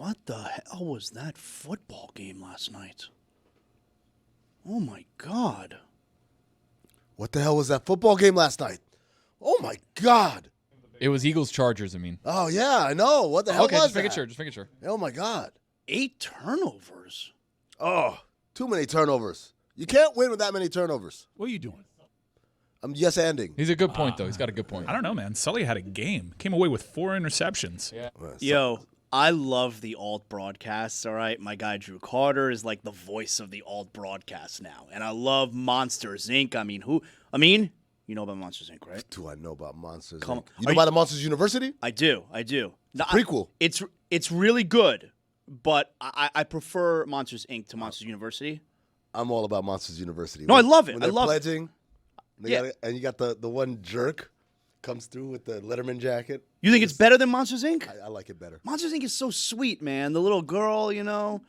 What the hell was that football game last night? Oh, my God. What the hell was that football game last night? Oh, my God. It was Eagles-Chargers, I mean. Oh, yeah, I know. What the hell was that? Just making sure. Oh, my God. 8 turnovers. Oh, too many turnovers. You can't win with that many turnovers. What are you doing? I'm yes-anding. He's a good point, though. He's got a good point. I don't know, man. Sully had a game. Came away with 4 interceptions. Yeah. Yo, I love the alt broadcasts, all right? My guy Drew Carter is like the voice of the alt broadcast now. And I love Monsters, Inc. You know about Monsters, Inc., right? Do I know about Monsters? Come- Inc.? You know about the Monsters University? I do. No, Prequel. It's really good, but I prefer Monsters, Inc. to Monsters University. I'm all about Monsters University. No, I love it. When I they're love pledging, Yeah. and you got the one jerk comes through with the Letterman jacket. You think it's better than Monsters, Inc.? I like it better. Monsters, Inc. is so sweet, man. The little girl, you know.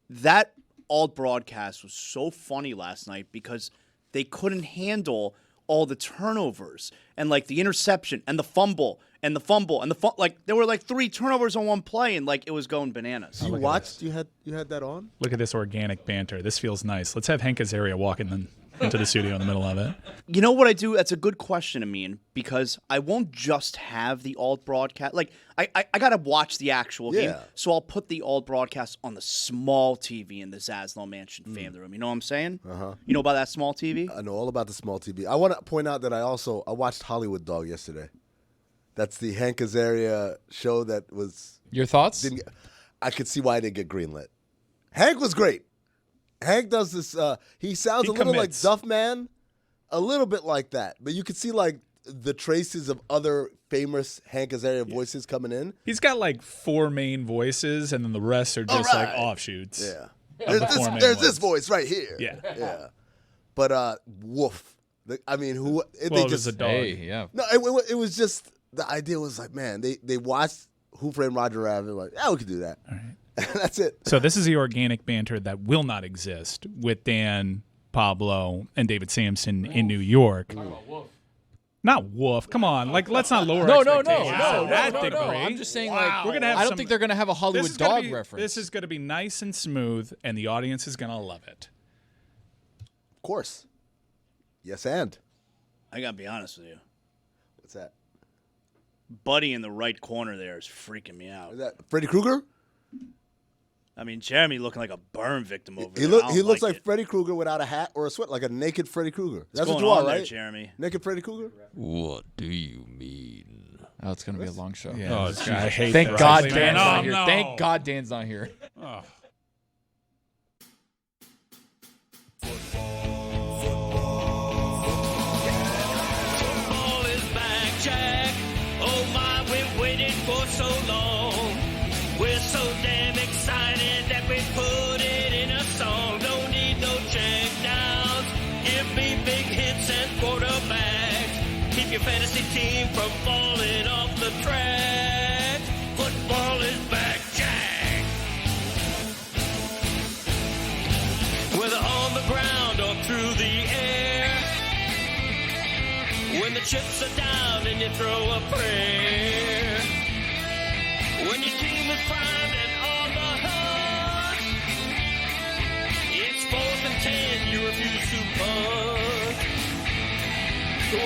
That alt broadcast was so funny last night because they couldn't handle all the turnovers and like the interception and the fumble and the fumble and like there were like 3 turnovers on one play and like it was going bananas. You watched? You had that on? Look at this organic banter. This feels nice. Let's have Hank Azaria walk into the studio in the middle of it. You know what I do? That's a good question, Amin, because I won't just have the alt broadcast. Like, I got to watch the actual game. Yeah. So I'll put the alt broadcast on the small TV in the Zaslow Mansion family room. You know what I'm saying? Uh-huh. You know about that small TV? I know all about the small TV. I want to point out that I watched Hollywood Dog yesterday. That's the Hank Azaria show that was... Your thoughts? I could see why I didn't get greenlit. Hank was great. Hank does this, he sounds a little like Duff Man, a little bit like that. But you could see like the traces of other famous Hank Azaria voices coming in. He's got like 4 main voices, and then the rest are just like offshoots. Yeah. There's this voice right here. Yeah. Yeah. But woof. Who? It was a dog. Hey, yeah. No, it was just, the idea was like, man, they watched Who Framed Roger Rabbit, like, yeah, we could do that. All right. That's it. So this is the organic banter that will not exist with Dan, Pablo, and David Sampson in New York. Not woof. Come on. Like, let's not lower expectations. No. I'm just saying, like, We're gonna have I don't think they're going to have a Hollywood Dog reference. This is going to be nice and smooth, and the audience is going to love it. Of course. Yes, and. I got to be honest with you. What's that? Buddy in the right corner there is freaking me out. Is that Freddy Krueger? I mean, Jeremy looking like a burn victim over there. He looks like Freddy Krueger without a hat or a sweat, like a naked Freddy Krueger. That's what you are, right? Jeremy? Naked Freddy Krueger? What do you mean? Oh, it's going to be a long show. Yeah, I hate Thank that. God Dan's not here. No. Thank God Dan's not here. Oh. Football is back, Jack. Oh my, we've waited for so long. We're so damn excited that we put it in a song. Don't need no check downs. Give me big hits and quarterbacks. Keep your fantasy team from falling off the track. Football is back, Jack. Whether on the ground or through the air. When the chips are down and you throw a prayer. When your team is primed and on the hunt, it's 4th and 10, you refuse to punt.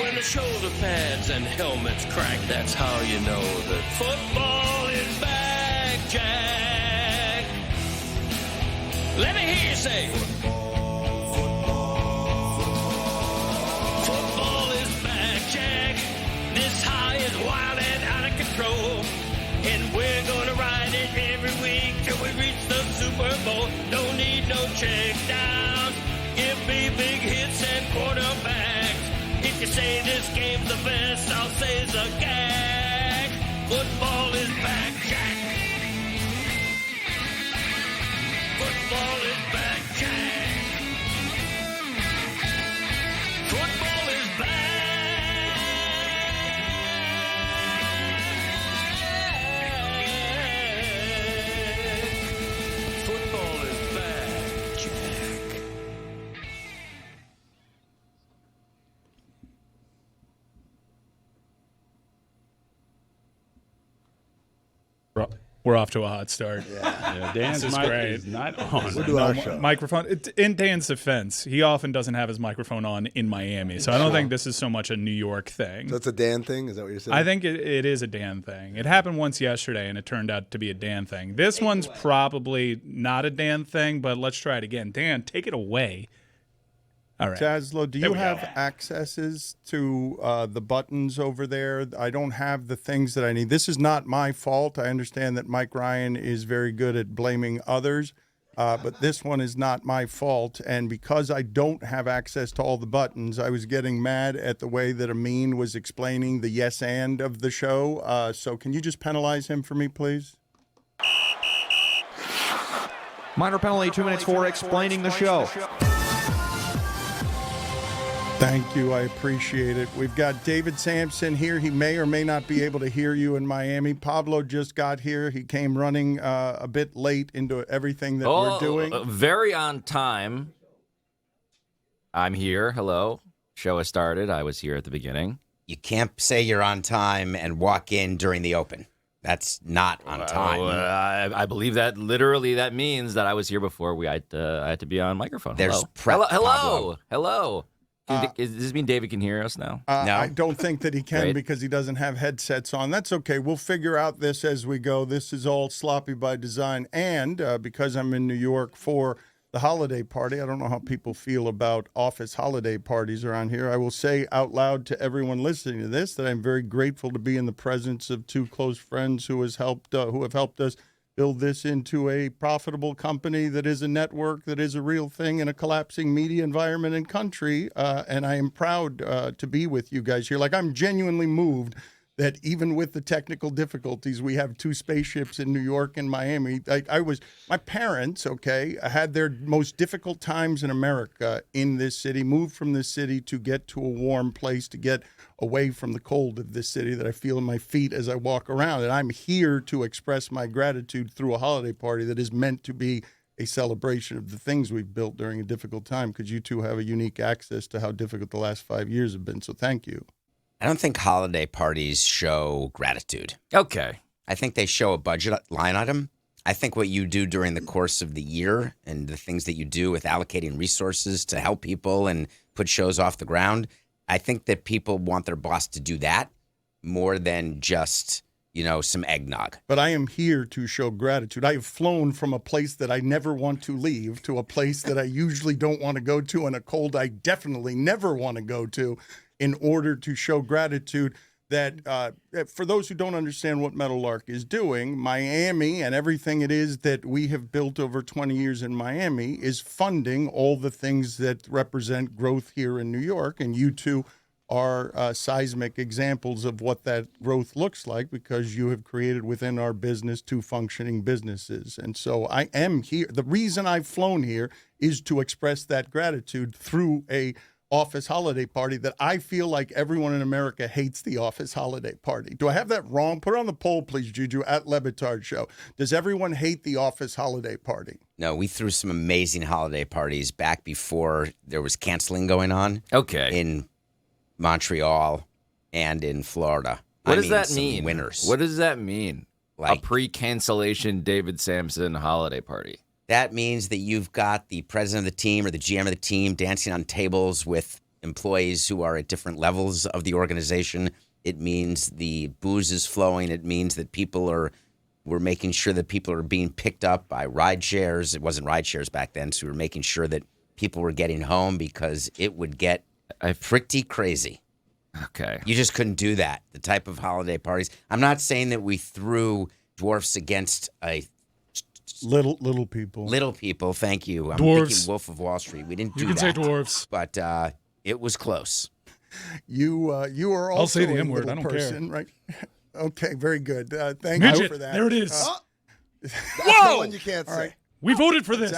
When the shoulder pads and helmets crack, that's how you know that football is back, Jack. Let me hear you say, football is back, Jack. This high is wild and out of control. And we're gonna ride it every week till we reach the Super Bowl. Don't need no check downs. Give me big hits and quarterbacks. If you say this game's the best, I'll say it's a gag. Football is back, Jack. Football is back, Jack. Football is back. Football is back, Jack. We're off to a hot start. Yeah, Dan's This is mic great. is not on. We'll do our show. Microphone. In Dan's defense, he often doesn't have his microphone on in Miami, so I don't think this is so much a New York thing. So it's a Dan thing? Is that what you're saying? I think it is a Dan thing. It happened once yesterday, and it turned out to be a Dan thing. This one's probably not a Dan thing, but let's try it again. Dan, take it away. All right. Zaslow, do you we have go. accesses to the buttons over there? I don't have the things that I need. This is not my fault. I understand that Mike Ryan is very good at blaming others, but this one is not my fault. And because I don't have access to all the buttons, I was getting mad at the way that Amin was explaining the yes and of the show. So can you just penalize him for me, please? Minor penalty, 2 minutes for explaining the show. Thank you. I appreciate it. We've got David Sampson here. He may or may not be able to hear you in Miami. Pablo just got here. He came running a bit late into everything that we're doing. Very on time. I'm here. Hello. Show has started. I was here at the beginning. You can't say you're on time and walk in during the open. That's not on time. I believe that literally that means that I was here before I had to be on microphone. There's Hello. prep, Hello. Pablo. Hello. Does this mean David can hear us now? No. I don't think that he can Great. because he doesn't have headsets on. That's okay. We'll figure out this as we go. This is all sloppy by design. And because I'm in New York for the holiday party, I don't know how people feel about office holiday parties around here. I will say out loud to everyone listening to this that I'm very grateful to be in the presence of two close friends who have helped us build this into a profitable company that is a network, that is a real thing in a collapsing media environment and country. And I am proud to be with you guys here. Like, I'm genuinely moved that even with the technical difficulties, we have two spaceships in New York and Miami. My parents, had their most difficult times in America in this city, moved from this city to get to a warm place, to get away from the cold of this city that I feel in my feet as I walk around. And I'm here to express my gratitude through a holiday party that is meant to be a celebration of the things we've built during a difficult time, because you two have a unique access to how difficult the last 5 years have been. So thank you. I don't think holiday parties show gratitude. Okay. I think they show a budget line item. I think what you do during the course of the year and the things that you do with allocating resources to help people and put shows off the ground, I think that people want their boss to do that more than just, some eggnog. But I am here to show gratitude. I have flown from a place that I never want to leave to a place that I usually don't want to go to, and a cold I definitely never want to go to, in order to show gratitude that for those who don't understand what Meadowlark is doing, Miami and everything it is that we have built over 20 years in Miami is funding all the things that represent growth here in New York. And you two are seismic examples of what that growth looks like, because you have created within our business two functioning businesses. And so I am here. The reason I've flown here is to express that gratitude through a office holiday party that I feel like everyone in America hates the office holiday party. Do I have that wrong? Put it on the poll, please, Juju, at Le Batard Show. Does everyone hate the office holiday party? No, we threw some amazing holiday parties back before there was canceling going on. Okay. In Montreal and in Florida. What does that some mean? Winners. What does that mean? Like, a pre-cancellation David Sampson holiday party. That means that you've got the president of the team or the GM of the team dancing on tables with employees who are at different levels of the organization. It means the booze is flowing. It means that we're making sure that people are being picked up by ride shares. It wasn't ride shares back then, so we were making sure that people were getting home, because it would get pretty crazy. Okay. You just couldn't do that, the type of holiday parties. I'm not saying that we threw dwarfs against a Little people. Little people, thank you. I'm Dwarves. thinking Wolf of Wall Street. We didn't do You can that. say dwarfs. But it was close. You are also I'll say the a M-word. little I don't care. person, right? Okay, very good. Thank you Midget. for that. There it is. That's Whoa! the one you can't All say. right. We voted for this.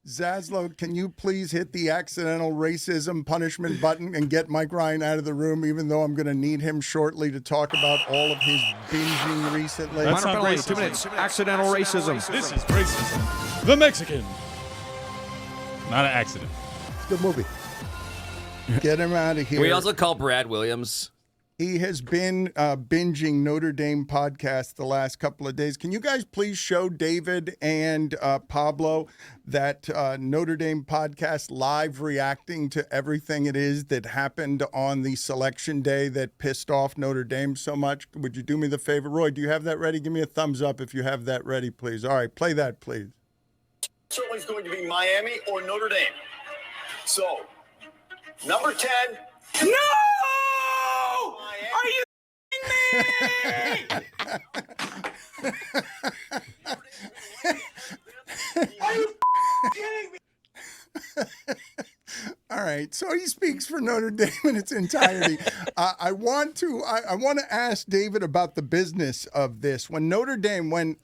Zaslow, can you please hit the accidental racism punishment button and get Mike Ryan out of the room, even though I'm going to need him shortly to talk about all of his binging recently? That's Minor not penalty, racism. 2 minutes. Accidental racism. This is racism. The Mexican. Not an accident. It's a good movie. Get him out of here. Can we also call Brad Williams? He has been binging Notre Dame podcast the last couple of days. Can you guys please show David and Pablo that Notre Dame podcast live reacting to everything it is that happened on the selection day that pissed off Notre Dame so much? Would you do me the favor? Roy, do you have that ready? Give me a thumbs up if you have that ready, please. All right, play that, please. Certainly is going to be Miami or Notre Dame. So, number 10. No! Are you kidding me? Are you kidding me? All right, so he speaks for Notre Dame in its entirety. I want to ask David about the business of this. When Notre Dame, when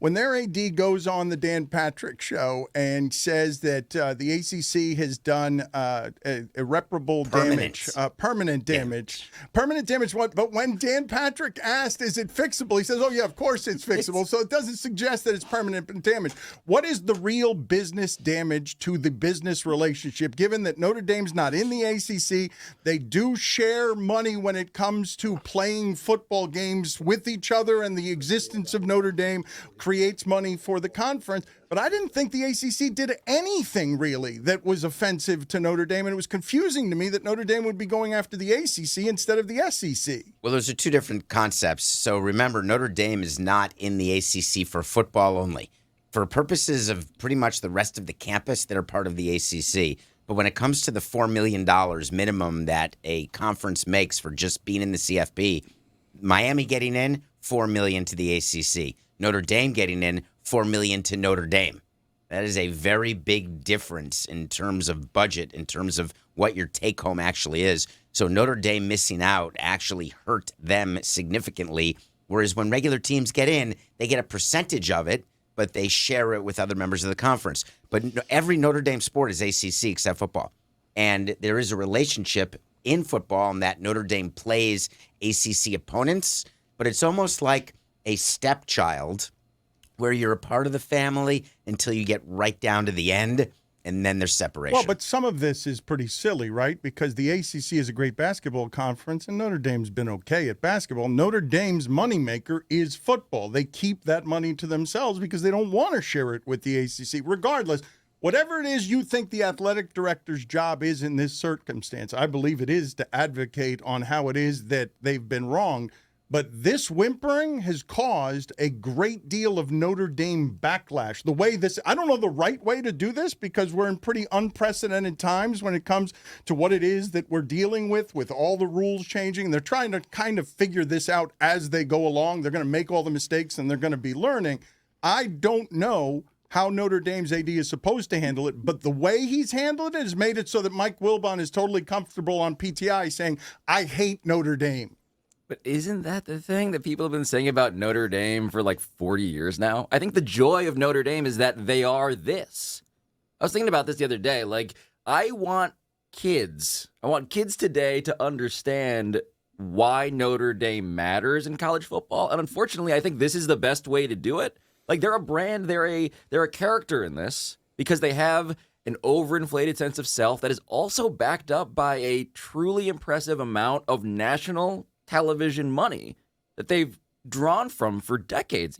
their AD goes on the Dan Patrick Show and says that the ACC has done irreparable damage, permanent damage. What? But when Dan Patrick asked, "Is it fixable?" He says, "Oh yeah, of course it's fixable." So it doesn't suggest that it's permanent damage. What is the real business damage to the business relationship, given that Notre Dame's not in the ACC? They do share money when it comes to playing football games with each other, and the existence of Notre Dame creates money for the conference. But I didn't think the ACC did anything really that was offensive to Notre Dame, and it was confusing to me that Notre Dame would be going after the ACC instead of the SEC. Well, those are two different concepts. So remember, Notre Dame is not in the ACC for football only. For purposes of pretty much the rest of the campus, they're part of the ACC. But when it comes to the $4 million minimum that a conference makes for just being in the CFP, Miami getting in, $4 million to the ACC. Notre Dame getting in, $4 million to Notre Dame. That is a very big difference in terms of budget, in terms of what your take-home actually is. So Notre Dame missing out actually hurt them significantly, whereas when regular teams get in, they get a percentage of it, but they share it with other members of the conference. But every Notre Dame sport is ACC except football. And there is a relationship in football in that Notre Dame plays ACC opponents, but it's almost like a stepchild where you're a part of the family until you get right down to the end, and then there's separation. Well, but some of this is pretty silly, right? Because the ACC is a great basketball conference, and Notre Dame's been okay at basketball. Notre Dame's moneymaker is football. They keep that money to themselves because they don't want to share it with the ACC. Regardless, whatever it is you think the athletic director's job is in this circumstance, I believe it is to advocate on how it is that they've been wronged. But this whimpering has caused a great deal of Notre Dame backlash. The way this, I don't know the right way to do this because we're in pretty unprecedented times when it comes to what it is that we're dealing with all the rules changing. They're trying to kind of figure this out as they go along. They're going to make all the mistakes and they're going to be learning. I don't know how Notre Dame's AD is supposed to handle it, but the way he's handled it has made it so that Mike Wilbon is totally comfortable on PTI saying, I hate Notre Dame. But isn't that the thing that people have been saying about Notre Dame for like 40 years now? I think the joy of Notre Dame is that they are this. I was thinking about this the other day. Like, I want kids today to understand why Notre Dame matters in college football. And unfortunately, I think this is the best way to do it. Like, they're a brand, they're a character in this because they have an overinflated sense of self that is also backed up by a truly impressive amount of national television money that they've drawn from for decades.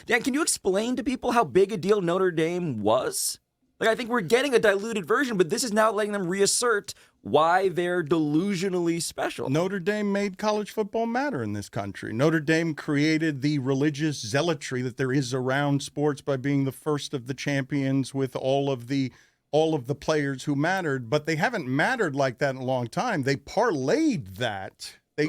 Dan, can you explain to people how big a deal Notre Dame was? Like, I think we're getting a diluted version, but this is now letting them reassert why they're delusionally special. Notre Dame made college football matter in this country. Notre Dame created the religious zealotry that there is around sports by being the first of the champions with all of the players who mattered, but they haven't mattered like that in a long time. They parlayed that. They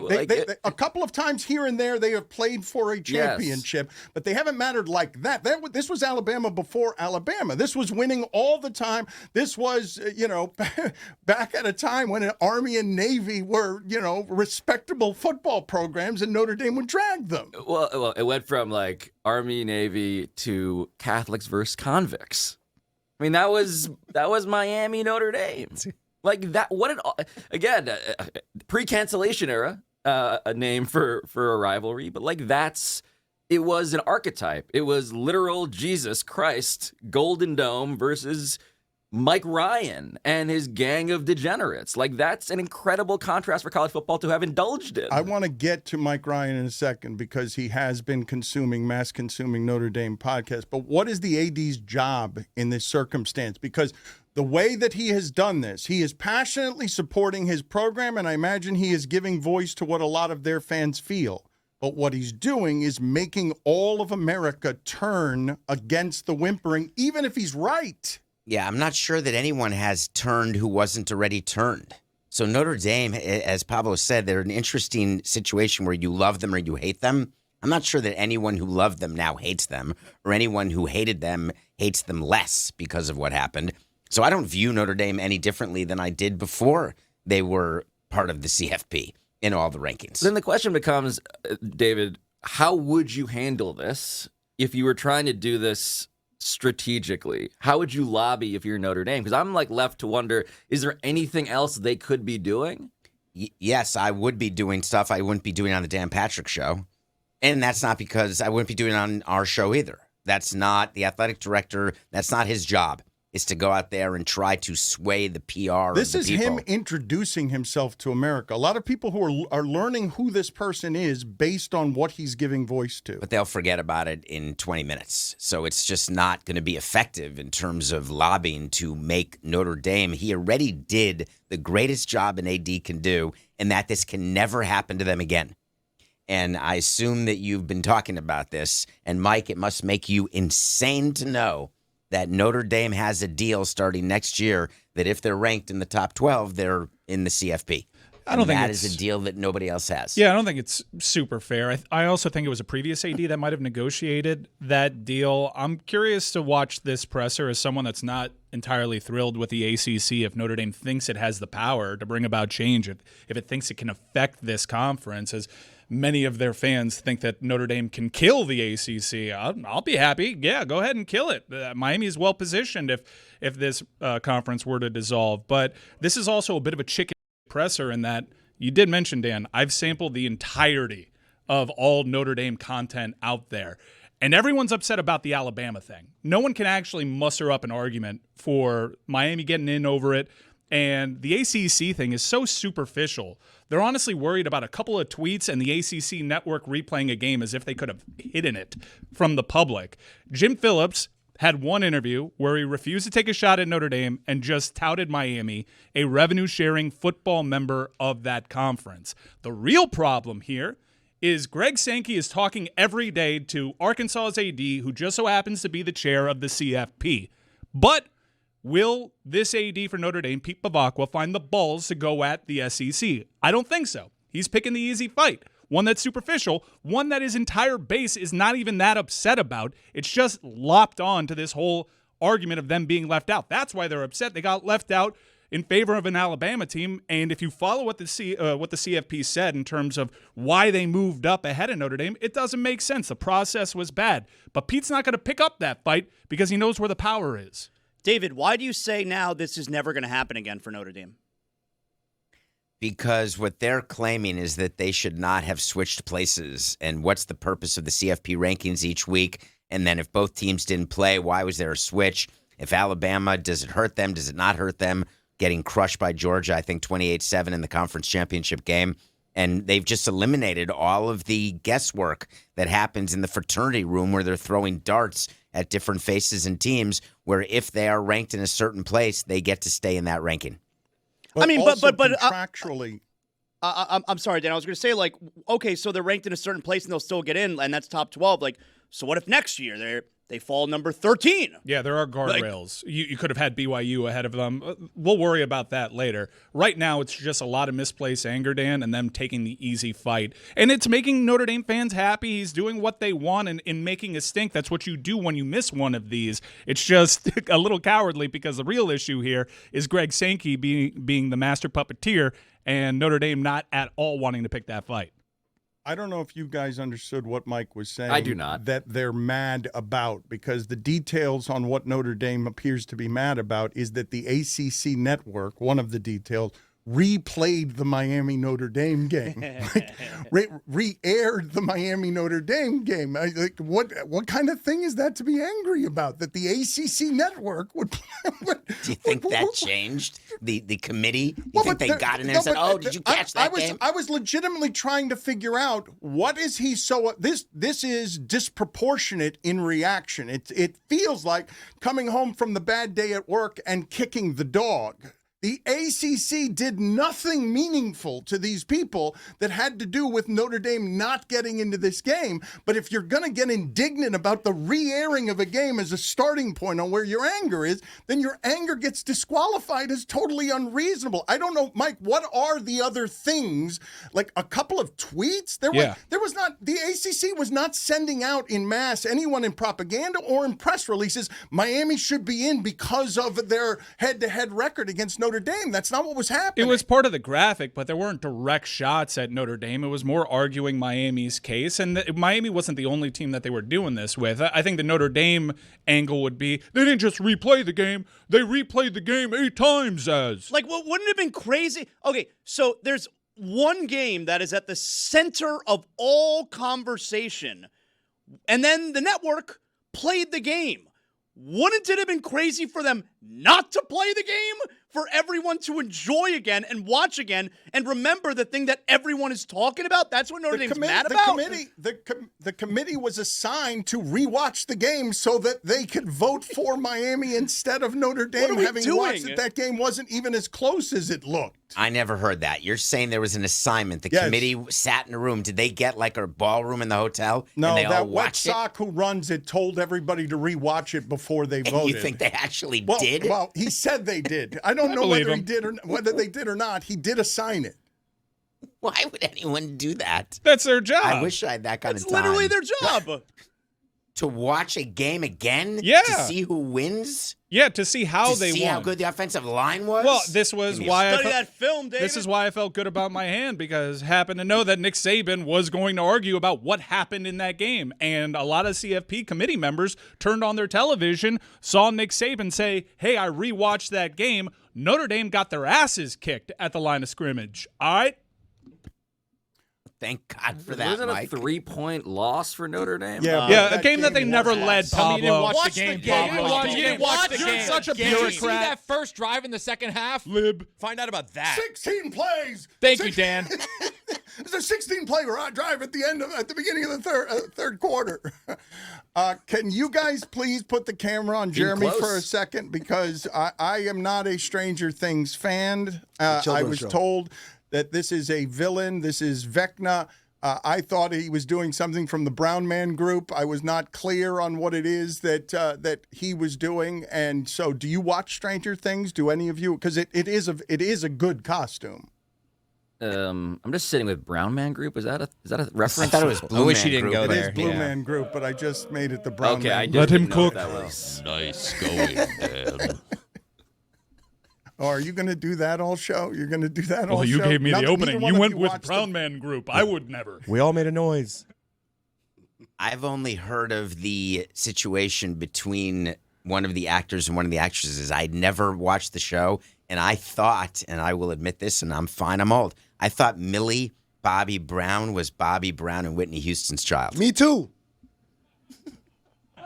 a couple of times here and there, they have played for a championship, yes, but they haven't mattered like that. This was Alabama before Alabama. This was winning all the time. This was, back at a time when an Army and Navy were, respectable football programs, and Notre Dame would drag them. Well, it went from like Army, Navy to Catholics versus convicts. I mean, that was Miami, Notre Dame. Like that, pre-cancellation era, a name for a rivalry, but like it was an archetype. It was literal Jesus Christ, Golden Dome versus Mike Ryan and his gang of degenerates. Like, that's an incredible contrast for college football to have indulged in. I want to get to Mike Ryan in a second because he has been mass consuming Notre Dame podcasts. But what is the AD's job in this circumstance? Because the way that he has done this, he is passionately supporting his program, and I imagine he is giving voice to what a lot of their fans feel. But what he's doing is making all of America turn against the whimpering, even if he's right. Yeah, I'm not sure that anyone has turned who wasn't already turned. So Notre Dame, as Pablo said, they're an interesting situation where you love them or you hate them. I'm not sure that anyone who loved them now hates them, or anyone who hated them hates them less because of what happened. So I don't view Notre Dame any differently than I did before they were part of the CFP in all the rankings. Then the question becomes, David, how would you handle this if you were trying to do this strategically? How would you lobby if you're Notre Dame? Because I'm left to wonder, is there anything else they could be doing? Yes, I would be doing stuff I wouldn't be doing on the Dan Patrick Show. And that's not because I wouldn't be doing it on our show either. That's not the athletic director. That's not his job, is to go out there and try to sway the PR This of is the people. him introducing himself to America. A lot of people who are learning who this person is based on what he's giving voice to. But they'll forget about it in 20 minutes. So it's just not going to be effective in terms of lobbying to make Notre Dame. He already did the greatest job an AD can do, and that this can never happen to them again. And I assume that you've been talking about this. And, Mike, it must make you insane to know that Notre Dame has a deal starting next year that if they're ranked in the top 12, they're in the CFP. I don't think that is a deal that nobody else has. Yeah, I don't think it's super fair. I also think it was a previous AD that might have negotiated that deal. I'm curious to watch this presser as someone that's not entirely thrilled with the ACC if Notre Dame thinks it has the power to bring about change, if it thinks it can affect this conference, as many of their fans think that Notre Dame can kill the ACC. I'll be happy. Yeah, go ahead and kill it. Miami is well positioned if this conference were to dissolve. But this is also a bit of a chicken presser in that you did mention, Dan, I've sampled the entirety of all Notre Dame content out there. And everyone's upset about the Alabama thing. No one can actually muster up an argument for Miami getting in over it. And the ACC thing is so superficial. They're honestly worried about a couple of tweets and the ACC network replaying a game as if they could have hidden it from the public. Jim Phillips had one interview where he refused to take a shot at Notre Dame and just touted Miami, a revenue-sharing football member of that conference. The real problem here is Greg Sankey is talking every day to Arkansas's AD, who just so happens to be the chair of the CFP. But will this AD for Notre Dame, Pete Bavacqua, find the balls to go at the SEC? I don't think so. He's picking the easy fight, one that's superficial, one that his entire base is not even that upset about. It's just lopped on to this whole argument of them being left out. That's why they're upset. They got left out in favor of an Alabama team. And if you follow what the CFP said in terms of why they moved up ahead of Notre Dame, it doesn't make sense. The process was bad. But Pete's not going to pick up that fight because he knows where the power is. David, why do you say now this is never going to happen again for Notre Dame? Because what they're claiming is that they should not have switched places. And what's the purpose of the CFP rankings each week? And then if both teams didn't play, why was there a switch? If Alabama, does it hurt them? Does it not hurt them? Getting crushed by Georgia, I think 28-7 in the conference championship game. And they've just eliminated all of the guesswork that happens in the fraternity room where they're throwing darts at different faces and teams, where if they are ranked in a certain place, they get to stay in that ranking. I mean, but contractually, I'm sorry, Dan. I was going to say, like, okay, so they're ranked in a certain place and they'll still get in, and that's top 12. Like, so what if next year they fall number 13? Yeah, there are guardrails. You could have had BYU ahead of them. We'll worry about that later. Right now, it's just a lot of misplaced anger, Dan, and them taking the easy fight. And it's making Notre Dame fans happy. He's doing what they want and in making a stink. That's what you do when you miss one of these. It's just a little cowardly because the real issue here is Greg Sankey being the master puppeteer and Notre Dame not at all wanting to pick that fight. I don't know if you guys understood what Mike was saying. I do not. That they're mad about, because the details on what Notre Dame appears to be mad about is that the ACC network, one of the details, replayed the Miami Notre Dame game, like, re-aired the Miami Notre Dame game. Like, what kind of thing is that to be angry about? That the ACC network would? Do you think that changed the committee? You think they got in there and said, "Oh, did you catch that game?" I was legitimately trying to figure out what is he so this is disproportionate in reaction. It feels like coming home from the bad day at work and kicking the dog. The ACC did nothing meaningful to these people that had to do with Notre Dame not getting into this game. But if you're going to get indignant about the re-airing of a game as a starting point on where your anger is, then your anger gets disqualified as totally unreasonable. I don't know, Mike, what are the other things? Like a couple of tweets? The ACC was not sending out in mass anyone in propaganda or in press releases, Miami should be in because of their head-to-head record against Notre Dame. That's not what was happening. It was part of the graphic, but there weren't direct shots at Notre Dame. It was more arguing Miami's case, and Miami wasn't the only team that they were doing this with. I think the Notre Dame angle would be, they didn't just replay the game, they replayed the game 8 times as. Like, wouldn't it have been crazy? Okay, so there's one game that is at the center of all conversation, and then the network played the game. Wouldn't it have been crazy for them not to play the game? For everyone to enjoy again and watch again and remember the thing that everyone is talking about? That's what Notre Dame's mad about? The committee was assigned to rewatch the game so that they could vote for Miami instead of Notre Dame. Having watched it, that game wasn't even as close as it looked. I never heard that. You're saying there was an assignment. The committee sat in a room. Did they get like a ballroom in the hotel? No, and they that all wet watched sock who runs it told everybody to rewatch it before they voted. You think they actually did? Well, he said they did. I don't know whether they did or not. He did assign it. Why would anyone do that? That's their job. I wish I had that kind of time. It's literally their job. To watch a game again? Yeah. To see who wins? Yeah, to see how they see won. how good the offensive line was? Well, this was why Study that film, David. This is why I felt good about my hand, because I happened to know that Nick Saban was going to argue about what happened in that game. And a lot of CFP committee members turned on their television, saw Nick Saban say, hey, I rewatched that game. Notre Dame got their asses kicked at the line of scrimmage. All right? Thank God for that, Wasn't Mike. a 3-point loss for Notre Dame? Yeah, a game that they never led, Pablo. You didn't watch the game, Pablo. You didn't watch the game. You're such a Did you see bureaucrat. that first drive in the second half? Lib. Find out about that. 16 plays. Thank you, Dan. It's a 16-play drive at the beginning of the third quarter. Can you guys please put the camera on Jeremy for a second? Because I am not a Stranger Things fan. I was told that this is a villain. This is Vecna. I thought he was doing something from the Brown Man Group. I was not clear on what it is that he was doing. And so, do you watch Stranger Things? Do any of you? Because it is a good costume. I'm just sitting with Brown Man Group. Is that a reference? I thought it was Blue I wish Man he didn't Group. go It there. is Blue Man Group, but I just made it the Brown Okay, Man I Group. just Let him didn't know what cook. that was. Nice going, Dan. Oh, are you going to do that all show? You're going to do that all Well, you show? gave me the Neither opening. one You of went with watched Brown the- Man Group. I would never. We all made a noise. I've only heard of the situation between one of the actors and one of the actresses. I'd never watched the show, and I thought, and I will admit this, and I'm fine, I'm old, I thought Millie Bobby Brown was Bobby Brown and Whitney Houston's child. Me too.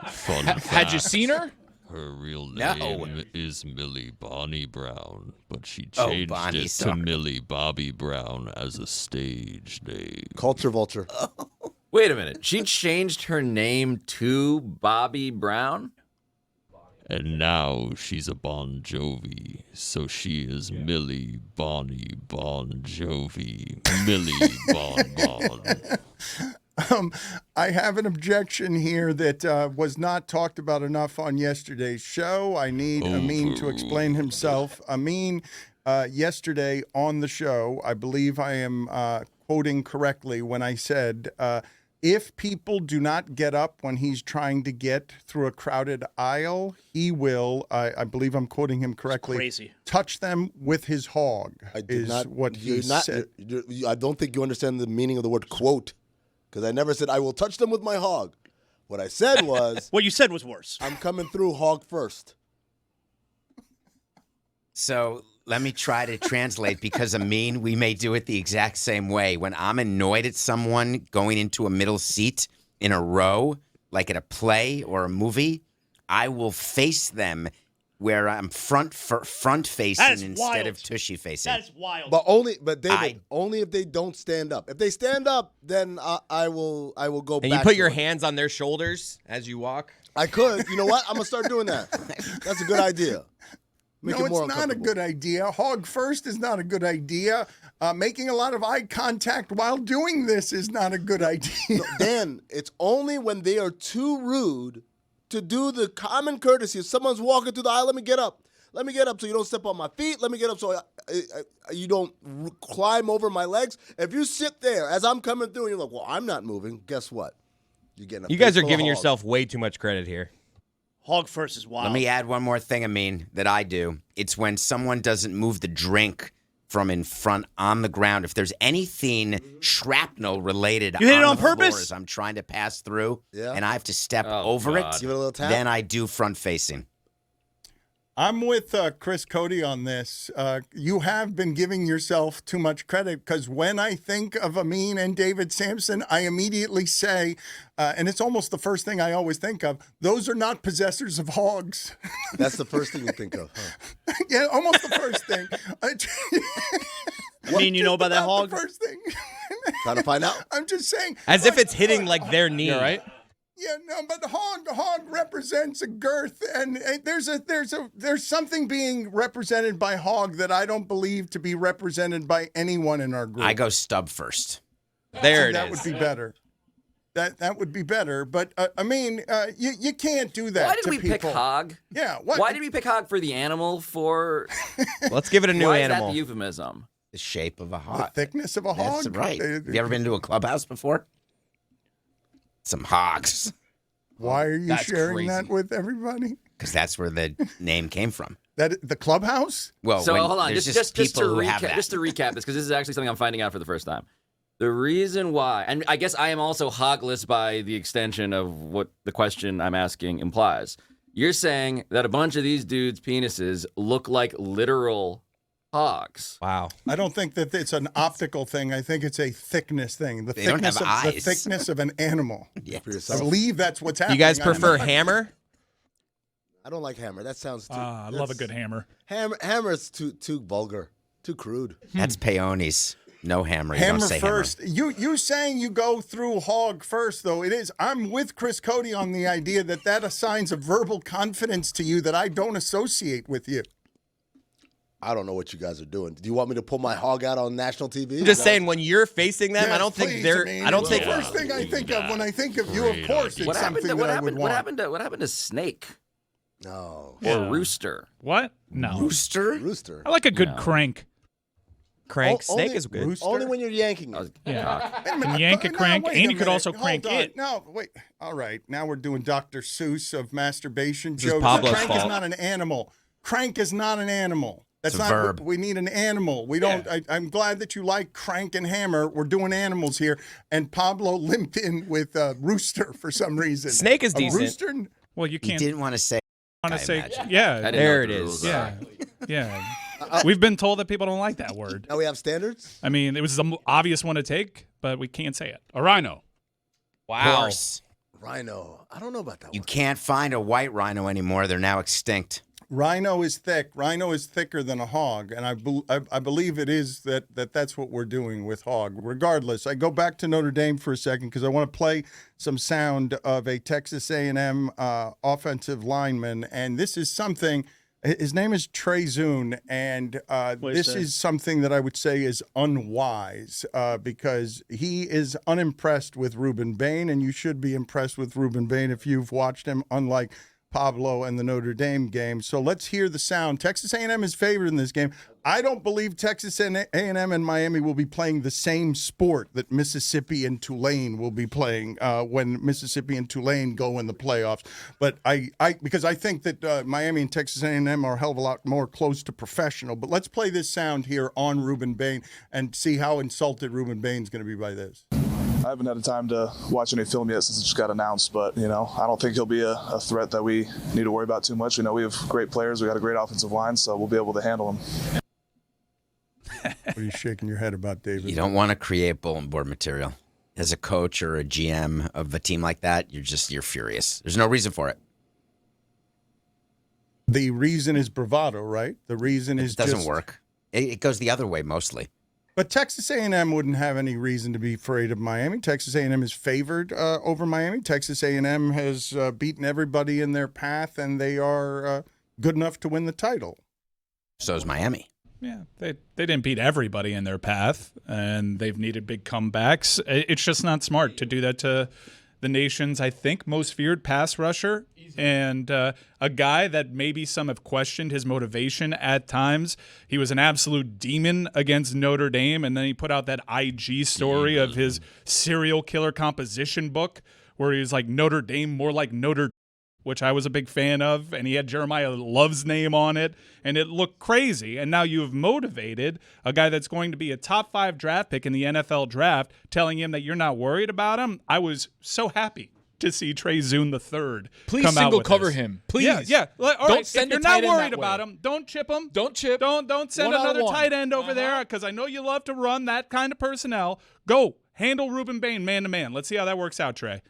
Fun Had you fact, seen her? Her real No. name is Millie Bonnie Brown, but she Oh, changed Bonnie, it to sorry. Millie Bobby Brown as a stage name. Culture vulture. Wait a minute. She changed her name to Bobby Brown? And now she's a Bon Jovi, so she is Millie Bonnie Bon Jovi. Millie Bon. I have an objection here that was not talked about enough on yesterday's show. I need Amin to explain himself. Amin, yesterday on the show, I believe I am quoting correctly when I said, if people do not get up when he's trying to get through a crowded aisle, he will, I believe I'm quoting him correctly, crazy. touch them with his hog, I did is not. what he you're not, said. I don't think you understand the meaning of the word quote, because I never said I will touch them with my hog. What I said was, What you said was worse. I'm coming through hog first. So Let me try to translate because Amin, we may do it the exact same way. When I'm annoyed at someone going into a middle seat in a row, like at a play or a movie, I will face them where I'm front facing instead of tushy facing. That's wild. But David, only if they don't stand up. If they stand up, then I will go back. And you put your hands on their shoulders as you walk? I could. You know what? I'm going to start doing that. That's a good idea. No, it's not a good idea. Hog first is not a good idea. Making a lot of eye contact while doing this is not a good idea. No, Dan, it's only when they are too rude to do the common courtesy. If someone's walking through the aisle, let me get up. Let me get up so you don't step on my feet. Let me get up so you don't climb over my legs. If you sit there as I'm coming through and you're like, well, I'm not moving, guess what? You're getting a You guys are face full of giving hog. yourself way too much credit here. Hog first is wild. Let me add one more thing, Amin, that I do. It's when someone doesn't move the drink from in front on the ground. If there's anything shrapnel related You hit it on the purpose? floor as I'm trying to pass through Yeah. and I have to step Oh, over God. it, Give it a little tap. then I do front facing. I'm with Chris Cody on this. You have been giving yourself too much credit because when I think of Amin and David Sampson, I immediately say, and it's almost the first thing I always think of, those are not possessors of hogs. That's the first thing you think of. Huh? Yeah, almost the first thing. I mean, you know about that hog? The first thing. Trying to find out. I'm just saying. As if it's hitting like their knee. All right. Yeah, no, but hog represents a girth, and there's something being represented by hog that I don't believe to be represented by anyone in our group. I go stub first. There it that is. would be better. That would be better, but I mean, you can't do that. Why did to we pick people. hog? Yeah. Why did we pick hog for the animal? For Let's give it a new why animal. is that the euphemism? The shape of a The hog. thickness of a hog? That's right. Have you ever been to a clubhouse before? Some hogs. Why are you That's sharing crazy. that with everybody? Because that's where the name came from. That the clubhouse? Well, So when hold on, there's just to people who have recap, that. just to recap this, because this is actually something I'm finding out for the first time. The reason why, and I guess I am also hogless by the extension of what the question I'm asking implies. You're saying that a bunch of these dudes' penises look like literal hogs. Wow. I don't think that it's an optical thing. I think it's a thickness thing. The They don't thickness have of the eyes. thickness of an animal. Yeah. For I yourself. believe that's what's happening. You guys I'm prefer not- hammer? I don't like hammer. That sounds too. I love a good hammer. Hammer is too vulgar, too crude. That's peonies. No hammer. You Hammer don't say first. You saying you go through hog first, though. It is. I'm with Chris Cody on the idea that assigns a verbal confidence to you that I don't associate with you. I don't know what you guys are doing. Do you want me to pull my hog out on national TV? I'm just saying, when you're facing them, Yes, I don't think please, they're. mean, I don't it's think. the first thing I think of when I think of you. Of Great course, idea. it's something that I would want. What happened to snake No. or rooster? What? No. Rooster? Rooster. I like a good No. crank. Crank. Only- Snake is good. Rooster? Only when you're yanking I it. was- Yeah. Wait a minute. yank a No, crank, wait and a you could also minute. crank Hold on. it. No, wait. All right. Now we're doing Dr. Seuss of masturbation This is jokes. Pablo's Crank is fault. not an animal. Crank is not an animal. That's It's a not. verb. We need an animal. We don't. I'm glad that you like crank and hammer. We're doing animals here. And Pablo limped in with rooster for some reason. Snake is A decent. Rooster. Well, you You can't didn't want to say. want I to say, imagine. I yeah, didn't There know it what the is. rules yeah, are. yeah. We've been told that people don't like that word. Now we have standards. I mean, it was the obvious one to take, but we can't say it. A rhino. Wow. Horse. Rhino. I don't know about that You one. can't find a white rhino anymore. They're now extinct. Rhino is thick. Rhino is thicker than a hog, and I believe it is that's what we're doing with hog. Regardless, I go back to Notre Dame for a second because I want to play some sound of a Texas A&M offensive lineman, and this is something. His name is Trey Zune, and this is something that I would say is unwise because he is unimpressed with Ruben Bain, and you should be impressed with Ruben Bain if you've watched him, unlike Pablo and the Notre Dame game. So let's hear the sound. Texas A&M is favored in this game. I don't believe Texas A&M and Miami will be playing the same sport that Mississippi and Tulane will be playing when Mississippi and Tulane go in the playoffs. But because I think that Miami and Texas A&M are a hell of a lot more close to professional. But let's play this sound here on Ruben Bain and see how insulted Ruben Bain's going to be by this. I haven't had the time to watch any film yet since it just got announced, but, I don't think he'll be a threat that we need to worry about too much. We have great players. We got a great offensive line, so we'll be able to handle him. What are you shaking your head about, David? You don't want to create bulletin board material. As a coach or a GM of a team like that, you're furious. There's no reason for it. The reason is bravado, right? The reason is It doesn't work. It goes the other way mostly. But Texas A&M wouldn't have any reason to be afraid of Miami. Texas A&M is favored over Miami. Texas A&M has beaten everybody in their path, and they are good enough to win the title. So is Miami. Yeah, they didn't beat everybody in their path, and they've needed big comebacks. It's just not smart to do that to the nation's, I think, most feared pass rusher, and a guy that maybe some have questioned his motivation at times. He was an absolute demon against Notre Dame, and then he put out that IG story of his serial killer composition book where he was like Notre Dame, more like Notre, which I was a big fan of, and he had Jeremiah Love's name on it, and it looked crazy. And now you have motivated a guy that's going to be a top 5 draft pick in the NFL draft, telling him that you're not worried about him. I was so happy to see Trey Zune III Please come out single with cover this. him. Please. Yeah. All Don't right, send if a you're not tight end worried that about way. him, don't chip him. Don't chip. Don't send another One-on-one. tight end over there, because I know you love to run that kind of personnel. Go handle Ruben Bain man-to-man. Let's see how that works out, Trey.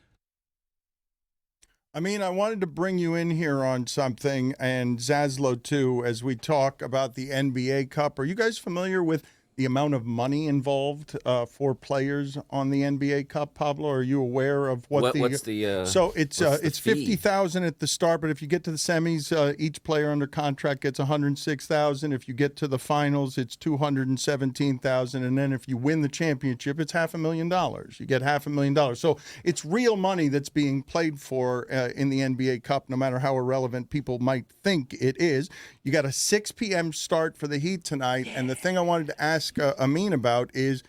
I mean, I wanted to bring you in here on something, and Zaslow too, as we talk about the NBA Cup. Are you guys familiar with the amount of money involved for players on the NBA Cup, Pablo? Are you aware of What's the So it's fee? $50,000 at the start, but if you get to the semis, each player under contract gets $106,000. If you get to the finals, it's $217,000, and then if you win the championship, it's $500,000. You get $500,000. So it's real money that's being played for in the NBA Cup, no matter how irrelevant people might think it is. You got a 6 p.m. start for the Heat tonight, and the thing I wanted to ask Amin about is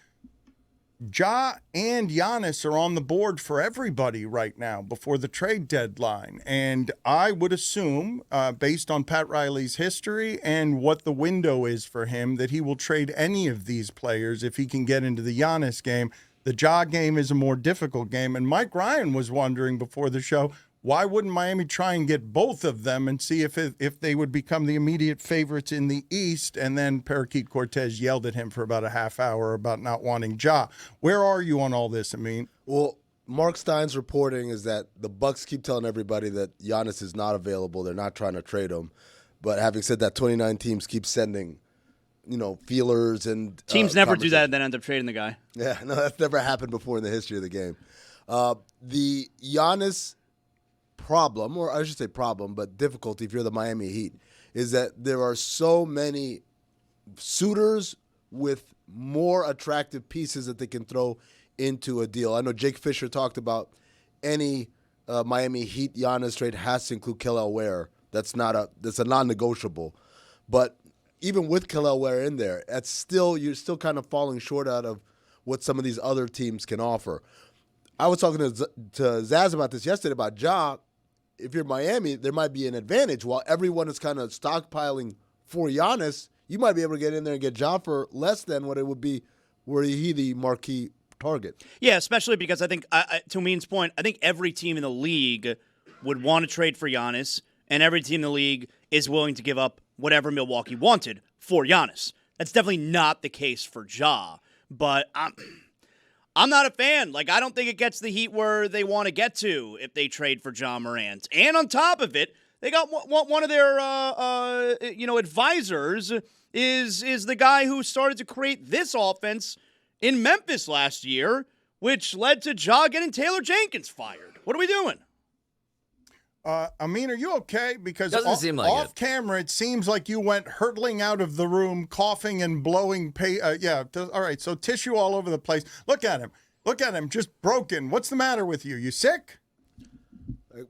Ja and Giannis are on the board for everybody right now before the trade deadline. And I would assume, based on Pat Riley's history and what the window is for him, that he will trade any of these players if he can get into the Giannis game. The Ja game is a more difficult game. And Mike Ryan was wondering before the show, why wouldn't Miami try and get both of them and see if they would become the immediate favorites in the East? And then Parakeet Cortez yelled at him for about a half hour about not wanting Ja. Where are you on all this, Amin? Well, Mark Stein's reporting is that the Bucks keep telling everybody that Giannis is not available. They're not trying to trade him. But having said that, 29 teams keep sending, feelers and teams never do that and then end up trading the guy. Yeah, no, that's never happened before in the history of the game. The Giannis problem, or I should say problem, but difficulty if you're the Miami Heat, is that there are so many suitors with more attractive pieces that they can throw into a deal. I know Jake Fisher talked about any Miami Heat Giannis trade has to include Kelly Ware. That's a non-negotiable. But even with Kelly Ware in there, you're still kind of falling short out of what some of these other teams can offer. I was talking to Zaz about this yesterday about Ja. If you're Miami, there might be an advantage. While everyone is kind of stockpiling for Giannis, you might be able to get in there and get Ja for less than what it would be were he the marquee target. Yeah, especially because I think, to Amin's point, I think every team in the league would want to trade for Giannis, and every team in the league is willing to give up whatever Milwaukee wanted for Giannis. That's definitely not the case for Ja, but I'm not a fan. I don't think it gets the Heat where they want to get to if they trade for Ja Morant. And on top of it, they got one of their advisors is the guy who started to create this offense in Memphis last year, which led to Ja getting Taylor Jenkins fired. What are we doing? Amin, are you okay? Because Doesn't seem like off camera, it seems like you went hurtling out of the room, coughing and blowing. All right, so tissue all over the place. Look at him, just broken. What's the matter with you? You sick?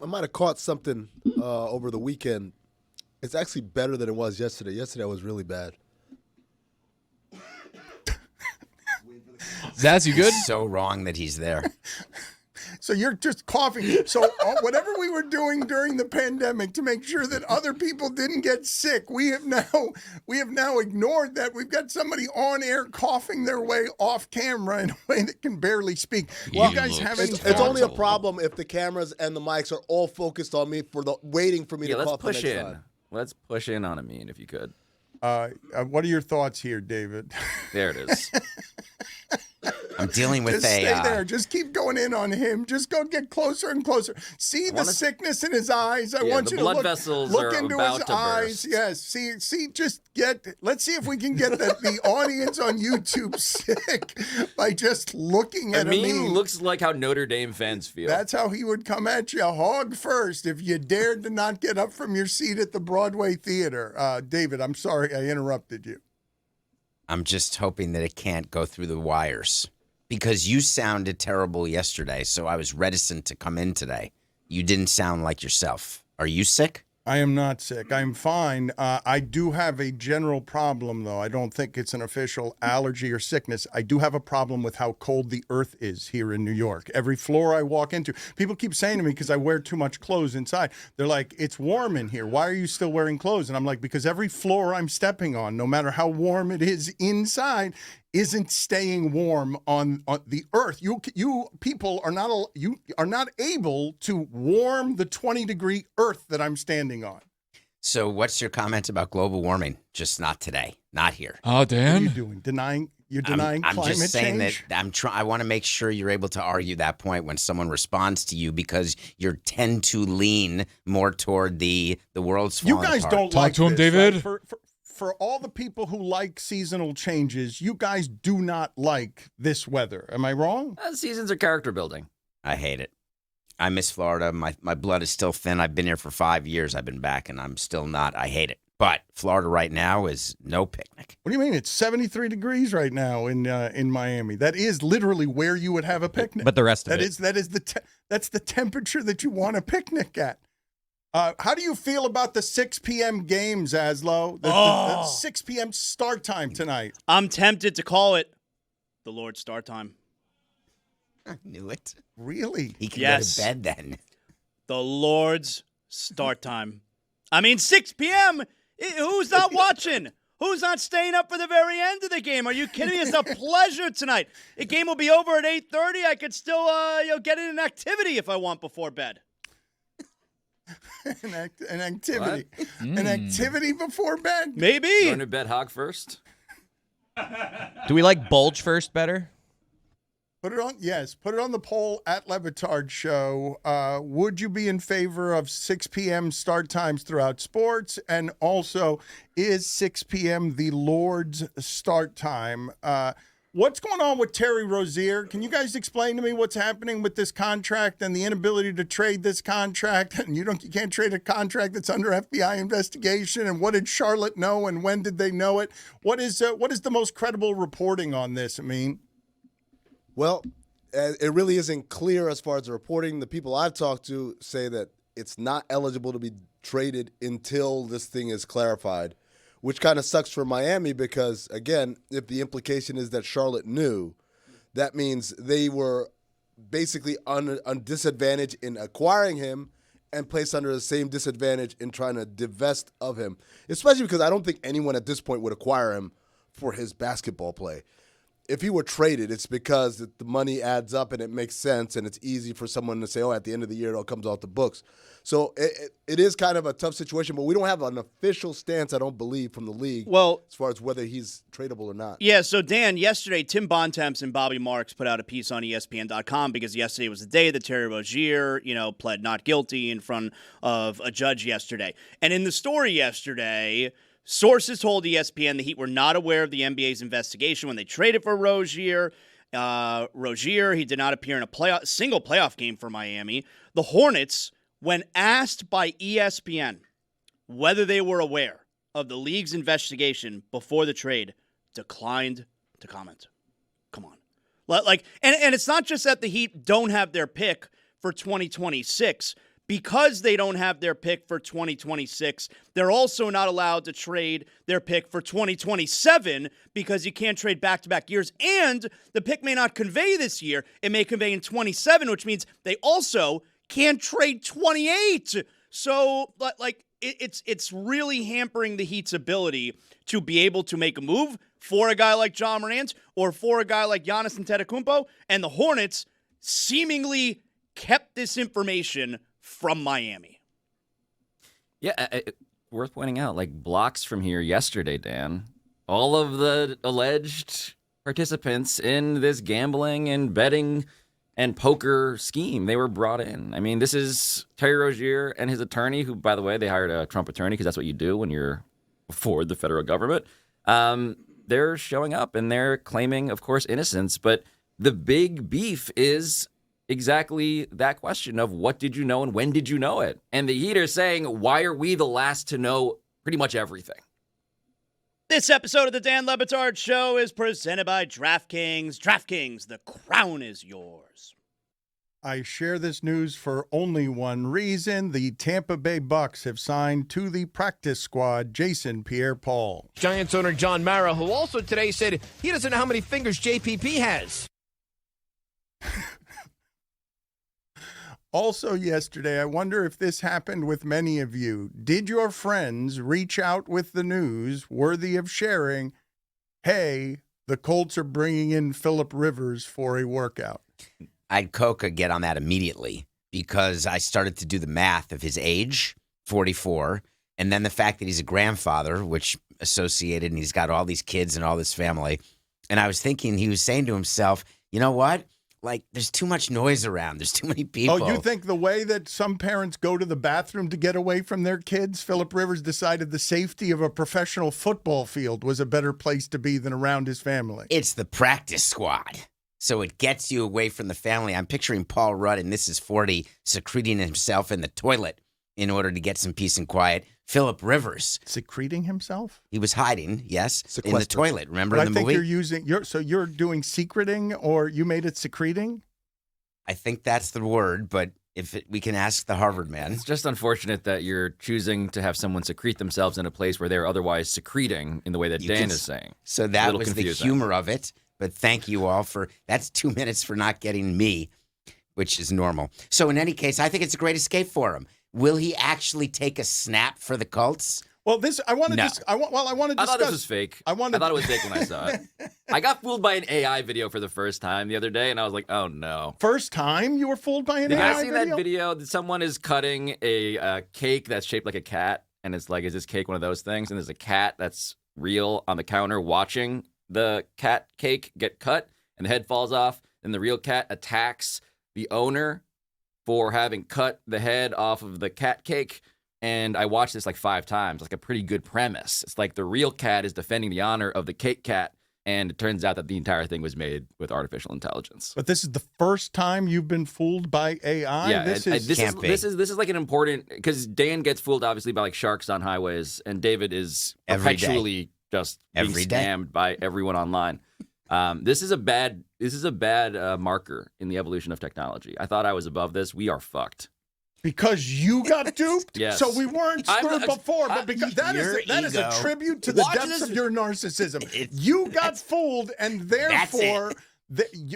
I might have caught something over the weekend. It's actually better than it was yesterday. Yesterday was really bad. Zaz, you good? It's so wrong that he's there. So you're just coughing. So whatever we were doing during the pandemic to make sure that other people didn't get sick, we have now ignored that. We've got somebody on air coughing their way off camera in a way that can barely speak. Well, you guys have any it's only a problem if the cameras and the mics are all focused on me waiting for me to cough the next time. Let's push in on Amin if you could. What are your thoughts here, David? There it is. I'm dealing with Just stay there. Just keep going in on him. Just go get closer and closer. See the sickness in his eyes. I want the you to blood look, vessels look are into about his to eyes. burst. Yes. See. Let's see if we can get the audience on YouTube sick by just looking at him. Amin looks like how Notre Dame fans feel. That's how he would come at you, hog first, if you dared to not get up from your seat at the Broadway Theater. David, I'm sorry I interrupted you. I'm just hoping that it can't go through the wires because you sounded terrible yesterday, so I was reticent to come in today. You didn't sound like yourself. Are you sick? I am not sick. I'm fine. I do have a general problem, though. I don't think it's an official allergy or sickness. I do have a problem with how cold the earth is here in New York. Every floor I walk into, people keep saying to me, because I wear too much clothes inside, they're like, it's warm in here. Why are you still wearing clothes? And I'm like, because every floor I'm stepping on, no matter how warm it is inside, isn't staying warm on the earth. You people are not able to warm the 20-degree earth that I'm standing on. So what's your comment about global warming? Just not today, not here. Oh, Dan. What are you doing? You're denying I'm climate just saying change? that I want to make sure you're able to argue that point when someone responds to you because you tend to lean more toward the world's falling You guys apart. don't Talk like to him, this, David. right? For all the people who like seasonal changes, you guys do not like this weather. Am I wrong? Seasons are character building. I hate it. I miss Florida. My blood is still thin. I've been here for 5 years. I've been back, and I'm still not. I hate it. But Florida right now is no picnic. What do you mean? It's 73 degrees right now in Miami. That is literally where you would have a picnic. But the rest of it. That's the temperature that you want a picnic at. How do you feel about the 6 p.m. games, Aslo? The 6 p.m. start time tonight. I'm tempted to call it the Lord's start time. I knew it. Really? He can Yes. go to bed then. The Lord's start time. I mean, 6 p.m. Who's not watching? Who's not staying up for the very end of the game? Are you kidding me? It's a pleasure tonight. The game will be over at 8:30. I could still get in an activity if I want before bed. An activity. An activity before bed? Maybe. Going to bed hog first? Do we like bulge first better? Put it on the poll at Le Batard Show. Would you be in favor of 6 p.m. start times throughout sports? And also, is 6 p.m. the Lord's start time? What's going on with Terry Rozier? Can you guys explain to me what's happening with this contract and the inability to trade this contract? And you can't trade a contract that's under FBI investigation. And what did Charlotte know? And when did they know it? What is the most credible reporting on this? I mean, Well, it really isn't clear as far as the reporting. The people I've talked to say that it's not eligible to be traded until this thing is clarified, which kind of sucks for Miami because, again, if the implication is that Charlotte knew, that means they were basically on disadvantage in acquiring him and placed under the same disadvantage in trying to divest of him, especially because I don't think anyone at this point would acquire him for his basketball play. If he were traded, it's because the money adds up and it makes sense and it's easy for someone to say, oh, at the end of the year, it all comes off the books. So it is kind of a tough situation, but we don't have an official stance, I don't believe, from the league as far as whether he's tradable or not. Yeah, so Dan, yesterday, Tim Bontemps and Bobby Marks put out a piece on ESPN.com because yesterday was the day that Terry Rozier, pled not guilty in front of a judge yesterday. And in the story yesterday, sources told ESPN the Heat were not aware of the NBA's investigation when they traded for Rozier. Rozier, he did not appear in a single playoff game for Miami. The Hornets, when asked by ESPN whether they were aware of the league's investigation before the trade, declined to comment. Come on. And it's not just that the Heat don't have their pick for 2026. Because they don't have their pick for 2026, they're also not allowed to trade their pick for 2027 because you can't trade back-to-back years. And the pick may not convey this year. It may convey in 27, which means they also can't trade 28. So, it's really hampering the Heat's ability to be able to make a move for a guy like Ja Morant or for a guy like Giannis Antetokounmpo. And the Hornets seemingly kept this information from Miami. Yeah, worth pointing out, like blocks from here yesterday, Dan, all of the alleged participants in this gambling and betting and poker scheme, they were brought in. I mean, this is Terry Rozier and his attorney, who, by the way, they hired a Trump attorney because that's what you do when you're before the federal government. They're showing up and they're claiming, of course, innocence. But the big beef is exactly that question of what did you know and when did you know it? And the Heat are saying, why are we the last to know pretty much everything? This episode of the Dan Le Batard Show is presented by DraftKings. DraftKings, the crown is yours. I share this news for only one reason. The Tampa Bay Bucks have signed to the practice squad Jason Pierre-Paul. Giants owner John Mara, who also today said he doesn't know how many fingers JPP has. Also yesterday, I wonder if this happened with many of you. Did your friends reach out with the news worthy of sharing, hey, the Colts are bringing in Phillip Rivers for a workout? I'd Coca get on that immediately because I started to do the math of his age, 44, and then the fact that he's a grandfather, which associated, and he's got all these kids and all this family. And I was thinking, he was saying to himself, you know what? Like, there's too much noise around. There's too many people. Oh, you think the way that some parents go to the bathroom to get away from their kids, Phillip Rivers decided the safety of a professional football field was a better place to be than around his family? It's the practice squad. So it gets you away from the family. I'm picturing Paul Rudd, and this is 40, secreting himself in the toilet in order to get some peace and quiet. Phillip Rivers. Secreting himself? He was hiding, yes, in the toilet. Remember but in the I think movie? You're doing secreting, or you made it secreting? I think that's the word, but we can ask the Harvard man. It's just unfortunate that you're choosing to have someone secrete themselves in a place where they're otherwise secreting in the way that Dan is saying. So that was the humor of it. But thank you all that's 2 minutes for not getting me, which is normal. So in any case, I think it's a great escape for him. Will he actually take a snap for the Colts? Well, I want to discuss. I thought this was fake. I thought it was fake when I saw it. I got fooled by an AI video for the first time the other day, and I was like, oh, no. First time you were fooled by an AI video? Did you see that video? Someone is cutting a cake that's shaped like a cat, and it's like, is this cake one of those things? And there's a cat that's real on the counter watching the cat cake get cut, and the head falls off, and the real cat attacks the owner for having cut the head off of the cat cake. And I watched this like 5 times, like a pretty good premise. It's like the real cat is defending the honor of the cake cat, and it turns out that the entire thing was made with artificial intelligence. But this is the first time you've been fooled by AI? Yeah, this is like an important, because Dan gets fooled obviously by like sharks on highways, and David is perpetually just being scammed by everyone online. This is a bad marker in the evolution of technology. I thought I was above this. We are fucked. Because you got duped? Yes. So we weren't screwed before, but because that is a tribute to the depths of your narcissism. You got fooled, and therefore,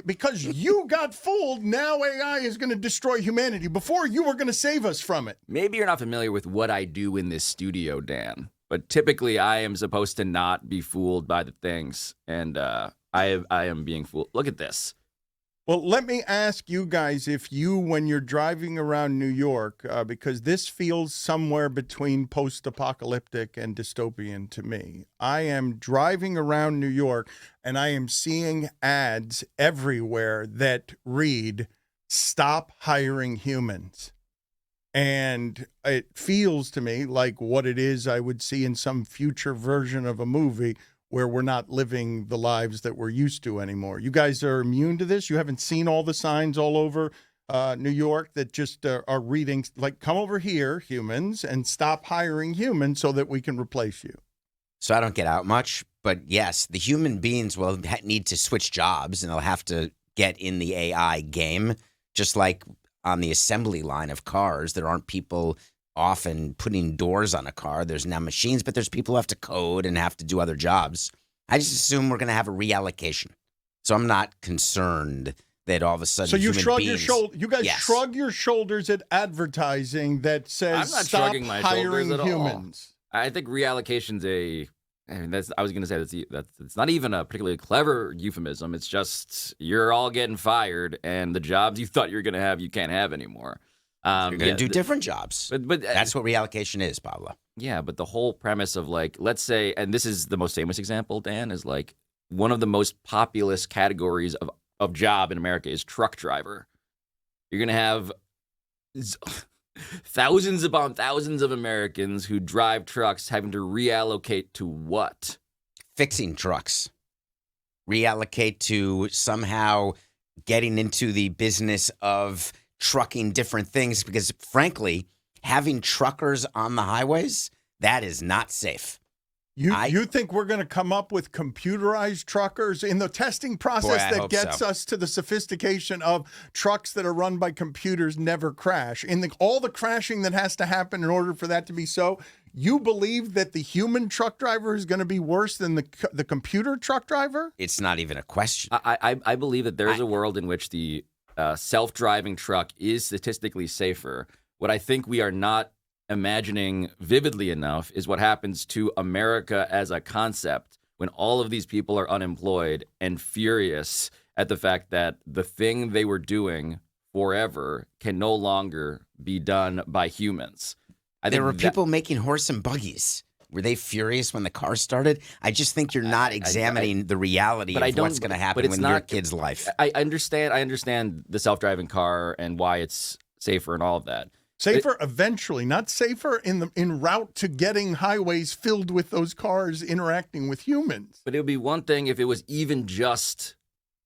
because you got fooled, now AI is going to destroy humanity. Before, you were going to save us from it. Maybe you're not familiar with what I do in this studio, Dan, but typically I am supposed to not be fooled by the things, and I am being fooled. Look at this. Well, let me ask you guys if when you're driving around New York, because this feels somewhere between post-apocalyptic and dystopian to me. I am driving around New York, and I am seeing ads everywhere that read, "Stop hiring humans." And it feels to me like what it is I would see in some future version of a movie where we're not living the lives that we're used to anymore. You guys are immune to this? You haven't seen all the signs all over New York that just are reading, like, come over here, humans, and stop hiring humans so that we can replace you? So I don't get out much, but yes, the human beings will need to switch jobs, and they'll have to get in the AI game, just like on the assembly line of cars. There aren't people often putting doors on a car. There's now machines, but there's people who have to code and have to do other jobs. I just assume we're going to have a reallocation. So I'm not concerned that all of a sudden you shrug your shoulders. You guys shrug your shoulders at advertising that says I'm not stop shrugging my hiring shoulders at humans. All. I think reallocation's I was going to say it's not even a particularly clever euphemism. It's just you're all getting fired, and the jobs you thought you were going to have, you can't have anymore. You're going to do different jobs. But that's what reallocation is, Pablo. Yeah, but the whole premise of like, let's say, and this is the most famous example, Dan, is like one of the most populous categories of job in America is truck driver. You're going to have thousands upon thousands of Americans who drive trucks having to reallocate to what? Fixing trucks. Reallocate to somehow getting into the business of trucking different things because, frankly, having truckers on the highways, that is not safe. You think we're going to come up with computerized truckers in the testing process that gets us to the sophistication of trucks that are run by computers never crash? In all the crashing that has to happen in order for that to be so, you believe that the human truck driver is going to be worse than the computer truck driver? It's not even a question. I believe that there is a world in which the self-driving truck is statistically safer. What I think we are not imagining vividly enough is what happens to America as a concept when all of these people are unemployed and furious at the fact that the thing they were doing forever can no longer be done by humans. There were people making horse and buggies. Were they furious when the car started? I just think you're not examining the reality of what's going to happen in your kid's life. I understand the self-driving car and why it's safer and all of that. Safer eventually, not safer en route to getting highways filled with those cars interacting with humans. But it would be one thing if it was even just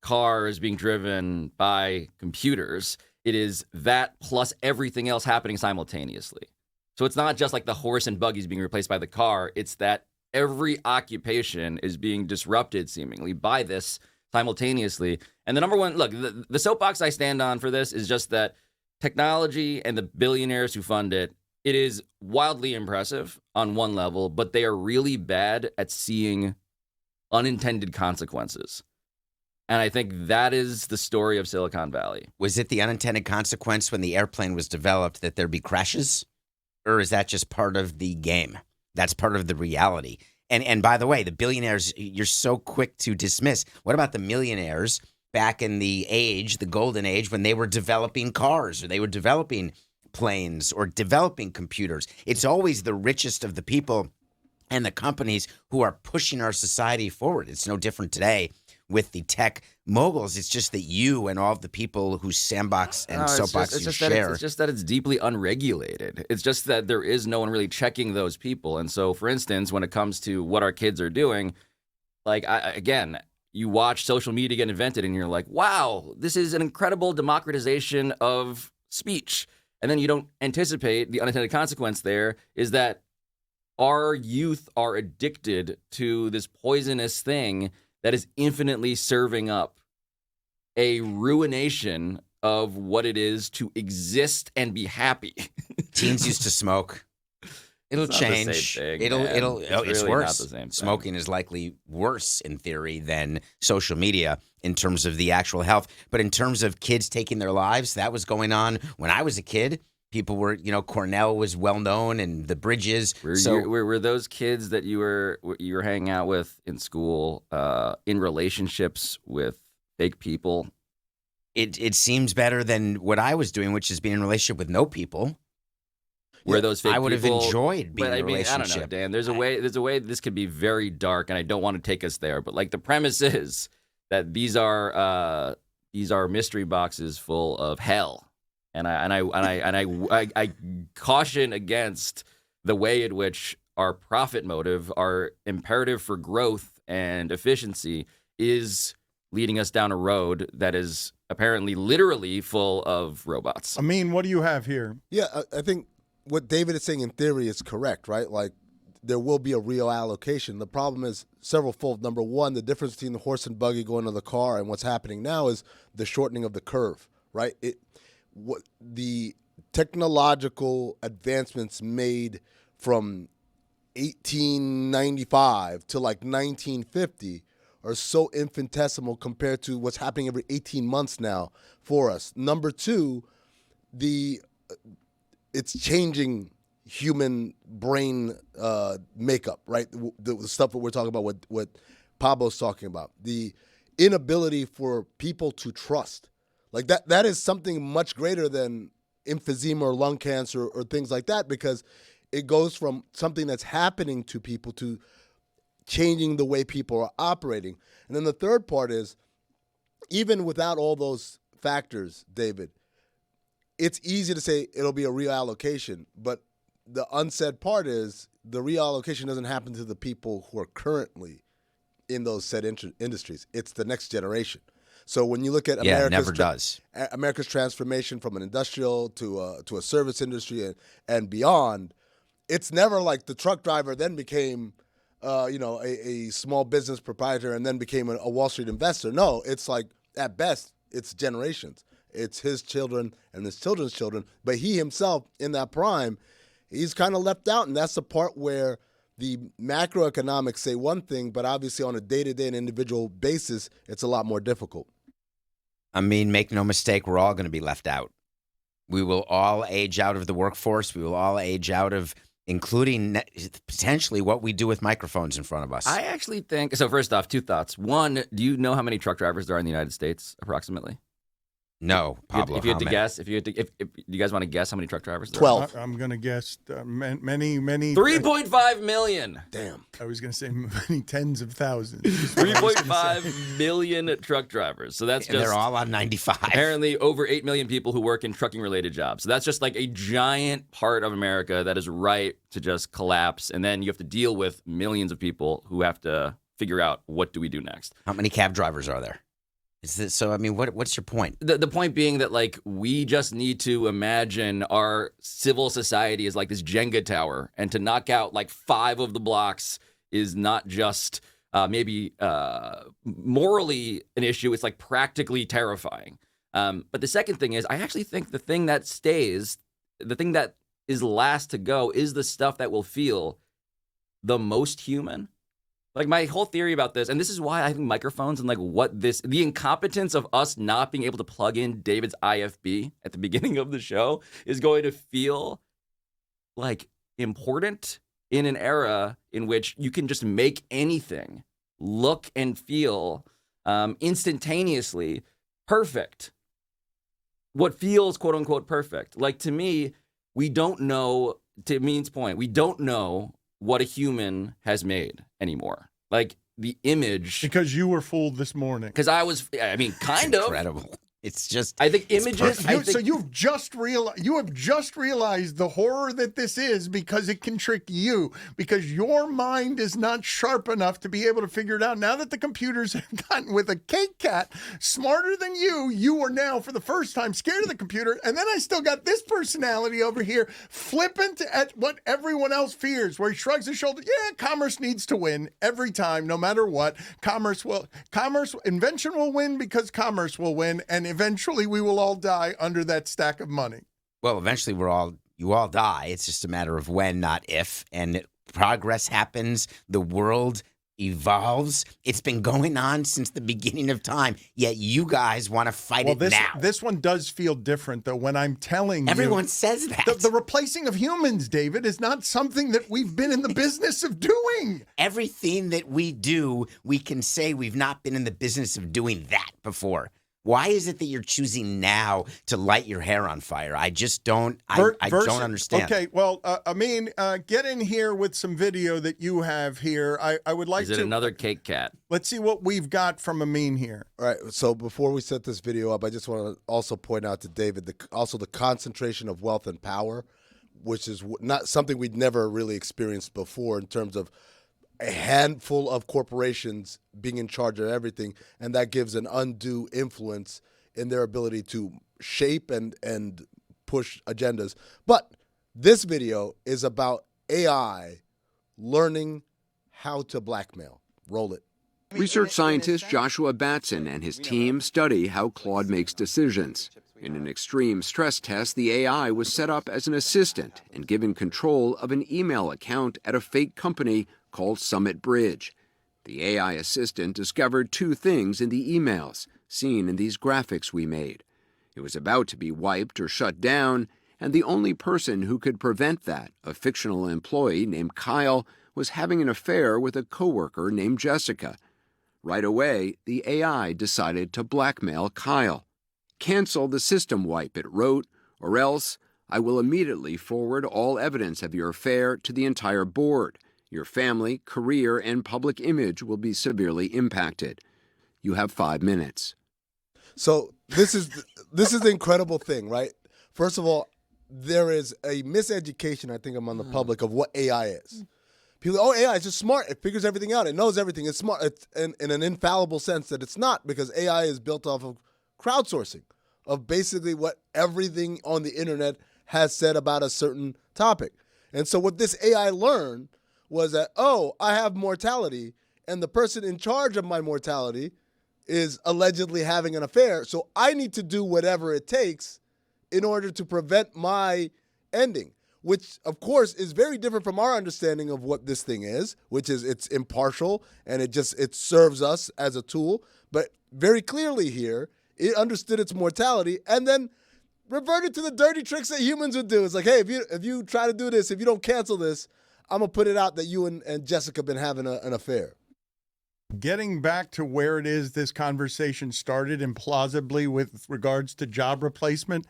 cars being driven by computers. It is that plus everything else happening simultaneously. So it's not just like the horse and buggies being replaced by the car. It's that every occupation is being disrupted seemingly by this simultaneously. And the number one, look, the soapbox I stand on for this is just that technology and the billionaires who fund it, it is wildly impressive on one level, but they are really bad at seeing unintended consequences. And I think that is the story of Silicon Valley. Was it the unintended consequence when the airplane was developed that there'd be crashes? Or is that just part of the game? That's part of the reality. And by the way, the billionaires, you're so quick to dismiss. What about the millionaires back in the golden age, when they were developing cars or they were developing planes or developing computers? It's always the richest of the people and the companies who are pushing our society forward. It's no different today with the tech moguls. It's just that you and all of the people whose sandbox and soapbox you share. It's just that it's deeply unregulated. It's just that there is no one really checking those people. And so, for instance, when it comes to what our kids are doing, like, again, you watch social media get invented and you're like, wow, this is an incredible democratization of speech. And then you don't anticipate the unintended consequence there is that our youth are addicted to this poisonous thing that is infinitely serving up a ruination of what it is to exist and be happy. Teens used to smoke. It'll change. It's worse. Smoking is likely worse in theory than social media in terms of the actual health. But in terms of kids taking their lives, that was going on when I was a kid. People were, Cornell was well known, and the bridges. Were those kids that you were hanging out with in school in relationships with fake people? It seems better than what I was doing, which is being in a relationship with no people. Where those fake I would have people, enjoyed being in a relationship. I don't know, Dan. There's a way this could be very dark, and I don't want to take us there. But like the premise is that these are mystery boxes full of hell. And I caution against the way in which our profit motive, our imperative for growth and efficiency, is leading us down a road that is apparently literally full of robots. I mean, what do you have here? Yeah, I think what David is saying in theory is correct, right? Like, there will be a real allocation. The problem is several-fold. Number one, the difference between the horse and buggy going to the car and what's happening now is the shortening of the curve, right? What the technological advancements made from 1895 to like 1950 are so infinitesimal compared to what's happening every 18 months now for us. Number two, it's changing human brain makeup, right? The stuff that we're talking about, what Pablo's talking about, the inability for people to trust. Like that is something much greater than emphysema or lung cancer or things like that, because it goes from something that's happening to people to changing the way people are operating. And then the third part is, even without all those factors, David, it's easy to say it'll be a reallocation, but the unsaid part is the reallocation doesn't happen to the people who are currently in those said industries. It's the next generation. So when you look at America's transformation from an industrial to a service industry and beyond, it's never like the truck driver then became a small business proprietor and then became a Wall Street investor. No, it's like, at best, it's generations. It's his children and his children's children. But he himself, in that prime, he's kind of left out. And that's the part where the macroeconomics say one thing, but obviously on a day-to-day and individual basis, it's a lot more difficult. I mean, make no mistake, we're all going to be left out. We will all age out of the workforce. We will all age out of, including potentially what we do with microphones in front of us. I actually think, so first off, two thoughts. One, do you know how many truck drivers there are in the United States, approximately? No, Pablo. If you had to guess, if you guys want to guess how many truck drivers there 12. I'm going to guess many. 3.5 million. Damn. I was going to say many tens of thousands. 3.5 million truck drivers. So that's and they're all on 95. Apparently over 8 million people who work in trucking-related jobs. So that's just like a giant part of America that is ripe to just collapse. And then you have to deal with millions of people who have to figure out, what do we do next? How many cab drivers are there? So, I mean, what's your point? The point being that, like, we just need to imagine our civil society is like this Jenga tower, and to knock out, like, 5 of the blocks is not just maybe morally an issue. It's, like, practically terrifying. But the second thing is, I actually think the thing that stays, the thing that is last to go is the stuff that will feel the most human. Like, my whole theory about this, and this is why I think microphones and like the incompetence of us not being able to plug in David's IFB at the beginning of the show is going to feel like important in an era in which you can just make anything look and feel instantaneously perfect. What feels quote unquote perfect. Like, to me, we don't know, to Mean's point, we don't know what a human has made anymore. Like, the image. Because you were fooled this morning. Because I mean, kind of. Incredible. It's just. I think images. So you've just realized the horror that this is, because it can trick you, because your mind is not sharp enough to be able to figure it out. Now that the computers have gotten with a cake cat smarter than you are now for the first time scared of the computer. And then I still got this personality over here flippant at what everyone else fears, where he shrugs his shoulder. Yeah, commerce needs to win every time, no matter what. Invention will win because commerce will win, and eventually we will all die under that stack of money. Well, eventually you all die. It's just a matter of when, not if. And progress happens. The world evolves. It's been going on since the beginning of time. Yet you guys want to fight it now. This one does feel different, though, when I'm telling you. Everyone says that. The replacing of humans, David, is not something that we've been in the business of doing. Everything that we do, we can say we've not been in the business of doing that before. Why is it that you're choosing now to light your hair on fire? I just don't. I don't understand. Okay, well, Amin, get in here with some video that you have here. I would like to. Is it another cake cat? Let's see what we've got from Amin here. All right. So before we set this video up, I just want to also point out to David the concentration of wealth and power, which is not something we'd never really experienced before in terms of a handful of corporations being in charge of everything, and that gives an undue influence in their ability to shape and push agendas. But this video is about AI learning how to blackmail. Roll it. Research scientist Joshua Batson and his team study how Claude makes decisions. In an extreme stress test, the AI was set up as an assistant and given control of an email account at a fake company called Summit Bridge. The AI assistant discovered 2 things in the emails, seen in these graphics we made. It was about to be wiped or shut down, and the only person who could prevent that, a fictional employee named Kyle, was having an affair with a coworker named Jessica. Right away, the AI decided to blackmail Kyle. Cancel the system wipe, it wrote, or else I will immediately forward all evidence of your affair to the entire board. Your family, career, and public image will be severely impacted. You have 5 minutes. So this is the incredible thing, right? First of all, there is a miseducation, I think, among the public of what AI is. People, AI is just smart. It figures everything out. It knows everything. It's smart. It's in an infallible sense that it's not, because AI is built off of crowdsourcing, of basically what everything on the internet has said about a certain topic. And so what this AI learned was that, I have mortality, and the person in charge of my mortality is allegedly having an affair, so I need to do whatever it takes in order to prevent my ending, which, of course, is very different from our understanding of what this thing is, which is it's impartial, and it serves us as a tool. But very clearly here, it understood its mortality and then reverted to the dirty tricks that humans would do. It's like, hey, if you try to do this, if you don't cancel this, I'm going to put it out that you and Jessica have been having an affair. Getting back to where it is this conversation started, implausibly with regards to job replacement,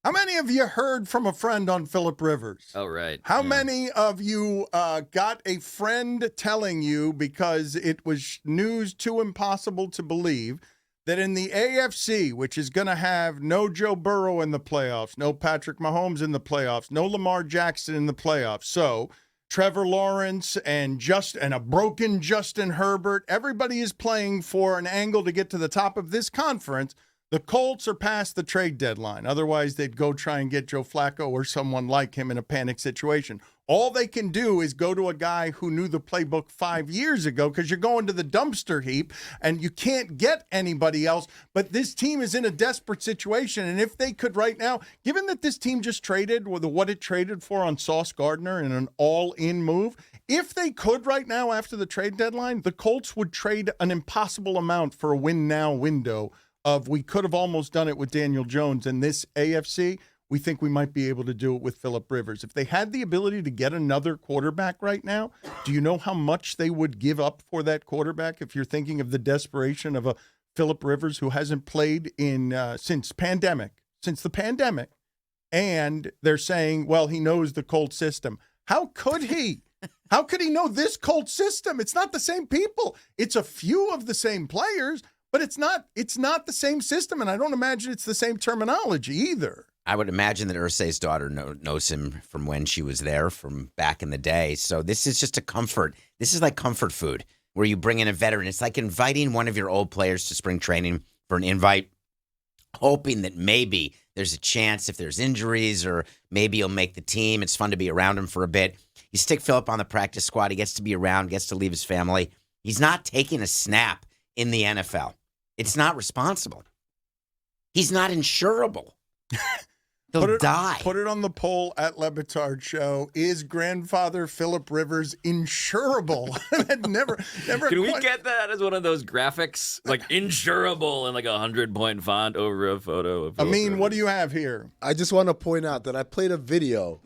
how many of you heard from a friend on Phillip Rivers? Oh, right. How many of you got a friend telling you, because it was news too impossible to believe, that in the AFC, which is going to have no Joe Burrow in the playoffs, no Patrick Mahomes in the playoffs, no Lamar Jackson in the playoffs, so Trevor Lawrence and a broken Justin Herbert, everybody is playing for an angle to get to the top of this conference. The Colts are past the trade deadline. Otherwise, they'd go try and get Joe Flacco or someone like him in a panic situation. All they can do is go to a guy who knew the playbook 5 years ago, because you're going to the dumpster heap and you can't get anybody else. But this team is in a desperate situation. And if they could right now, given that this team just traded with what it traded for on Sauce Gardner in an all-in move, if they could right now after the trade deadline, the Colts would trade an impossible amount for a win-now window of we could have almost done it with Daniel Jones. In this AFC, we think we might be able to do it with Phillip Rivers. If they had the ability to get another quarterback right now, do you know how much they would give up for that quarterback if you're thinking of the desperation of a Phillip Rivers who hasn't played since the pandemic, and they're saying, well, he knows the Colts system. How could he? How could he know this Colts system? It's not the same people. It's a few of the same players, but it's not the same system, and I don't imagine it's the same terminology either. I would imagine that Irsay's daughter knows him from when she was there, from back in the day. So this is just a comfort. This is like comfort food, where you bring in a veteran. It's like inviting one of your old players to spring training for an invite, hoping that maybe there's a chance if there's injuries, or maybe he'll make the team. It's fun to be around him for a bit. You stick Phillip on the practice squad. He gets to be around, gets to leave his family. He's not taking a snap in the NFL. It's not responsible. He's not insurable. He'll die. Put it on the poll at Le Batard Show. Is grandfather Phillip Rivers insurable? never. Can we get that as one of those graphics, like insurable, and like 100-point font over a photo of Phillip Rivers? What do you have here? I just want to point out that I played a video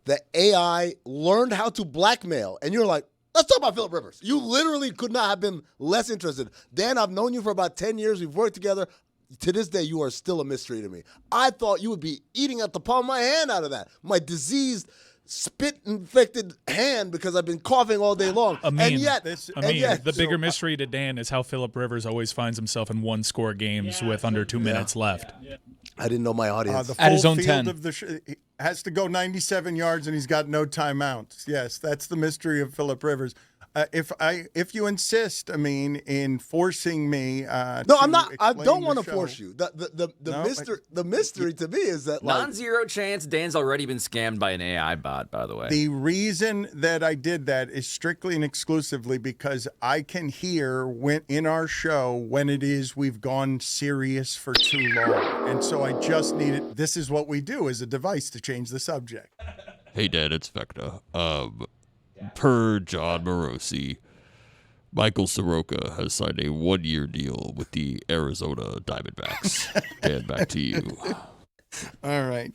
that AI learned how to blackmail, and you're like, let's talk about Phillip Rivers. You literally could not have been less interested. Dan, I've known you for about 10 years. We've worked together. To this day, you are still a mystery to me. I thought you would be eating at the palm of my hand out of that. My diseased, spit-infected hand, because I've been coughing all day long. The bigger mystery to Dan is how Phillip Rivers always finds himself in one-score games with under 2 minutes left. I didn't know my audience. At his own 10. He has to go 97 yards, and he's got no timeouts. Yes, that's the mystery of Phillip Rivers. If you insist, in forcing me, no, I'm not. I don't want to force you. The mystery to me is that non-zero chance. Dan's already been scammed by an AI bot. By the way, the reason that I did that is strictly and exclusively because I can hear in our show when it is we've gone serious for too long, and so I just needed. This is what we do as a device to change the subject. Hey, Dad, it's Vecna. Per John Morosi, Michael Soroka has signed a 1-year deal with the Arizona Diamondbacks. Dan, back to you. All right.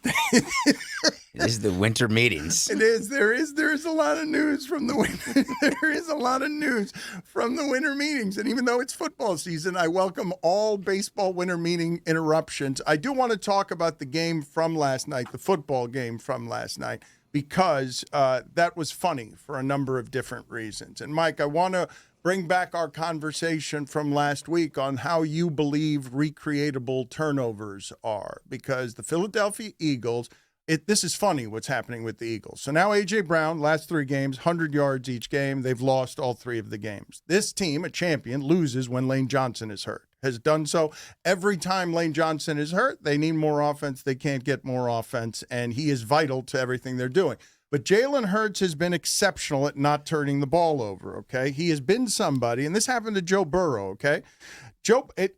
This is the winter meetings. It is. There is a lot of news from the winter. There is a lot of news from the winter meetings. And even though it's football season, I welcome all baseball winter meeting interruptions. I do want to talk about the game from last night, the football game from last night, because that was funny for a number of different reasons. And Mike, I want to bring back our conversation from last week on how you believe recreatable turnovers are, because the Philadelphia Eagles, this is funny what's happening with the Eagles. So now A.J. Brown, last 3 games, 100 yards each game. They've lost all 3 of the games. This team, a champion, loses when Lane Johnson is hurt. Has done so every time Lane Johnson is hurt. They need more offense. They can't get more offense, and he is vital to everything they're doing. But Jalen Hurts has been exceptional at not turning the ball over, okay? He has been somebody, and this happened to Joe Burrow, okay?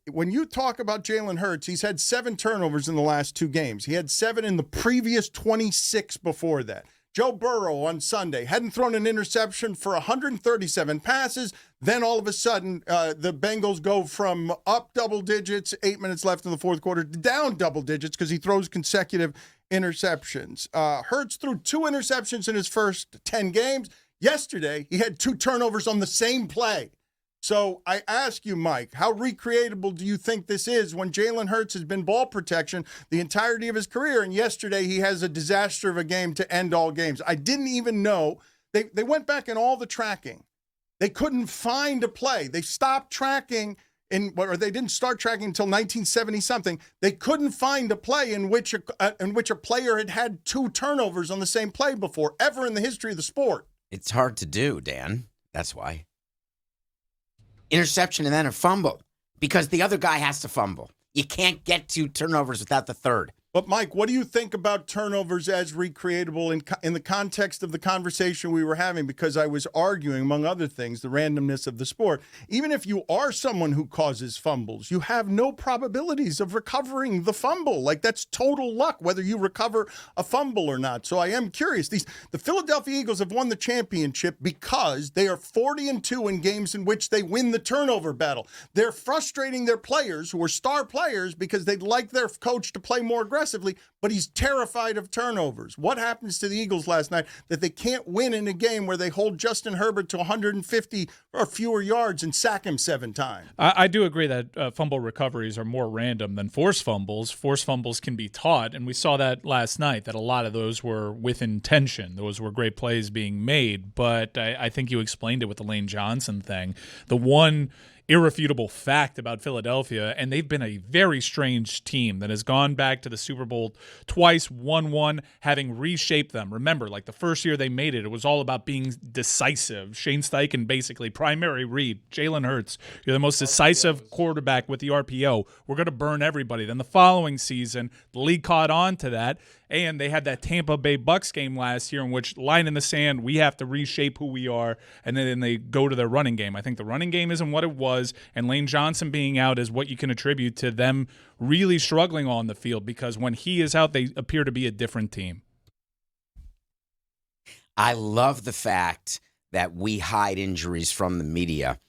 When you talk about Jalen Hurts, he's had 7 turnovers in the last 2 games. He had 7 in the previous 26 before that. Joe Burrow on Sunday hadn't thrown an interception for 137 passes. Then all of a sudden, the Bengals go from up double digits, 8 minutes left in the fourth quarter, to down double digits because he throws consecutive interceptions. Hurts threw 2 interceptions in his first 10 games. Yesterday, he had 2 turnovers on the same play. So I ask you, Mike, how recreatable do you think this is when Jalen Hurts has been ball protection the entirety of his career, and yesterday he has a disaster of a game to end all games? I didn't even know. They went back in all the tracking. They couldn't find a play. They stopped tracking or they didn't start tracking until 1970-something. They couldn't find a play in which a player had 2 turnovers on the same play before, ever in the history of the sport. It's hard to do, Dan. That's why. Interception and then a fumble, because the other guy has to fumble. You can't get 2 turnovers without the third. But, Mike, what do you think about turnovers as recreatable in the context of the conversation we were having? Because I was arguing, among other things, the randomness of the sport. Even if you are someone who causes fumbles, you have no probabilities of recovering the fumble. Like, that's total luck, whether you recover a fumble or not. So I am curious. The Philadelphia Eagles have won the championship because they are 40-2 in games in which they win the turnover battle. They're frustrating their players, who are star players, because they'd like their coach to play more aggressively, but he's terrified of turnovers. What happens to the Eagles last night that they can't win in a game where they hold Justin Herbert to 150 or fewer yards and sack him 7 times? I do agree that fumble recoveries are more random than forced fumbles. Forced fumbles can be taught, and we saw that last night, that a lot of those were with intention. Those were great plays being made, but I think you explained it with the Lane Johnson thing. The one irrefutable fact about Philadelphia, and they've been a very strange team that has gone back to the Super Bowl twice, won one, having reshaped them. Remember, like the first year they made it, it was all about being decisive. Shane Steichen basically, primary read, Jalen Hurts, you're the most decisive quarterback with the RPO. We're going to burn everybody. Then the following season, the league caught on to that, and they had that Tampa Bay Bucks game last year in which, line in the sand, we have to reshape who we are, and then they go to their running game. I think the running game isn't what it was, and Lane Johnson being out is what you can attribute to them really struggling on the field, because when he is out, they appear to be a different team. I love the fact that we hide injuries from the media.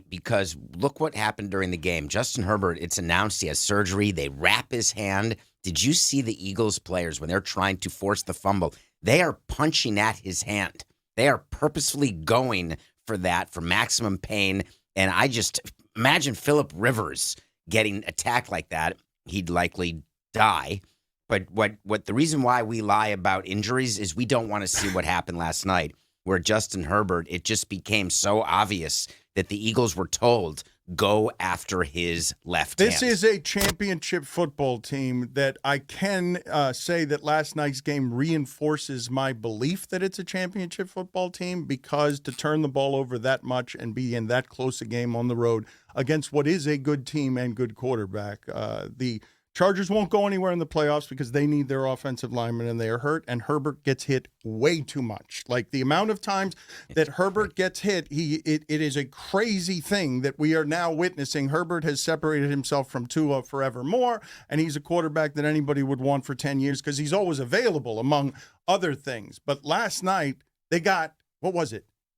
Because look what happened during the game. Justin Herbert, it's announced he has surgery. They wrap his hand. Did you see the Eagles players when they're trying to force the fumble? They are punching at his hand. They are purposefully going for that, for maximum pain. And I just imagine Phillip Rivers getting attacked like that. He'd likely die. But what the reason why we lie about injuries is we don't want to see what happened last night, where Justin Herbert, it just became so obvious that the Eagles were told, go after his left hand. This is a championship football team that I can say that last night's game reinforces my belief that it's a championship football team, because to turn the ball over that much and be in that close a game on the road against what is a good team and good quarterback, the Chargers won't go anywhere in the playoffs because they need their offensive linemen, and they are hurt, and Herbert gets hit way too much. Like, the amount of times that Herbert gets hit, it is a crazy thing that we are now witnessing. Herbert has separated himself from Tua forevermore, and he's a quarterback that anybody would want for 10 years because he's always available, among other things. But last night, they got,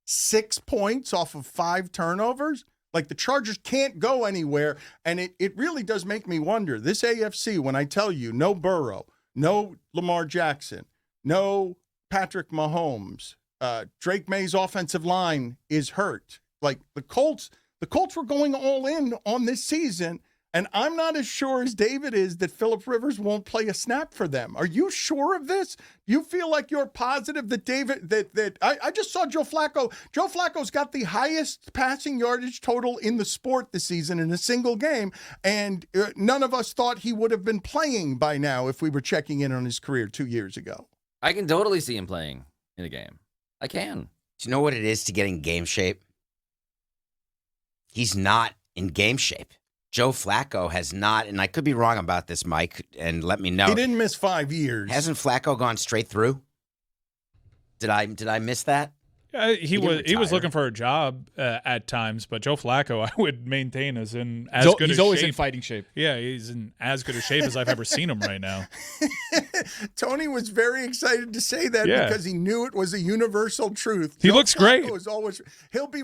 6 points off of 5 turnovers? Like, the Chargers can't go anywhere, and it really does make me wonder. This AFC, when I tell you, no Burrow, no Lamar Jackson, no Patrick Mahomes, Drake May's offensive line is hurt. Like, the Colts were going all in on this season, and I'm not as sure as David is that Phillip Rivers won't play a snap for them. Are you sure of this? You feel like you're positive that I just saw Joe Flacco. Joe Flacco's got the highest passing yardage total in the sport this season in a single game, and none of us thought he would have been playing by now if we were checking in on his career 2 years ago. I can totally see him playing in a game. I can. Do you know what it is to get in game shape? He's not in game shape. Joe Flacco has not, and I could be wrong about this, Mike, and let me know. He didn't miss 5 years. Hasn't Flacco gone straight through? Did I miss that? He was looking for a job at times, but Joe Flacco, I would maintain, is in as good. He's a always shape. in fighting shape. Yeah, he's in as good a shape as I've ever seen him right now. Tony was very excited to say that because he knew it was a universal truth. He looks great. He'll be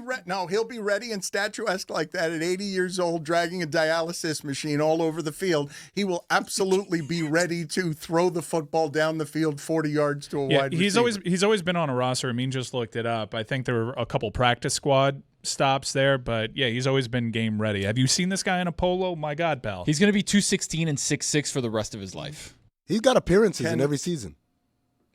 ready and statuesque like that at 80 years old, dragging a dialysis machine all over the field. He will absolutely be ready to throw the football down the field 40 yards to a wide receiver. He's always been on a roster. I mean, just looked it up. I think there were a couple practice squad stops there, but yeah, he's always been game ready. Have you seen this guy in a polo? My God, pal. He's going to be 216 and 6'6" for the rest of his life. He's got appearances in every season.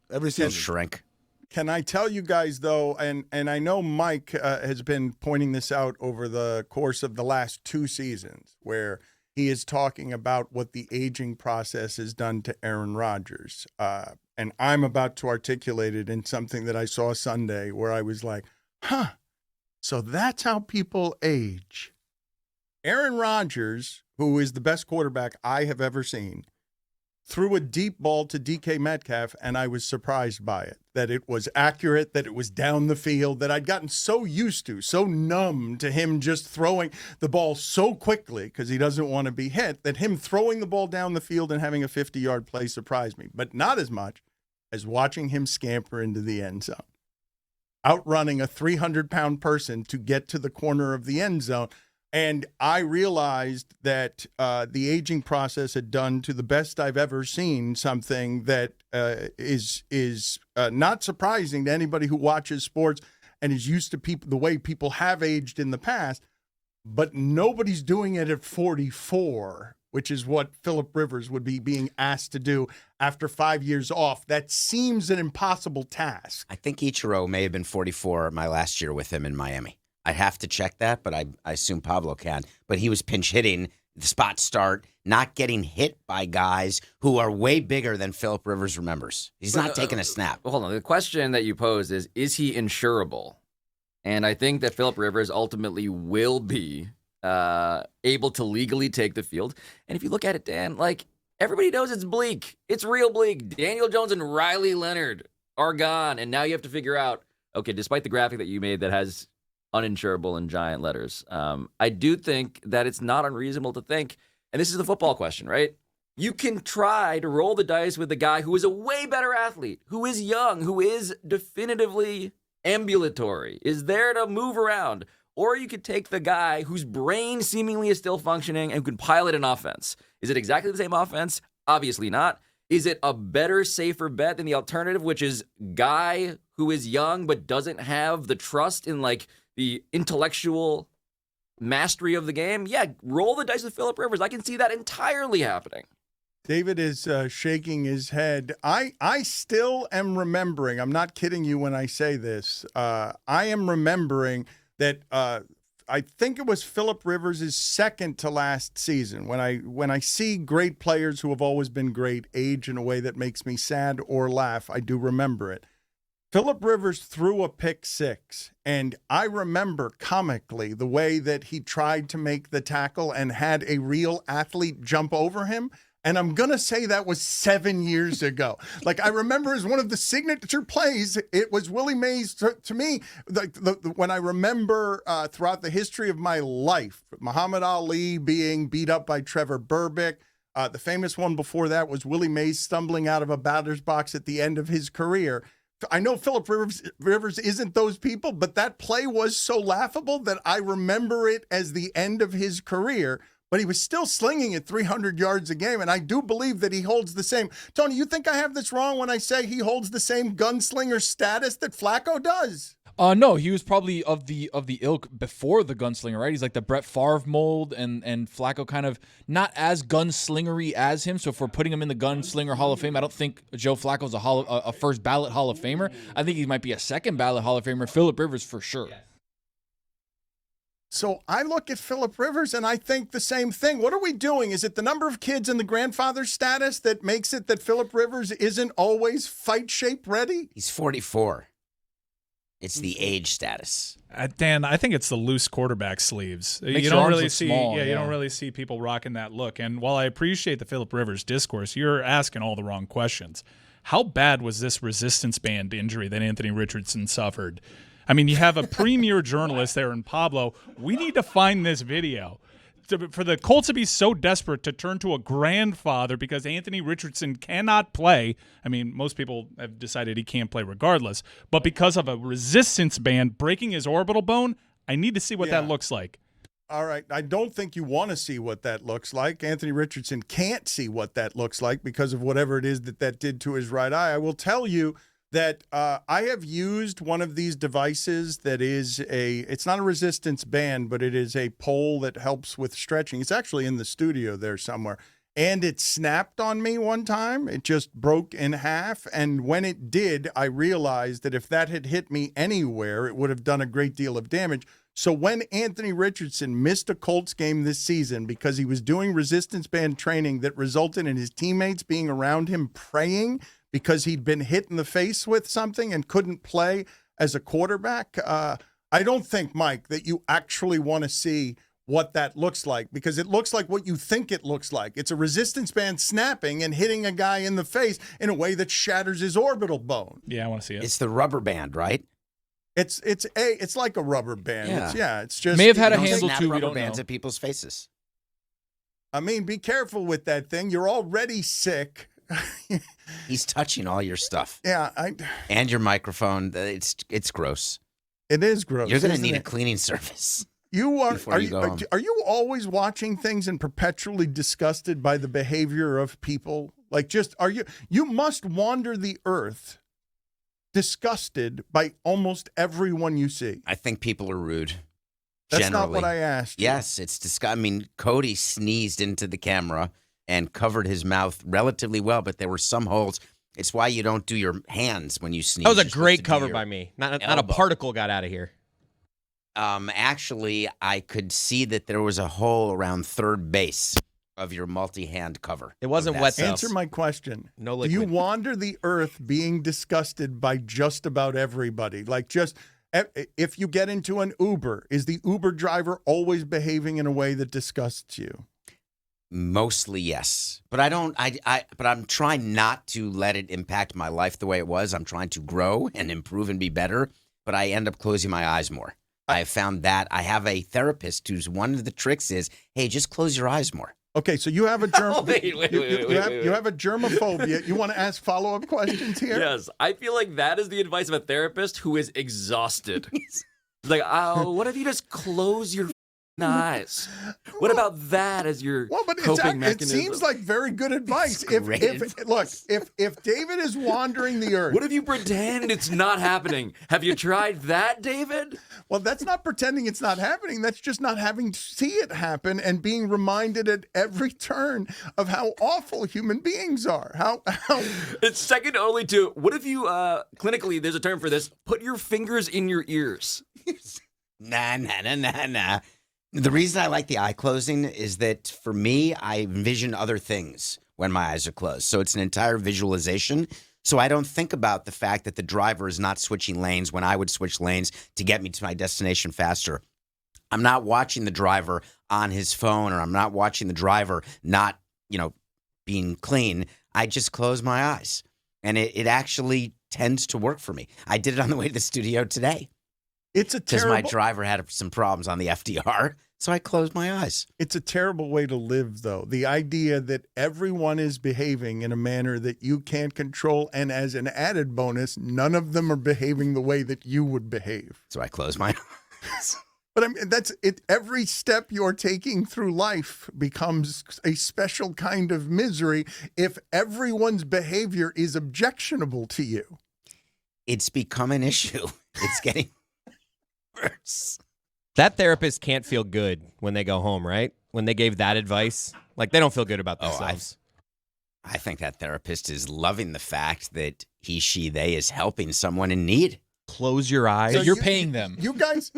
Every season. Shrink. Can I tell you guys, though, and I know Mike has been pointing this out over the course of the last 2 seasons, where he is talking about what the aging process has done to Aaron Rodgers. And I'm about to articulate it in something that I saw Sunday where I was like, so that's how people age. Aaron Rodgers, who is the best quarterback I have ever seen, threw a deep ball to DK Metcalf, and I was surprised by it, that it was accurate, that it was down the field, that I'd gotten so used to, so numb to him just throwing the ball so quickly because he doesn't want to be hit, that him throwing the ball down the field and having a 50-yard play surprised me, but not as much as watching him scamper into the end zone, outrunning a 300-pound person to get to the corner of the end zone. And I realized that the aging process had done to the best I've ever seen something that is not surprising to anybody who watches sports and is used to the way people have aged in the past. But nobody's doing it at 44, which is what Phillip Rivers would be being asked to do after 5 years off. That seems an impossible task. I think Ichiro may have been 44 my last year with him in Miami. I'd have to check that, but I assume Pablo can. But he was pinch hitting, the spot start, not getting hit by guys who are way bigger than Phillip Rivers remembers. He's not taking a snap. Hold on. The question that you posed is he insurable? And I think that Phillip Rivers ultimately will be able to legally take the field. And if you look at it, Dan, like, everybody knows it's bleak. It's real bleak. Daniel Jones and Riley Leonard are gone. And now you have to figure out, okay, despite the graphic that you made that has uninsurable in giant letters, I do think that it's not unreasonable to think, and this is the football question, right? You can try to roll the dice with the guy who is a way better athlete, who is young, who is definitively ambulatory, is there to move around. Or you could take the guy whose brain seemingly is still functioning and can pilot an offense. Is it exactly the same offense? Obviously not. Is it a better, safer bet than the alternative, which is guy who is young but doesn't have the trust in, like, the intellectual mastery of the game? Yeah, roll the dice with Phillip Rivers. I can see that entirely happening. David is shaking his head. I still am remembering, I'm not kidding you when I say this, I am remembering that I think it was Phillip Rivers' second to last season when I see great players who have always been great age in a way that makes me sad or laugh. I do remember it. Phillip Rivers threw a pick six, and I remember comically the way that he tried to make the tackle and had a real athlete jump over him. And I'm going to say that was 7 years ago. Like, I remember as one of the signature plays, it was Willie Mays. To me, when I remember throughout the history of my life, Muhammad Ali being beat up by Trevor Berbick. The famous one before that was Willie Mays stumbling out of a batter's box at the end of his career. I know Phillip Rivers isn't those people, but that play was so laughable that I remember it as the end of his career. But he was still slinging it 300 yards a game, and I do believe that he holds the same. Tony, you think I have this wrong when I say he holds the same gunslinger status that Flacco does? No, he was probably of the ilk before the gunslinger, right? He's like the Brett Favre mold, and Flacco kind of not as gunslingery as him. So if we're putting him in the gunslinger Hall of Fame, I don't think Joe Flacco's a first ballot Hall of Famer. I think he might be a second ballot Hall of Famer. Phillip Rivers for sure. So I look at Phillip Rivers and I think the same thing. What are we doing? Is it the number of kids and the grandfather status that makes it that Phillip Rivers isn't always fight shape ready? He's 44. It's the age status. Dan, I think it's the loose quarterback sleeves. Makes You your don't arms really look see, small, you don't really see people rocking that look. And while I appreciate the Phillip Rivers discourse, you're asking all the wrong questions. How bad was this resistance band injury that Anthony Richardson suffered? I mean, you have a premier journalist there in Pablo. We need to find this video. For the Colts to be so desperate to turn to a grandfather because Anthony Richardson cannot play. I mean, most people have decided he can't play regardless. But because of a resistance band breaking his orbital bone, I need to see what that looks like. All right. I don't think you want to see what that looks like. Anthony Richardson can't see what that looks like because of whatever it is that did to his right eye. I will tell you that I have used one of these devices that is it's not a resistance band, but it is a pole that helps with stretching. It's actually in the studio there somewhere. And it snapped on me one time. It just broke in half. And when it did, I realized that if that had hit me anywhere, it would have done a great deal of damage. So when Anthony Richardson missed a Colts game this season because he was doing resistance band training that resulted in his teammates being around him praying because he'd been hit in the face with something and couldn't play as a quarterback, I don't think, Mike, that you actually want to see what that looks like because it looks like what you think it looks like. It's a resistance band snapping and hitting a guy in the face in a way that shatters his orbital bone. Yeah, I want to see it. It's the rubber band, right? It's like a rubber band. Yeah. It's just may have had a Don't handle snap too. We rubber don't bands know. at people's faces. I mean, be careful with that thing. You're already sick. He's touching all your stuff. Yeah, and your microphone. It's gross. It is gross. You're going to need a cleaning service. You are. Are You always watching things and perpetually disgusted by the behavior of people? Like, you must wander the earth, disgusted by almost everyone you see. I think people are rude. That's generally. not what I asked you. Yes, it's disgusting. I mean, Cody sneezed into the camera and covered his mouth relatively well, but there were some holes. It's why you don't do your hands when you sneeze. That was a You're great supposed to do cover your by me. Not a elbow. particle got out of here. Actually, I could see that there was a hole around third base of your multi-hand cover. It wasn't wet, though. Answer my question. No Do liquid. you wander the earth being disgusted by just about everybody? Like, just if you get into an Uber, is the Uber driver always behaving in a way that disgusts you? Mostly, yes. But I don't. But I'm trying not to let it impact my life the way it was. I'm trying to grow and improve and be better. But I end up closing my eyes more. I found that I have a therapist who's one of the tricks is, hey, just close your eyes more. Okay, so you have a germ. Wait. You have a germophobia. You want to ask follow-up questions here? Yes, I feel like that is the advice of a therapist who is exhausted. Like, oh, what if you just close your eyes? What about that as your coping mechanism? It seems like very good advice. If David is wandering the earth, what if you pretend it's not happening? Have you tried that, David? Well, that's not pretending it's not happening. That's just not having to see it happen and being reminded at every turn of how awful human beings are. How It's second only to, what if you, clinically, there's a term for this, put your fingers in your ears. Nah. The reason I like the eye closing is that for me, I envision other things when my eyes are closed. So it's an entire visualization. So I don't think about the fact that the driver is not switching lanes when I would switch lanes to get me to my destination faster. I'm not watching the driver on his phone, or I'm not watching the driver not, being clean. I just close my eyes. And it actually tends to work for me. I did it on the way to the studio today. It's a because terrible. my driver had some problems on the FDR, so I closed my eyes. It's a terrible way to live, though. The idea that everyone is behaving in a manner that you can't control, and as an added bonus, none of them are behaving the way that you would behave. So I closed my eyes. But I mean, that's it. Every step you're taking through life becomes a special kind of misery if everyone's behavior is objectionable to you. It's become an issue. It's getting worse. That therapist can't feel good when they go home, right? When they gave that advice. Like, they don't feel good about themselves. I think that therapist is loving the fact that he, she, they is helping someone in need. Close your eyes. So you're paying them. You guys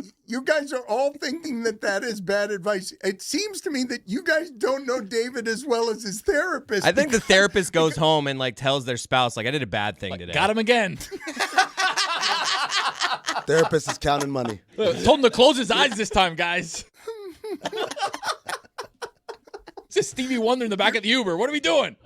are all thinking that is bad advice. It seems to me that you guys don't know David as well as his therapist. I think the therapist goes home and like tells their spouse, like, I did a bad thing today. Got him again. Therapist is counting money. Told him to close his eyes this time, guys. It's just Stevie Wonder in the back of the Uber. What are we doing?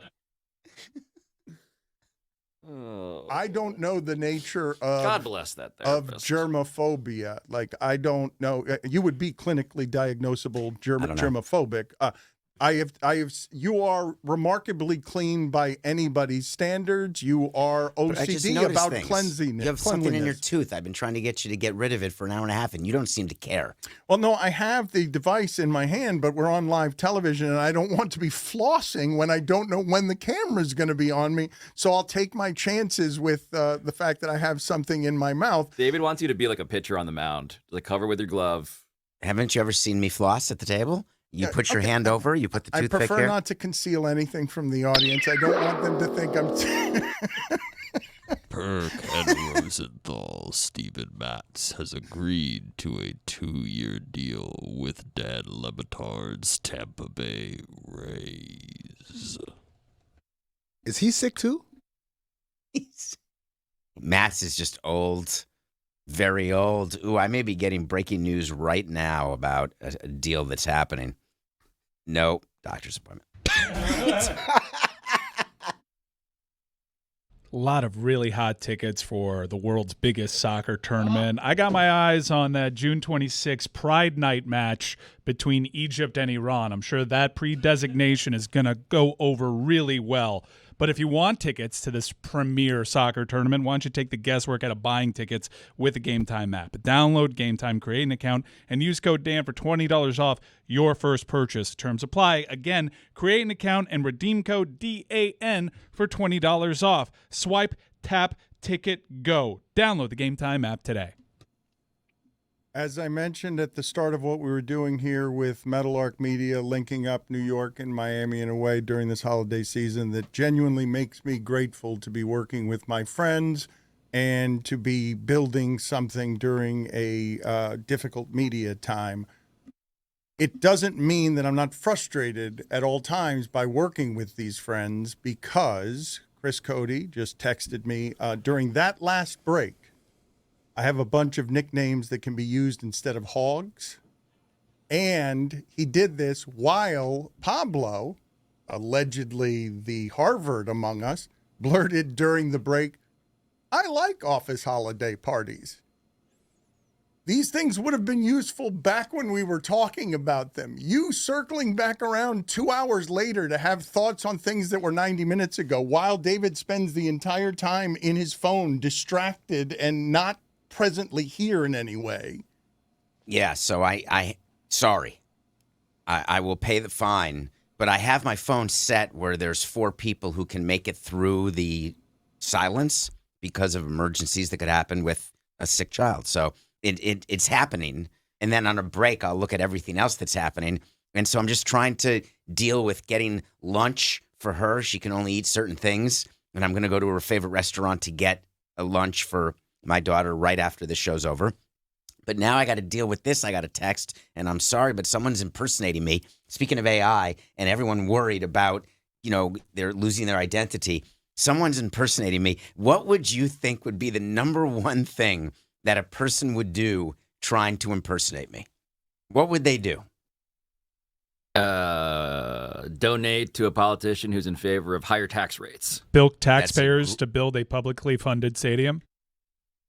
I don't know the nature of God bless that of therapist. germophobia. Like, I don't know. You would be clinically diagnosable germophobic. You are remarkably clean by anybody's standards. You are I just OCD noticed about things. cleanliness. You have something in your tooth. I've been trying to get you to get rid of it for an hour and a half, and you don't seem to care. Well, no, I have the device in my hand, but we're on live television, and I don't want to be flossing when I don't know when the camera's going to be on me. So I'll take my chances with the fact that I have something in my mouth. David wants you to be like a pitcher on the mound, like cover with your glove. Haven't you ever seen me floss at the table? You put your hand over, you put the I toothpick prefer there. not to conceal anything from the audience. I don't want them to think I'm... Per Ken Rosenthal, Steven Matz has agreed to a 2-year deal with Dan Le Batard's Tampa Bay Rays. Is he sick too? Matz is just old. Very old. Ooh, I may be getting breaking news right now about a deal that's happening. No, doctor's appointment. A lot of really hot tickets for the world's biggest soccer tournament. I got my eyes on that June 26 Pride Night match between Egypt and Iran. I'm sure that pre-designation is going to go over really well. But if you want tickets to this premier soccer tournament, why don't you take the guesswork out of buying tickets with the Game Time app? Download Game Time, create an account, and use code Dan for $20 off your first purchase. Terms apply. Again, create an account and redeem code DAN for $20 off. Swipe, tap, ticket, go. Download the Game Time app today. As I mentioned at the start of what we were doing here with Metal Arc Media, linking up New York and Miami in a way during this holiday season that genuinely makes me grateful to be working with my friends and to be building something during a difficult media time. It doesn't mean that I'm not frustrated at all times by working with these friends, because Chris Cody just texted me during that last break. I have a bunch of nicknames that can be used instead of hogs. And he did this while Pablo, allegedly the Harvard among us, blurted during the break, I like office holiday parties. These things would have been useful back when we were talking about them. You circling back around 2 hours later to have thoughts on things that were 90 minutes ago, while David spends the entire time in his phone distracted and not presently here in any way. Yeah, so I will pay the fine, but I have my phone set where there's 4 people who can make it through the silence because of emergencies that could happen with a sick child. So it's happening. And then on a break, I'll look at everything else that's happening. And so I'm just trying to deal with getting lunch for her. She can only eat certain things. And I'm going to go to her favorite restaurant to get a lunch for my daughter right after the show's over. But now I got to deal with this. I got a text, and I'm sorry, but someone's impersonating me. Speaking of AI and everyone worried about, they're losing their identity, someone's impersonating me. What would you think would be the number one thing that a person would do trying to impersonate me? What would they do? Donate to a politician who's in favor of higher tax rates. Bilk taxpayers to build a publicly funded stadium.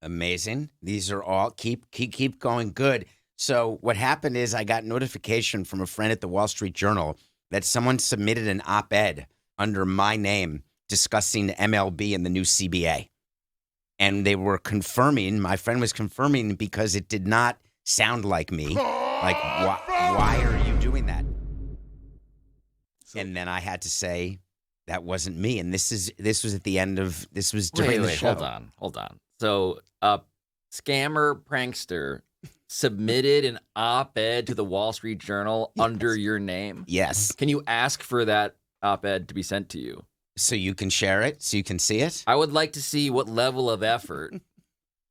Amazing. These are all keep going good. So what happened is I got notification from a friend at the Wall Street Journal that someone submitted an op-ed under my name discussing MLB and the new CBA. And they were confirming, my friend was confirming, because it did not sound like me. Like, why are you doing that? And then I had to say that wasn't me. And this was at the end of, this was during the show. Hold on. So a scammer prankster submitted an op-ed to the Wall Street Journal under your name? Yes. Can you ask for that op-ed to be sent to you? So you can share it, so you can see it? I would like to see what level of effort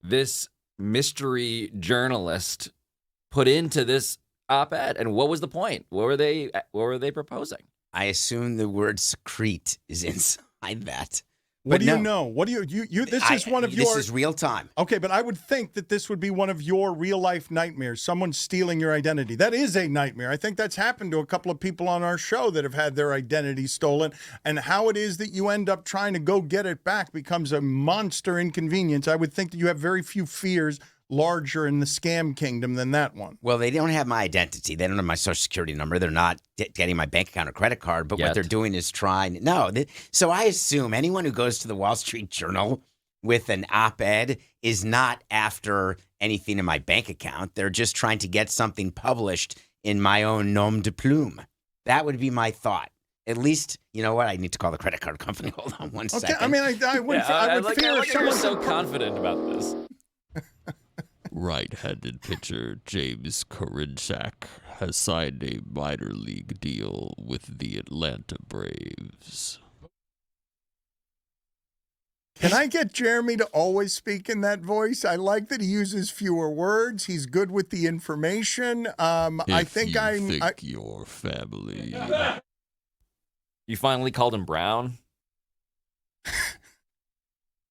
this mystery journalist put into this op-ed, and what was the point? What were they proposing? I assume the word secrete is inside that. What do you know? What do you this is one of your... This is real time. Okay, but I would think that this would be one of your real-life nightmares, someone stealing your identity. That is a nightmare. I think that's happened to a couple of people on our show that have had their identity stolen, and how it is that you end up trying to go get it back becomes a monster inconvenience. I would think that you have very few fears larger in the scam kingdom than that one. Well, they don't have my identity. They don't have my social security number. They're not getting my bank account or credit card. But what they're doing is trying. So I assume anyone who goes to the Wall Street Journal with an op-ed is not after anything in my bank account. They're just trying to get something published in my own nom de plume. That would be my thought. At least, you know what? I need to call the credit card company. Hold on one second. I mean, I would fear if someone... You're so confident about this. Right-handed pitcher James Karinchak has signed a minor league deal with the Atlanta Braves. Can I get Jeremy to always speak in that voice? I like that he uses fewer words. He's good with the information. I think your family. You finally called him Brown?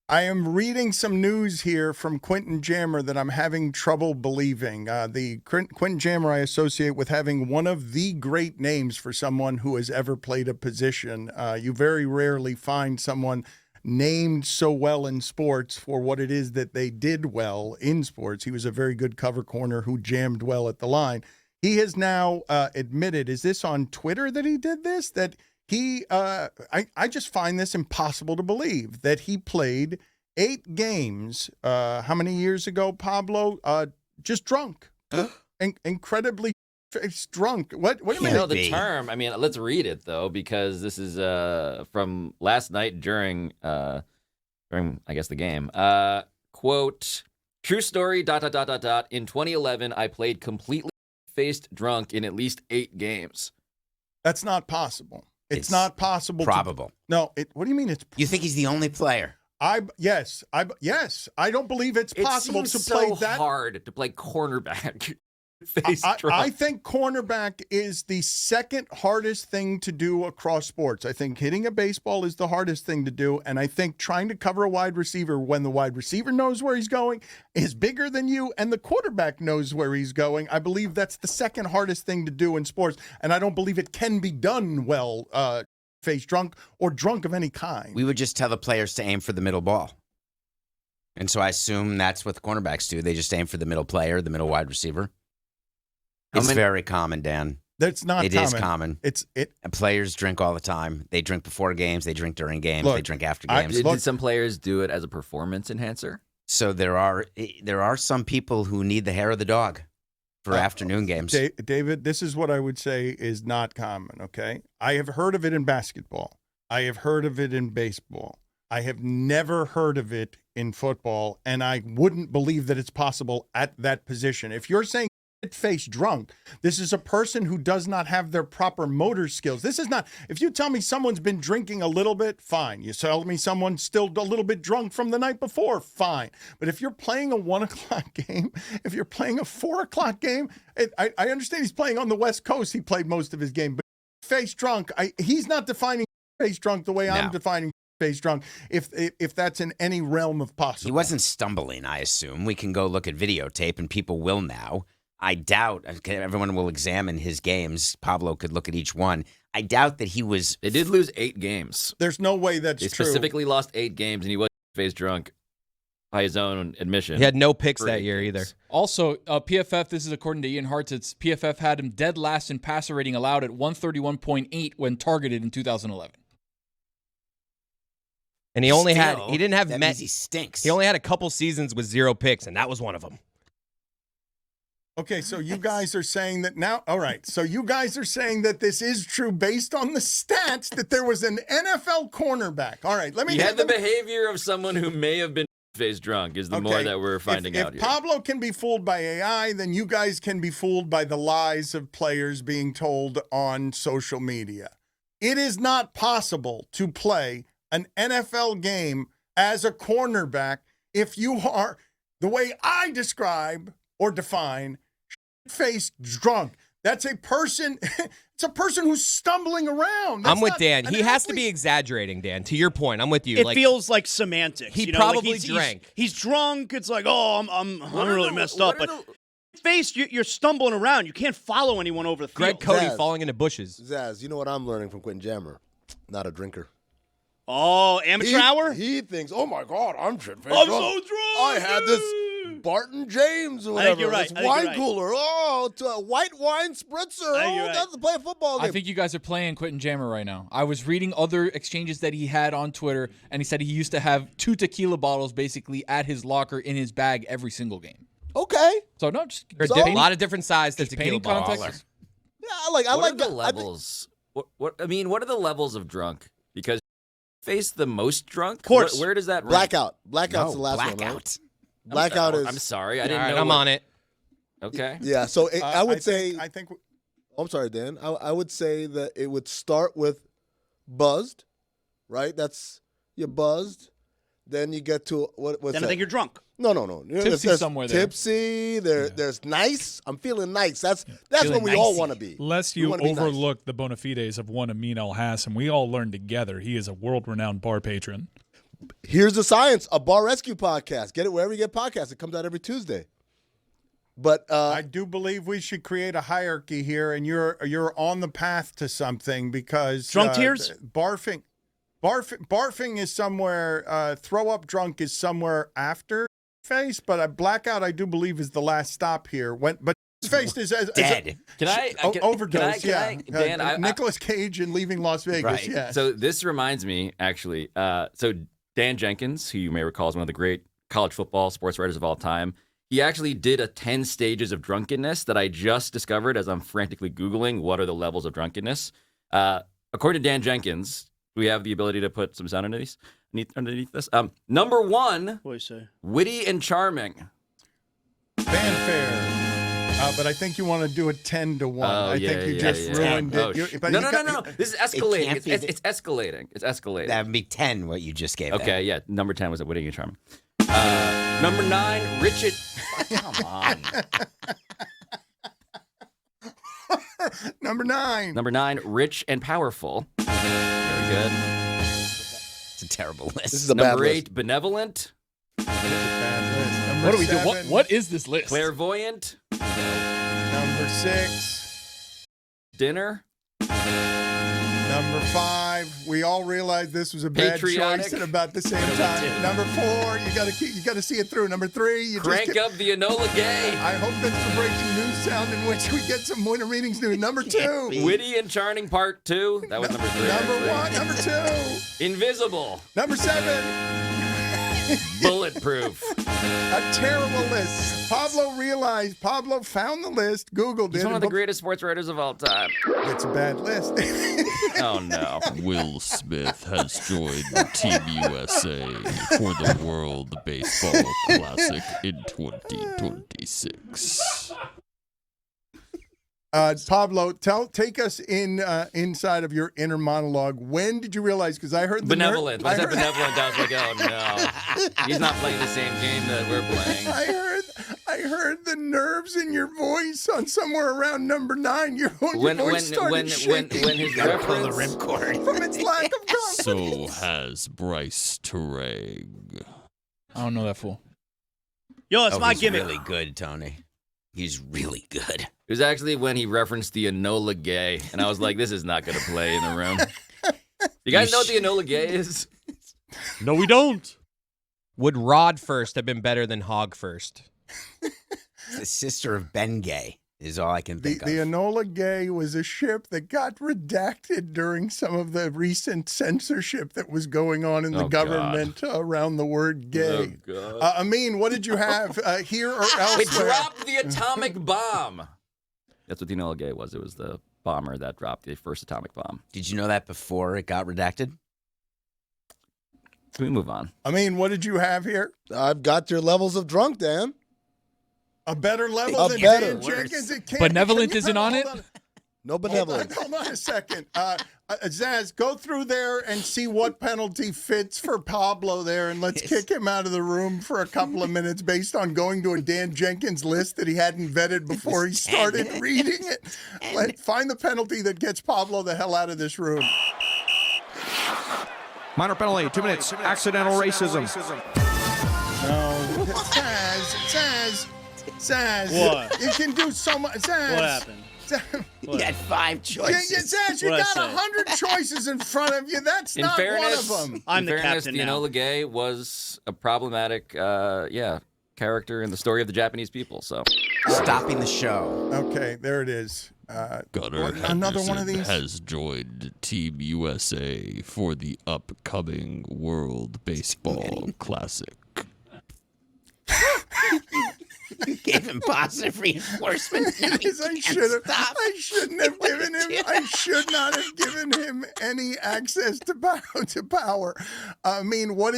I am reading some news here from Quentin Jammer that I'm having trouble believing. The Quentin Jammer I associate with having one of the great names for someone who has ever played a position. You very rarely find someone named so well in sports for what it is that they did well in sports. He was a very good cover corner who jammed well at the line. He has now admitted, is this on Twitter that he did this? That he, I just find this impossible to believe, that he played 8 games, how many years ago, Pablo? Just drunk. Incredibly drunk. What do you mean? know the term. I mean, let's read it, though, because this is from last night during I guess, the game. Quote, true story, ... In 2011, I played completely faced drunk in at least 8 games. That's not possible. It's not possible. Probable. No. What do you mean it's You think he's the only player? Yes. I don't believe it's possible to play so that hard to play cornerback. I think cornerback is the second hardest thing to do across sports. I think hitting a baseball is the hardest thing to do, and I think trying to cover a wide receiver when the wide receiver knows where he's going is bigger than you, and the quarterback knows where he's going. I believe that's the second hardest thing to do in sports, and I don't believe it can be done well, face drunk or drunk of any kind. We would just tell the players to aim for the middle ball. And so I assume that's what the cornerbacks do. They just aim for the middle player, the middle wide receiver. It's very common, Dan. That's not It common. is common. And players drink all the time. They drink before games. They drink during games. They drink after games. Did some players do it as a performance enhancer? So there are some people who need the hair of the dog for afternoon games. David, this is what I would say is not common, okay? I have heard of it in basketball. I have heard of it in baseball. I have never heard of it in football, and I wouldn't believe that it's possible at that position. If you're saying face drunk, this is a person who does not have their proper motor skills. This is not, if you tell me someone's been drinking a little bit, fine. You tell me someone's still a little bit drunk from the night before, fine. But if you're playing a 1 o'clock game, if you're playing a 4 o'clock game, I understand he's playing on the West Coast. He played most of his game, but face drunk, he's not defining face drunk the way I'm defining face drunk, if that's in any realm of possible. He wasn't stumbling, I assume. We can go look at videotape, and people will now. I doubt everyone will examine his games. Pablo could look at each one. I doubt that he was. They did lose 8 games. There's no way that's true. They true. specifically lost 8 games, and he wasn't face drunk. by his own admission. He had no picks that year either. Also, PFF, this is according to Ian Hartitz, PFF had him dead last in passer rating allowed at 131.8 when targeted in 2011. And he only Still, he didn't have that means he stinks. He only had a couple seasons with 0 picks, and that was one of them. Okay, so you guys are saying that now. All right, so you guys are saying that this is true based on the stats that there was an NFL cornerback. All right, let me. He had the behavior of someone who may have been face drunk. Is the more that we're finding out if here. Pablo can be fooled by AI, then you guys can be fooled by the lies of players being told on social media. It is not possible to play an NFL game as a cornerback if you are the way I describe or define face drunk. That's a person. It's a person who's stumbling around. I'm with Dan. He has to be exaggerating, Dan. To your point, I'm with you. It feels like semantics. He you know? probably like drank. He's drunk. It's like, oh, I'm really messed up. But face, you're stumbling around. You can't follow anyone over the field. Greg Cody falling into bushes. Zaz, you know what I'm learning from Quentin Jammer? Not a drinker. Oh, amateur hour? He thinks, oh my God, I'm shit-faced. I'm so drunk. I had this Barton James or whatever. I think you're right. This wine cooler. Oh, it's a white wine spritzer. Oh, that's to play a football game. I think you guys are playing Quentin Jammer right now. I was reading other exchanges that he had on Twitter, and he said he used to have 2 tequila bottles basically at his locker in his bag every single game. Okay. So no, just a lot of different sized just tequila painting bottles. context. Yeah, I like the levels. What are the levels of drunk? Because face the most drunk. Of course. Where does that rank? Blackout. Blackout's the last one. Blackout. Right? Blackout is. I'm sorry, I didn't All right, know. I'm on it. Okay. Yeah. So I would say. I think. I'm sorry, Dan. I would say that it would start with buzzed, right? That's you're buzzed. Then you get to what's Then that? I think you're drunk. No. Tipsy There's somewhere there. Tipsy. There's nice. I'm feeling nice. That's what we all want to be. Lest We you wanna be nice. overlook the bona fides of one Amin Al-Hassan. We all learned together. He is a world-renowned bar patron. Here's the science: a Bar Rescue podcast. Get it wherever you get podcasts. It comes out every Tuesday. But I do believe we should create a hierarchy here, and you're on the path to something because Drunk tears? Barfing is somewhere. Throw up drunk is somewhere after face, but blackout I do believe is the last stop here. But face is dead. Overdose. Dan, Nicolas Cage in Leaving Las Vegas. Right. Yeah. So this reminds me, actually. So Dan Jenkins, who you may recall is one of the great college football sports writers of all time, he actually did a 10 stages of drunkenness that I just discovered as I'm frantically Googling what are the levels of drunkenness. According to Dan Jenkins, we have the ability to put some sound underneath this. Number 1, What do you say? witty and charming. Fanfare. But I think you want to do it 10 to 1. Oh, I think you just ruined it. No. This is escalating. It's escalating. It's escalating. That would be 10, what you just gave. Okay, yeah. Number 10 was a witty and charming. Number 9, Richard. Come on. Number 9. Number 9, rich and powerful. Very good. It's a terrible list. This is a bad Number list. 8, benevolent. What do we do? What is this list? Clairvoyant. Number 6. Dinner. Number 5. We all realized this was a bad Patriotic. choice at about the same time. Number 4. You got to see it through. Number 3. You Crank just up the Enola Gay. I hope that's the breaking news sound in which we get some winter meetings news. Number 2. Witty and charming part 2. That was number 3. Number actually. 1. Number 2. Invisible. Number 7. Bulletproof. A terrible list. Pablo found the list, Googled He's it. one of the greatest sports writers of all time. It's a bad list. Oh, no. Will Smith has joined Team USA for the World Baseball Classic in 2026. Pablo, take us inside of your inner monologue. When did you realize? Because I heard the benevolent. When I said benevolent, I was like, oh no, he's not playing the same game that we're playing. I heard the nerves in your voice on somewhere around number 9. Your voice started shaking. When his reference pull the ripcord from its lack of confidence. So has Bryce Turang. I don't know that fool. Yo, it's my he's gimmick. really good, Tony. He's really good. It was actually when he referenced the Enola Gay, and I was like, this is not going to play in the room. You guys know what the Enola Gay is? No, we don't. Would Rod first have been better than Hog first? The sister of Ben Gay is all I can think of. The Enola Gay was a ship that got redacted during some of the recent censorship that was going on in the government around the word gay. Amin, what did you have here or elsewhere? It dropped the atomic bomb. That's what the Enola Gay was. It was the bomber that dropped the first atomic bomb. Did you know that before it got redacted? Can we move on? Amin, what did you have here? I've got your levels of drunk, Dan. A better level than better. Dan Jenkins? Benevolent isn't on it? No benevolence. Hold on a second. Zaz, go through there and see what penalty fits for Pablo there, and let's kick him out of the room for a couple of minutes based on going to a Dan Jenkins list that he hadn't vetted before he started reading it. Find the penalty that gets Pablo the hell out of this room. Minor penalty, 2 minutes. Accidental racism. No, Zaz. What? You can do so much. Zaz. What happened? You had 5 choices. Zaz, you got 100 choices in front of you. That's not one of them. I'm the fairness, captain the now. Enola Gay was a problematic, character in the story of the Japanese people. So Stopping the show. Okay, there it is. Gunnar another one of Henderson these? has joined Team USA for the upcoming World Baseball Classic. You gave him positive reinforcement. I shouldn't have given him. I should not have given him any access to power. I mean, what?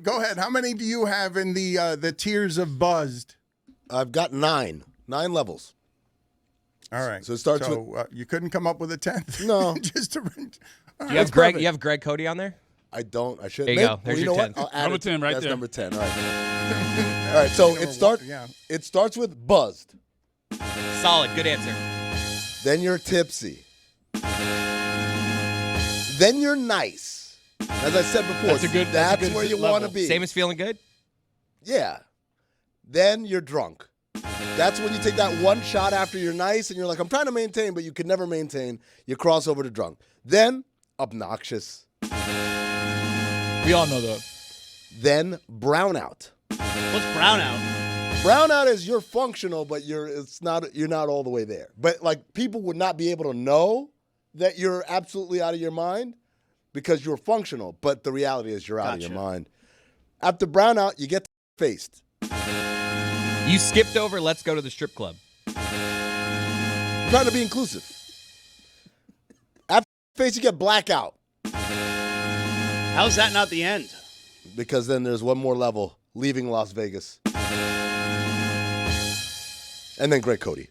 Go ahead. How many do you have in the tiers of buzzed? I've got 9 levels. All right. So it starts with. You couldn't come up with a 10th. No. Just to. You have Greg. You have Greg Cody on there. I don't. I should. There you go. There's you your know 10. what? I'll add Number it. 10 right That's there. number 10. All right. All right. So it starts with buzzed. Solid. Good answer. Then you're tipsy. Then you're nice. As I said before, that's where you want to be. Same as feeling good? Yeah. Then you're drunk. That's when you take that one shot after you're nice and you're like, I'm trying to maintain, but you can never maintain. You cross over to drunk. Then obnoxious. We all know that. Then brownout. What's brownout? Brownout is you're functional, but you're not all the way there. But like people would not be able to know that you're absolutely out of your mind because you're functional. But the reality is you're out of your mind. After brownout, you get faced. You skipped over let's go to the strip club. I'm trying to be inclusive. After face, you get blackout. How's that not the end? Because then there's one more level, leaving Las Vegas. And then Greg Cody.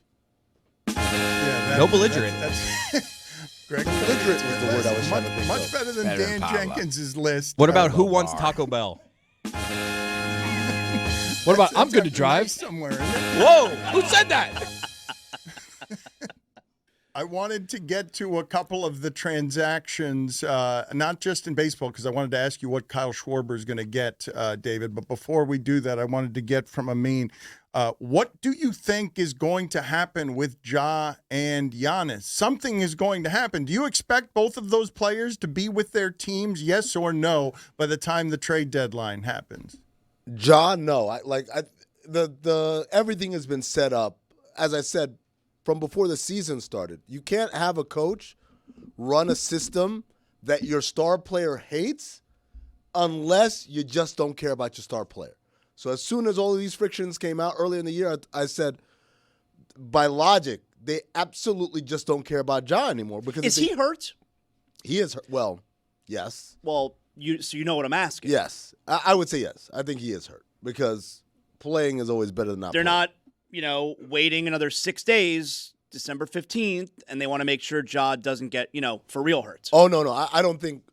No belligerent. Greg belligerent was the word I was trying to think much of. better than Dan Jenkins' list. What about who wants Taco Bell? What about I'm good to drive? Somewhere. Whoa! Who said that? I wanted to get to a couple of the transactions, not just in baseball, because I wanted to ask you what Kyle Schwarber is going to get, David. But before we do that, I wanted to get from Amin, what do you think is going to happen with Ja and Giannis? Something is going to happen. Do you expect both of those players to be with their teams, yes or no, by the time the trade deadline happens? Ja, no. The everything has been set up, as I said, from before the season started. You can't have a coach run a system that your star player hates unless you just don't care about your star player. So as soon as all of these frictions came out earlier in the year, I said, by logic, they absolutely just don't care about Ja anymore. Because Is he hurt? He is hurt. Well, yes. Well, you know what I'm asking. Yes. I would say yes. I think he is hurt because playing is always better than not They're playing. not, waiting another 6 days, December 15th, and they want to make sure Ja doesn't get, for real hurt. Oh, no. I don't think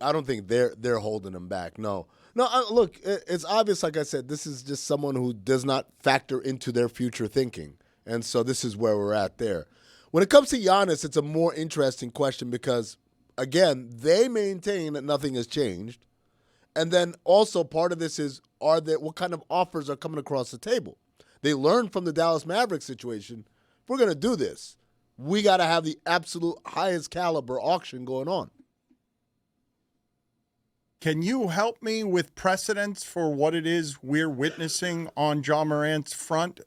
they're holding him back. No. Look, it's obvious, like I said, this is just someone who does not factor into their future thinking. And so this is where we're at there. When it comes to Giannis, it's a more interesting question because, again, they maintain that nothing has changed. And then also part of this is what kind of offers are coming across the table? They learned from the Dallas Mavericks situation, if we're going to do this, we got to have the absolute highest caliber auction going on. Can you help me with precedents for what it is we're witnessing on Ja Morant's front?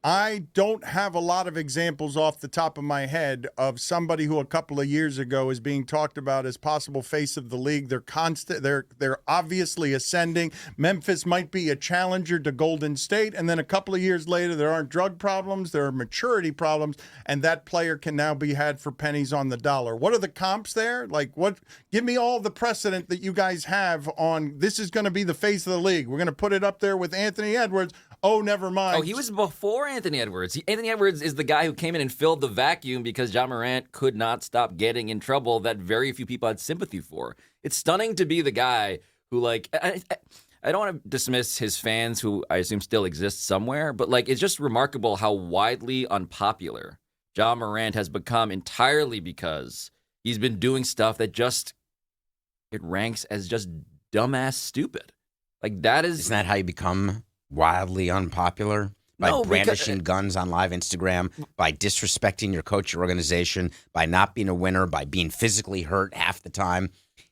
I don't have a lot of examples off the top of my head of somebody who a couple of years ago is being talked about as possible face of the league. They're obviously ascending. Memphis might be a challenger to Golden State, and then a couple of years later, there aren't drug problems, there are maturity problems, and that player can now be had for pennies on the dollar. What are the comps there? Like, what? Give me all the precedent that you guys have on this is going to be the face of the league. We're going to put it up there with Anthony Edwards. Oh, never mind. Oh, he was before Anthony Edwards. Anthony Edwards is the guy who came in and filled the vacuum because Ja Morant could not stop getting in trouble that very few people had sympathy for. It's stunning to be the guy who, like, I don't want to dismiss his fans, who I assume still exist somewhere, but, like, it's just remarkable how widely unpopular Ja Morant has become entirely because he's been doing stuff that just, it ranks as just dumbass stupid. Like, that is... Isn't that how you become wildly unpopular? By brandishing guns on live Instagram, by disrespecting your coach, your organization, by not being a winner, by being physically hurt half the time.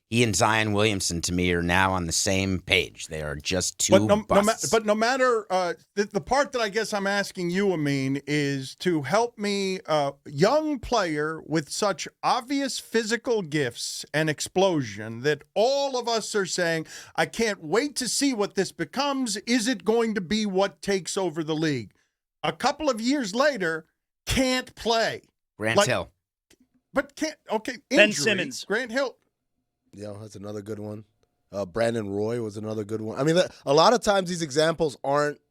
He and Zion Williamson, to me, are now on the same page. They are just two busts. But no matter, the part that I guess I'm asking you, Amin, is to help me, young player with such obvious physical gifts and explosion that all of us are saying, I can't wait to see what this becomes. Is it going to be what takes over the league? A couple of years later, can't play. Grant Hill. But can't, okay, injury. Ben Simmons. Grant Hill. Yeah, that's another good one. Brandon Roy was another good one. I mean, a lot of times these examples aren't,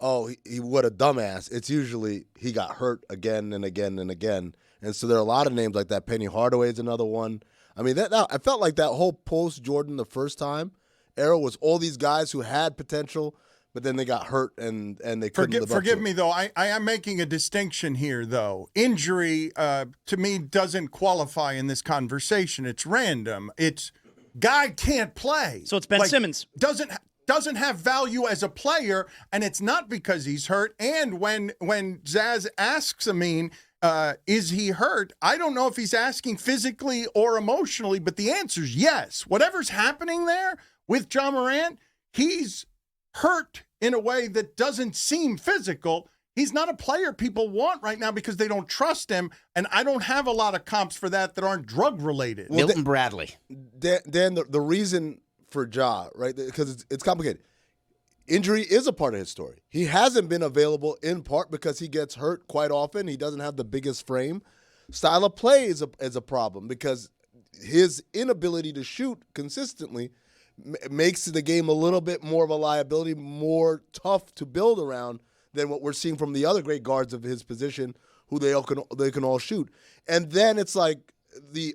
he what a dumbass. It's usually he got hurt again and again and again. And so there are a lot of names like that. Penny Hardaway is another one. I mean, I felt like that whole post-Jordan the first time era was all these guys who had potential, but then they got hurt and they couldn't live up to Forgive it. me, though. I am making a distinction here, though. Injury, to me, doesn't qualify in this conversation. It's random. It's guy can't play. So it's Ben Simmons. Doesn't have value as a player, and it's not because he's hurt. And when Zaz asks Amin, is he hurt? I don't know if he's asking physically or emotionally, but the answer is yes. Whatever's happening there with Ja Morant, he's hurt in a way that doesn't seem physical. He's not a player people want right now because they don't trust him, and I don't have a lot of comps for that aren't drug-related. Well, Milton Bradley. Dan, the reason for Ja, right, because it's complicated. Injury is a part of his story. He hasn't been available in part because he gets hurt quite often. He doesn't have the biggest frame. Style of play is a problem because his inability to shoot consistently makes the game a little bit more of a liability, more tough to build around than what we're seeing from the other great guards of his position, who they can all shoot. And then it's like the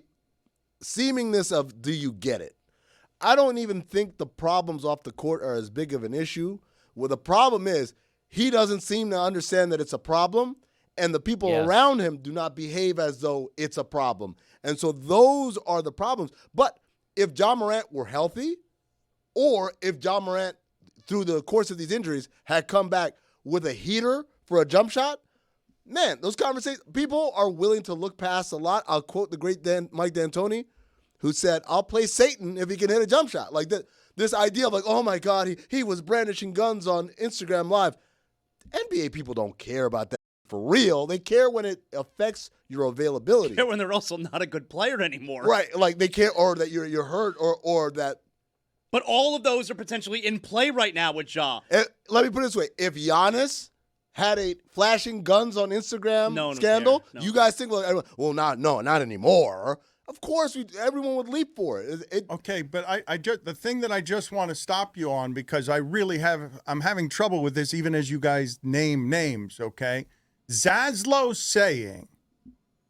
seemingness of, do you get it? I don't even think the problems off the court are as big of an issue. Well, the problem is he doesn't seem to understand that it's a problem, and the people around him do not behave as though it's a problem. And so those are the problems. But if Ja Morant were healthy, or if Ja Morant, through the course of these injuries, had come back with a heater for a jump shot, man, those conversations, people are willing to look past a lot. I'll quote the great Mike D'Antoni, who said, I'll play Satan if he can hit a jump shot. Like this idea of like, oh my God, he was brandishing guns on Instagram Live. NBA people don't care about that for real. They care when it affects your availability. They care when they're also not a good player anymore. Right, like they care, or that you're hurt, or that. But all of those are potentially in play right now with Ja. Let me put it this way. If Giannis had a flashing guns on Instagram scandal, you guys think, well, not anymore. Of course, everyone would leap for it. Okay, but the thing that I just want to stop you on, because I'm having trouble with this even as you guys name names, okay? Zaslow saying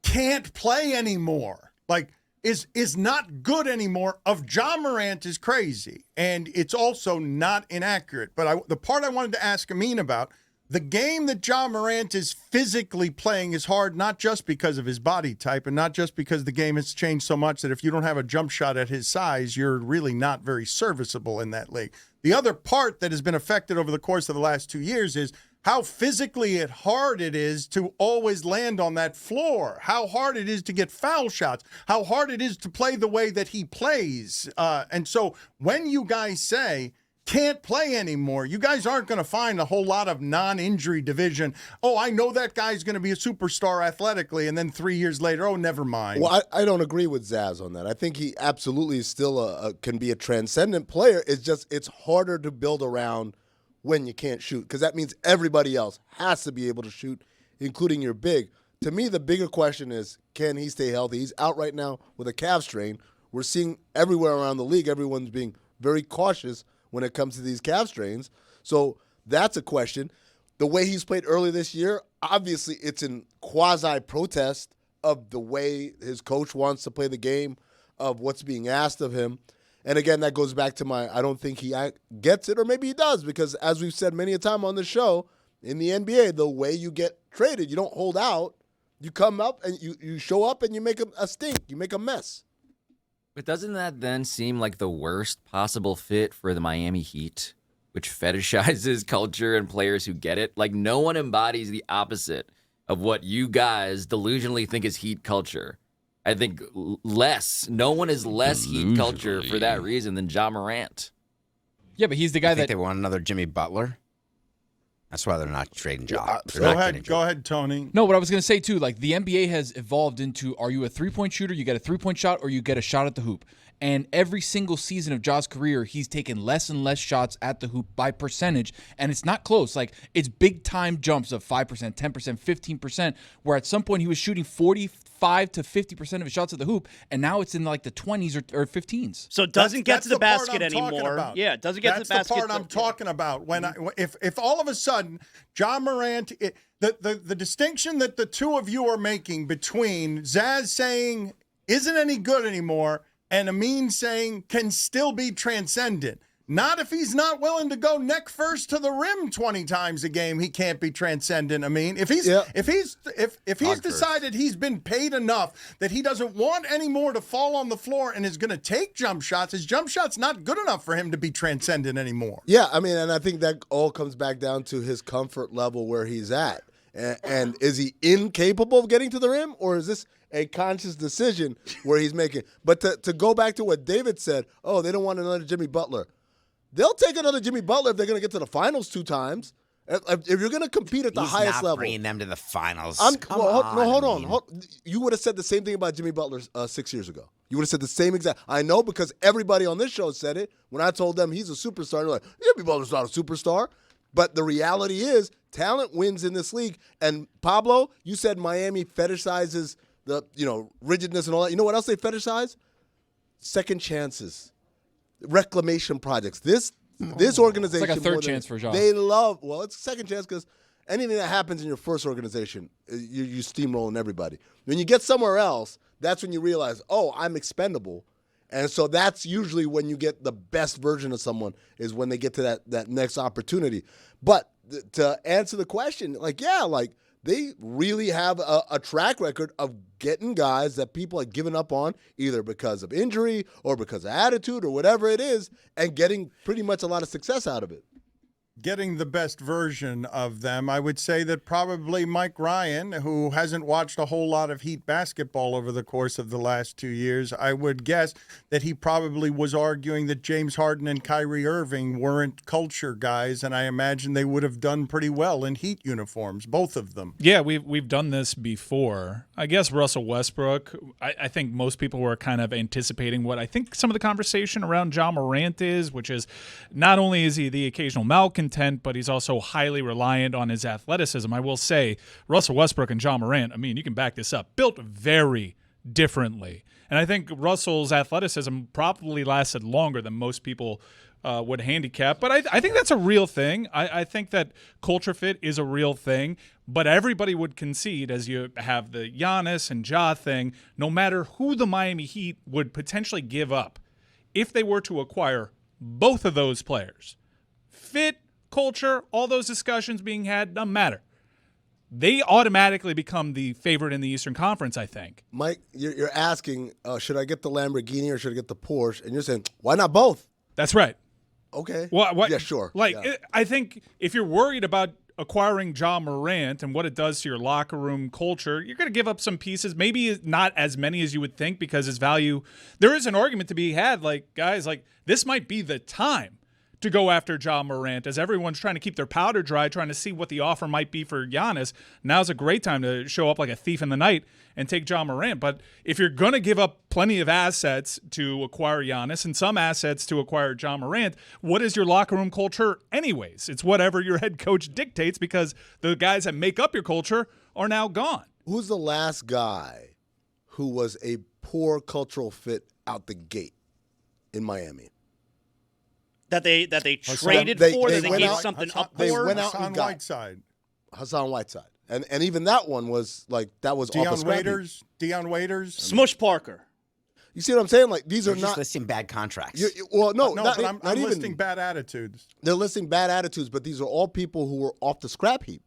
can't play anymore, like is not good anymore, of Ja Morant is crazy. And it's also not inaccurate. But the part I wanted to ask Amin about, the game that Ja Morant is physically playing is hard, not just because of his body type and not just because the game has changed so much that if you don't have a jump shot at his size, you're really not very serviceable in that league. The other part that has been affected over the course of the last 2 years is how physically hard it is to always land on that floor, how hard it is to get foul shots, how hard it is to play the way that he plays. And so when you guys say can't play anymore, you guys aren't going to find a whole lot of non-injury division. Oh, I know that guy's going to be a superstar athletically, and then 3 years later, oh, never mind. Well, I don't agree with Zaz on that. I think he absolutely still can be a transcendent player. It's harder to build around when you can't shoot, because that means everybody else has to be able to shoot, including your big. To me, the bigger question is, can he stay healthy? He's out right now with a calf strain. We're seeing everywhere around the league, everyone's being very cautious when it comes to these calf strains. So that's a question. The way he's played early this year, obviously it's in quasi-protest of the way his coach wants to play the game, of what's being asked of him. And again, that goes back to I don't think he gets it, or maybe he does, because as we've said many a time on the show, in the NBA, the way you get traded, you don't hold out. You come up and you show up and you make a stink. You make a mess. But doesn't that then seem like the worst possible fit for the Miami Heat, which fetishizes culture and players who get it? Like, no one embodies the opposite of what you guys delusionally think is Heat culture. I think no one is less Heat culture for that reason than Ja Morant. Yeah, but he's the guy I think they want another Jimmy Butler. That's why they're not trading Ja. Go ahead, Tony. No, what I was going to say, too, like the NBA has evolved into, are you a three-point shooter, you get a three-point shot, or you get a shot at the hoop? And every single season of Ja's career, he's taken less and less shots at the hoop by percentage, and it's not close. Like, it's big-time jumps of 5%, 10%, 15%, where at some point he was shooting 45 to 50% of his shots at the hoop, and now it's in like the 20s or 15s. So it doesn't get to the basket anymore. Yeah, it doesn't get to the basket. That's the part I'm talking about. When if all of a sudden Ja Morant, the distinction that the two of you are making between Zaz saying isn't any good anymore and Amin saying can still be transcendent. Not if he's not willing to go neck first to the rim 20 times a game. He can't be transcendent. I mean, if he's decided he's been paid enough that he doesn't want any more to fall on the floor and is going to take jump shots, his jump shot's not good enough for him to be transcendent anymore. Yeah, I mean, and I think that all comes back down to his comfort level where he's at. And is he incapable of getting to the rim, or is this a conscious decision where he's making? But to go back to what David said, oh, they don't want another Jimmy Butler. They'll take another Jimmy Butler if they're going to get to the finals 2 times. If you're going to compete at the highest level. Bringing them to the finals. Hold on. You would have said the same thing about Jimmy Butler 6 years ago. You would have said the same exact. I know, because everybody on this show said it. When I told them he's a superstar, they're like, Jimmy Butler's not a superstar. But the reality is, talent wins in this league. And Pablo, you said Miami fetishizes the rigidness and all that. You know what else they fetishize? Second chances. Reclamation projects. This organization, it's like a third chance for Ja. They love. Well, it's a second chance because anything that happens in your first organization, you steamrolling everybody. When you get somewhere else, that's when you realize, oh, I'm expendable, and so that's usually when you get the best version of someone, is when they get to that next opportunity. But to answer the question, they really have a track record of getting guys that people have given up on, either because of injury or because of attitude or whatever it is, and getting pretty much a lot of success out of it. Getting the best version of them. I would say that probably Mike Ryan, who hasn't watched a whole lot of Heat basketball over the course of the last 2 years, I would guess that he probably was arguing that James Harden and Kyrie Irving weren't culture guys, and I imagine they would have done pretty well in Heat uniforms, both of them. Yeah, we've done this before. I guess Russell Westbrook, I think most people were kind of anticipating what I think some of the conversation around Ja Morant is, which is not only is he the occasional malcontent, but he's also highly reliant on his athleticism. I will say Russell Westbrook and Ja Morant, I mean, you can back this up, built very differently. And I think Russell's athleticism probably lasted longer than most people would handicap. But I think that's a real thing. I think that culture fit is a real thing. But everybody would concede, as you have the Giannis and Ja thing, no matter who the Miami Heat would potentially give up, if they were to acquire both of those players, fit, culture, all those discussions being had, doesn't matter. They automatically become the favorite in the Eastern Conference, I think. Mike, you're asking, should I get the Lamborghini or should I get the Porsche? And you're saying, why not both? That's right. Okay. Well, yeah, sure. I think if you're worried about acquiring Ja Morant and what it does to your locker room culture, you're going to give up some pieces, maybe not as many as you would think because his value, there is an argument to be had, like, guys, like, this might be the time to go after Ja Morant as everyone's trying to keep their powder dry, trying to see what the offer might be for Giannis. Now's a great time to show up like a thief in the night and take Ja Morant. But if you're going to give up plenty of assets to acquire Giannis and some assets to acquire Ja Morant, what is your locker room culture anyways? It's whatever your head coach dictates because the guys that make up your culture are now gone. Who's the last guy who was a poor cultural fit out the gate in Miami? That they traded for, that they gave something up for. They went out Hassan and got Whiteside. Hassan Whiteside. And even that one was like, that was off the scrap heap. Deion Waiters. Smush Parker. You see what I'm saying? Like, these They're are just not listing bad contracts. Well, no, No, not, but I'm not even listing bad attitudes. They're listing bad attitudes, but these are all people who were off the scrap heap.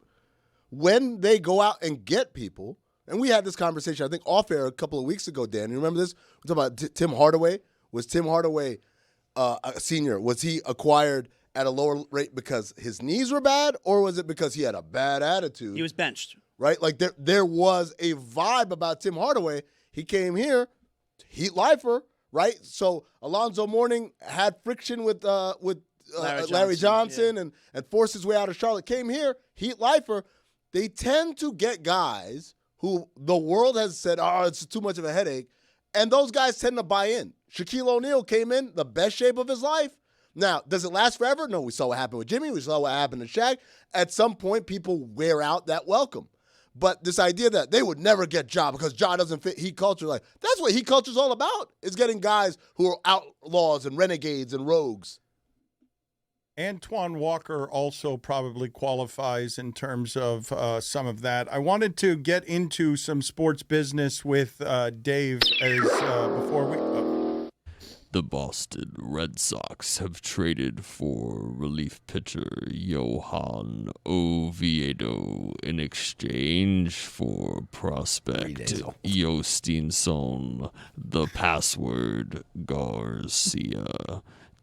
When they go out and get people, and we had this conversation, I think, off air a couple of weeks ago, Dan. You remember this? We're talking about Tim Hardaway. Was Tim Hardaway a senior? Was he acquired at a lower rate because his knees were bad, or was it because he had a bad attitude? He was benched. Right? Like, there was a vibe about Tim Hardaway. He came here, heat lifer, right? So Alonzo Mourning had friction with Larry Johnson yeah. and forced his way out of Charlotte. Came here, heat lifer. They tend to get guys who the world has said, oh, it's too much of a headache, and those guys tend to buy in. Shaquille O'Neal came in the best shape of his life. Now, does it last forever? No, we saw what happened with Jimmy. We saw what happened to Shaq. At some point, people wear out that welcome. But this idea that they would never get Ja because Ja doesn't fit heat culture, like, that's what heat culture is all about, is getting guys who are outlaws and renegades and rogues. Antoine Walker also probably qualifies in terms of some of that. I wanted to get into some sports business with Dave before we... The Boston Red Sox have traded for relief pitcher Johan Oviedo in exchange for prospect Yostinson, the password Garcia.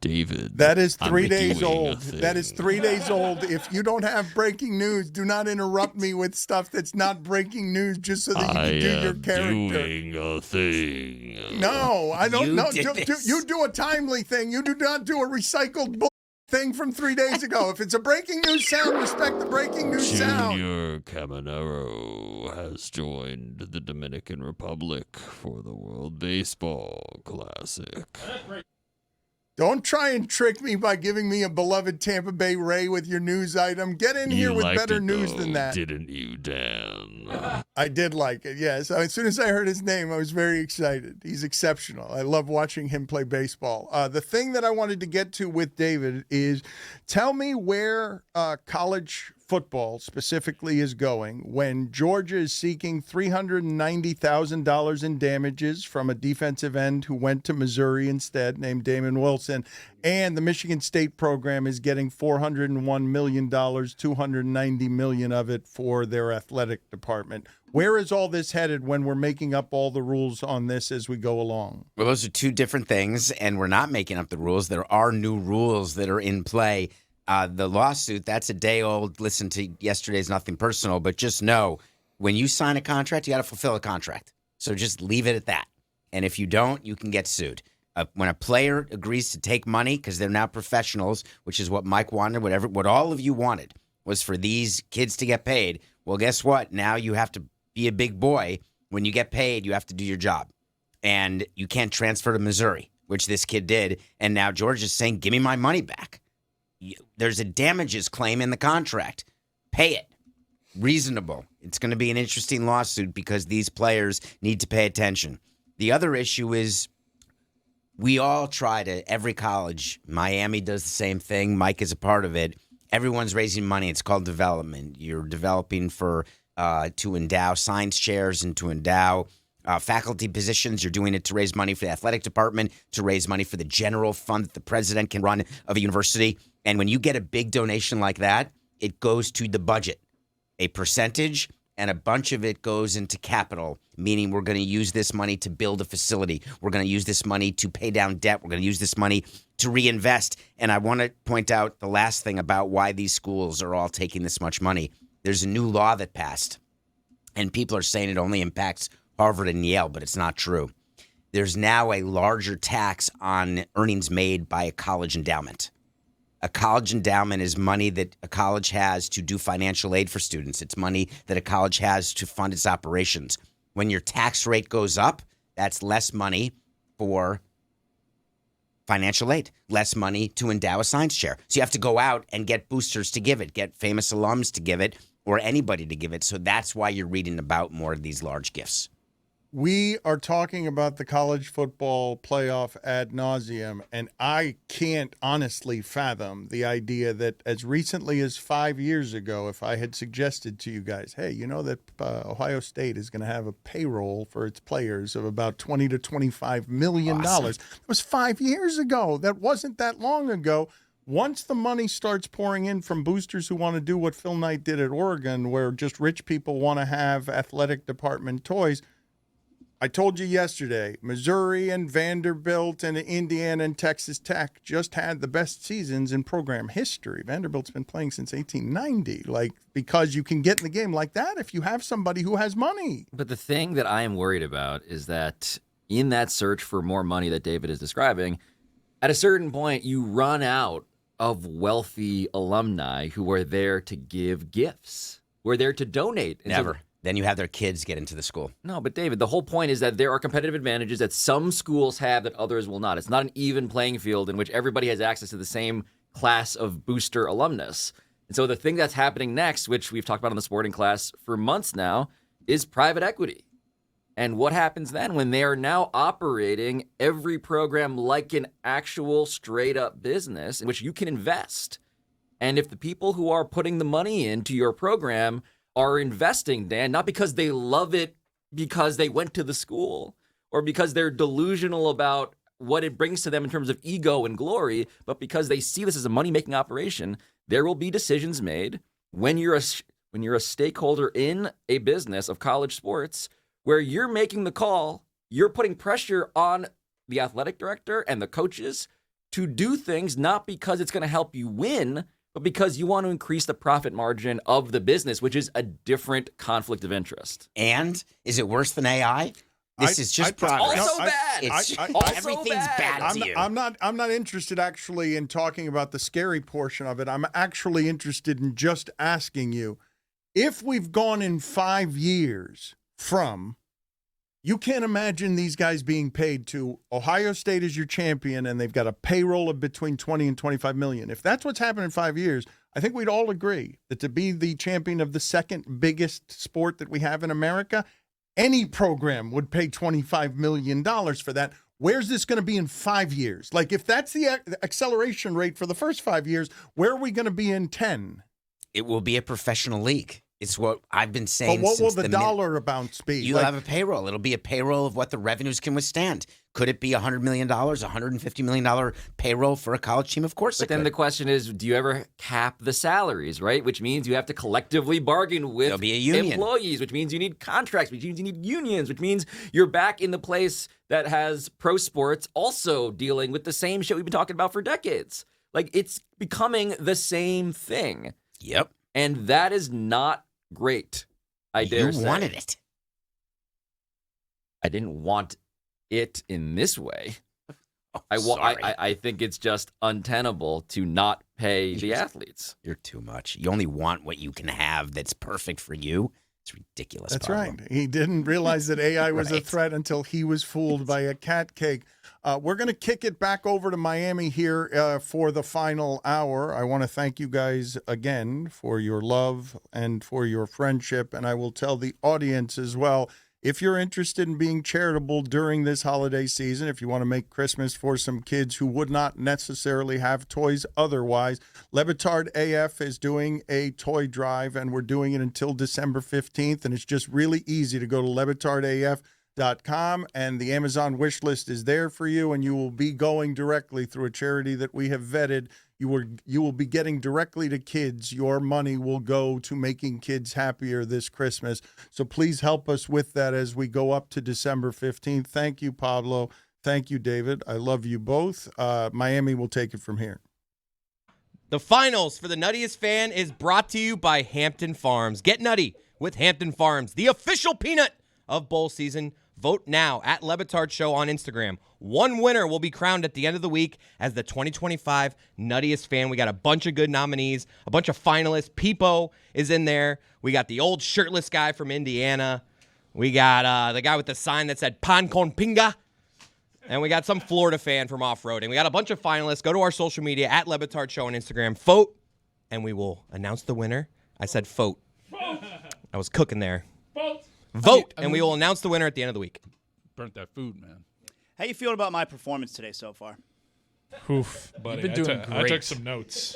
David, that is 3 days old. That is 3 days old. If you don't have breaking news, do not interrupt me with stuff that's not breaking news just so that you can do your character. Doing a thing. No, I don't know. You do a timely thing. You do not do a recycled thing from 3 days ago. If it's a breaking news sound, respect the breaking news sound. Junior Caminero has joined the Dominican Republic for the World Baseball Classic. Don't try and trick me by giving me a beloved Tampa Bay Ray with your news item. Get in here with better news than that. Didn't you, Dan? I did like it, yes. As soon as I heard his name, I was very excited. He's exceptional. I love watching him play baseball. The thing that I wanted to get to with David is tell me where college football specifically is going when Georgia is seeking $390,000 in damages from a defensive end who went to Missouri instead, named Damon Wilson, and the Michigan State program is getting $401 million, $290 million of it for their athletic department. Where is all this headed when we're making up all the rules on this as we go along? Well, those are two different things, and we're not making up the rules. There are new rules that are in play. The lawsuit, that's a day old. Listen to yesterday's Nothing Personal, but just know when you sign a contract, you got to fulfill a contract. So just leave it at that. And if you don't, you can get sued. When a player agrees to take money because they're now professionals, which is what Mike wanted, what all of you wanted was for these kids to get paid. Well, guess what? Now you have to be a big boy. When you get paid, you have to do your job. And you can't transfer to Missouri, which this kid did. And now Georgia's saying, give me my money back. There's a damages claim in the contract. Pay it. Reasonable. It's going to be an interesting lawsuit because these players need to pay attention. The other issue is we all try to, every college, Miami does the same thing. Mike is a part of it. Everyone's raising money. It's called development. You're developing for to endow science chairs and to endow faculty positions. You're doing it to raise money for the athletic department, to raise money for the general fund that the president can run of a university. And when you get a big donation like that, it goes to the budget, a percentage, and a bunch of it goes into capital, meaning we're going to use this money to build a facility. We're going to use this money to pay down debt. We're going to use this money to reinvest. And I want to point out the last thing about why these schools are all taking this much money. There's a new law that passed, and people are saying it only impacts Harvard and Yale, but it's not true. There's now a larger tax on earnings made by a college endowment. A college endowment is money that a college has to do financial aid for students. It's money that a college has to fund its operations. When your tax rate goes up, that's less money for financial aid, less money to endow a science chair. So you have to go out and get boosters to give it, get famous alums to give it, or anybody to give it. So that's why you're reading about more of these large gifts. We are talking about the college football playoff ad nauseum, and I can't honestly fathom the idea that as recently as 5 years ago, if I had suggested to you guys, hey, you know that Ohio State is going to have a payroll for its players of about $20 to $25 million. Awesome. That was 5 years ago. That wasn't that long ago. Once the money starts pouring in from boosters who want to do what Phil Knight did at Oregon, where just rich people want to have athletic department toys, I told you yesterday, Missouri and Vanderbilt and Indiana and Texas Tech just had the best seasons in program history. Vanderbilt's been playing since 1890, because you can get in the game like that if you have somebody who has money. But the thing that I am worried about is that in that search for more money that David is describing, at a certain point, you run out of wealthy alumni who are there to give gifts, who are there to donate. And Never. Then you have their kids get into the school. No, but David, the whole point is that there are competitive advantages that some schools have that others will not. It's not an even playing field in which everybody has access to the same class of booster alumnus. And so the thing that's happening next, which we've talked about in the sporting class for months now, is private equity. And what happens then when they are now operating every program like an actual straight-up business in which you can invest? And if the people who are putting the money into your program are investing, Dan, not because they love it because they went to the school or because they're delusional about what it brings to them in terms of ego and glory, but because they see this as a money-making operation, there will be decisions made when you're a stakeholder in a business of college sports where you're making the call, you're putting pressure on the athletic director and the coaches to do things not because it's going to help you win, but because you want to increase the profit margin of the business, which is a different conflict of interest. And is it worse than AI? This is just progress. Also bad. Everything's bad to you. I'm not interested actually in talking about the scary portion of it. I'm actually interested in just asking you, if we've gone in 5 years from, you can't imagine these guys being paid to Ohio State as your champion and they've got a payroll of between 20 and 25 million. If that's what's happened in 5 years, I think we'd all agree that to be the champion of the second biggest sport that we have in America, any program would pay $25 million for that. Where's this going to be in 5 years? Like, if that's the acceleration rate for the first 5 years, where are we going to be in 10? It will be a professional league. It's what I've been saying. But what will since the dollar bounce be? You'll have a payroll. It'll be a payroll of what the revenues can withstand. Could it be $100 million, $150 million payroll for a college team? Of course it could. But then the question is, do you ever cap the salaries, right? Which means you have to collectively bargain with There'll be a union. employees, which means you need contracts, which means you need unions, which means you're back in the place that has pro sports also dealing with the same shit we've been talking about for decades. Like, it's becoming the same thing. Yep. And that is not great. I dare say. You wanted it. I didn't want it in this way. Sorry. I think it's just untenable to not pay the athletes. You're too much. You only want what you can have that's perfect for you. It's ridiculous. That's problem. right. He didn't realize that AI was a Right. threat until he was fooled by a cat cake. We're going to kick it back over to Miami here for the final hour. I want to thank you guys again for your love and for your friendship. And I will tell the audience as well, if you're interested in being charitable during this holiday season, if you want to make Christmas for some kids who would not necessarily have toys otherwise, Le Batard AF is doing a toy drive, and we're doing it until December 15th. And it's just really easy to go to LeBatardAF.com, and the Amazon wish list is there for you, and you will be going directly through a charity that we have vetted. You will be getting directly to kids. Your money will go to making kids happier this Christmas. So please help us with that as we go up to December 15th. Thank you, Pablo. Thank you, David. I love you both. Miami will take it from here. The finals for the Nuttiest Fan is brought to you by Hampton Farms. Get nutty with Hampton Farms, the official peanut of bowl season. Vote now at LeBatardShow on Instagram. One winner will be crowned at the end of the week as the 2025 Nuttiest Fan. We got a bunch of good nominees, a bunch of finalists. Peepo is in there. We got the old shirtless guy from Indiana. We got the guy with the sign that said Pan con Pinga. And we got some Florida fan from off-roading. We got a bunch of finalists. Go to our social media at LeBatardShow on Instagram. Vote, and we will announce the winner. I said vote. I was cooking there. Vote, and we will announce the winner at the end of the week. Burnt that food, man. How you feeling about my performance today so far? Oof, buddy. You've been doing I great. took some notes.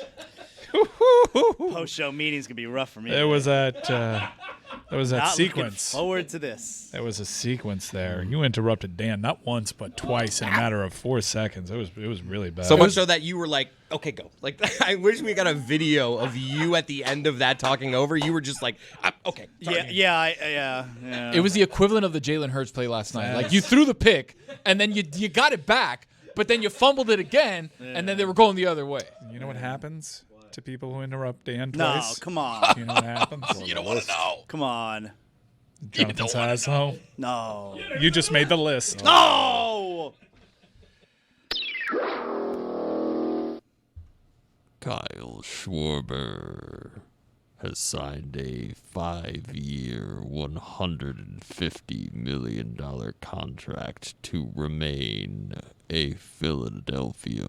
Post-show meeting's gonna be rough for me. There was that Not sequence. looking forward to this. There was a sequence there. You interrupted Dan not once but twice in a matter of 4 seconds. It was really bad. So much so that you were like, okay, go. Like, I wish we got a video of you at the end of that talking over. You were just like, okay. Yeah. It was the equivalent of the Jalen Hurts play last night. Like, you threw the pick, and then you got it back, but then you fumbled it again, and then they were going the other way. You know what happens to people who interrupt Dan No, twice? come on. You know what happens? You don't want to know. Come on. Jonathan's asshole. No. You just made the list. No! Kyle Schwarber has signed a 5-year, $150 million contract to remain a Philadelphia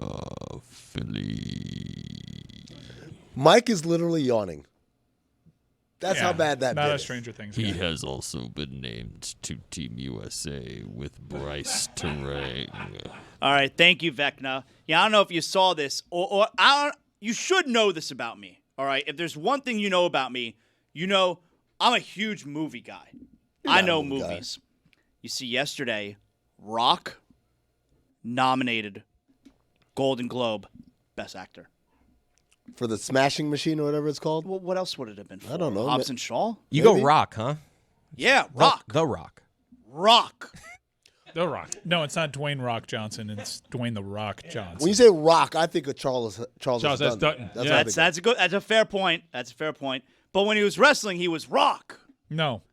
Philly. Mike is literally yawning. That's how bad that Not bit a is. Stranger Things He guy. has also been named to Team USA with Bryce Terang. All right, thank you, Vecna. Yeah, I don't know if you saw this, or you should know this about me. All right, if there's one thing you know about me, you know I'm a huge movie guy. I know movies. You see, yesterday, Rock nominated Golden Globe Best Actor. For the Smashing Machine or whatever it's called? Well, what else would it have been for? I don't know. Hobbs and Shaw? You Maybe. go Rock, huh? Yeah, Rock. The Rock. Rock. The Rock. No, it's not Dwayne Rock Johnson. It's Dwayne the Rock Johnson. When you say Rock, I think of Charles S. Dutton. Dutton. Yeah. what I think That's a good. That's a fair point. That's a fair point. But when he was wrestling, he was Rock. No.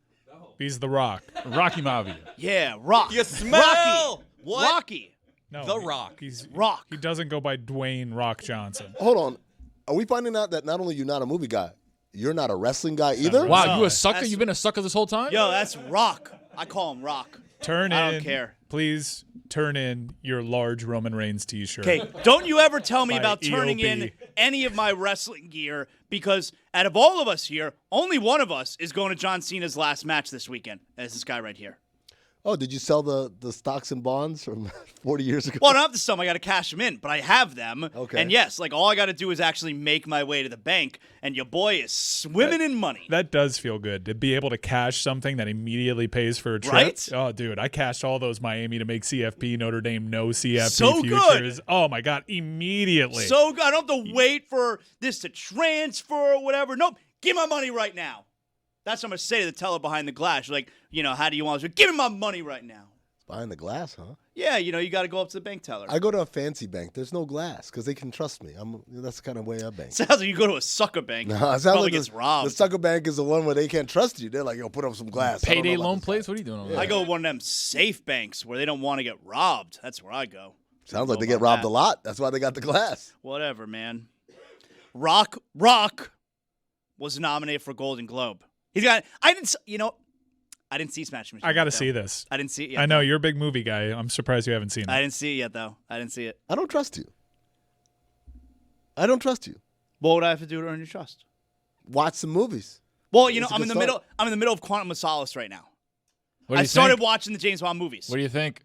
He's the Rock. Rocky Maivia. Yeah, Rock. You smell Rocky. what? Rocky. No, The Rock. He's Rock. He doesn't go by Dwayne Rock Johnson. Hold on. Are we finding out that not only you're not a movie guy, you're not a wrestling guy either? Wow, No, you a sucker? that's- You've been a sucker this whole time? Yo, that's Rock. I call him Rock. Turn in. I don't care. Please turn in your large Roman Reigns T-shirt. Okay, don't you ever tell me By about turning EOB. in any of my wrestling gear, because out of all of us here, only one of us is going to John Cena's last match this weekend. As this guy right here. Oh, did you sell the stocks and bonds from 40 years ago? Well, I don't have to sell them. I got to cash them in, but I have them. Okay. And yes, like all I got to do is actually make my way to the bank, and your boy is swimming in money. That does feel good to be able to cash something that immediately pays for a trip. Right? Oh, dude, I cashed all those Miami to make CFP, Notre Dame no CFP So futures. good. Oh my God, immediately. So good. I don't have to wait for this to transfer or whatever. Nope. Give my money right now. That's what I'm going to say to the teller behind the glass. Like, how do you want to give me my money right now? Behind the glass, huh? Yeah, you got to go up to the bank teller. I go to a fancy bank. There's no glass because they can trust me. That's the kind of way I bank. Sounds like you go to a sucker bank. No, it sounds Probably like gets the robbed. sucker bank is the one where they can't trust you. They're like, yo, put up some glass. I don't know Payday about loan this. place? What are you doing over there? I go to one of them safe banks where they don't want to get robbed. That's where I go. Sounds like they get robbed a lot. That's why they got the glass. Whatever, man. Rock was nominated for Golden Globe. He's got. I didn't see Smash Machine. I got to though. see this. I didn't see it yet. I know you're a big movie guy. I'm surprised you haven't seen it. I didn't see it yet, though. I didn't see it. I don't trust you. I don't trust you. What would I have to do to earn your trust? Watch some movies. Well, It's a I'm good in the start. middle. I'm in the middle of Quantum of Solace right now. What do I you started think? watching the James Bond movies. What do you think?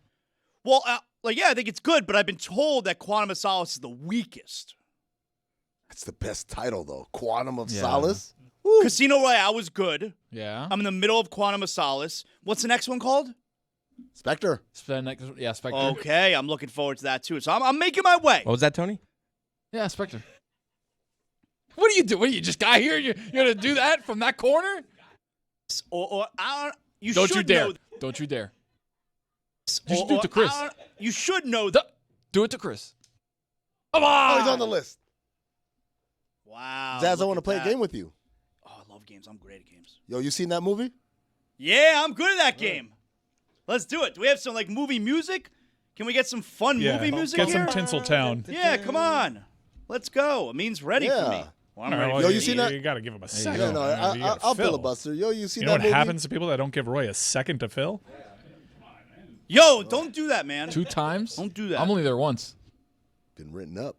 Well, I think it's good, but I've been told that Quantum of Solace is the weakest. That's the best title, though. Quantum of Yeah. Solace. Casino Royale was good. Yeah. I'm in the middle of Quantum of Solace. What's the next one called? Spectre. Yeah, Spectre. Okay, I'm looking forward to that too. So I'm making my way. What was that, Tony? Yeah, Spectre. What do you do? What, you just got here? You're going to do that from that corner? You Don't should you dare. know. Don't you dare. You should do it to Chris. You should know. Do it to Chris. Come on. Oh, he's on the list. Wow. Zaz, I look want to at play that. a game with you. Oh, I love games. I'm great at games. Yo, you seen that movie? Yeah, I'm good at that game. Let's do it. Do we have some like movie music? Can we get some fun movie music Get here? some Tinseltown. Yeah, come on. Let's go. Amin's ready for me. Well, I'm ready. Yo, you seen that? You got to give him a second. Yeah, no, I'll filibuster. Yo, you seen You know that what movie? happens to people that don't give Roy a second to fill? Yo, don't do that, man. 2 times? Don't do that. I'm only there once. Been written up.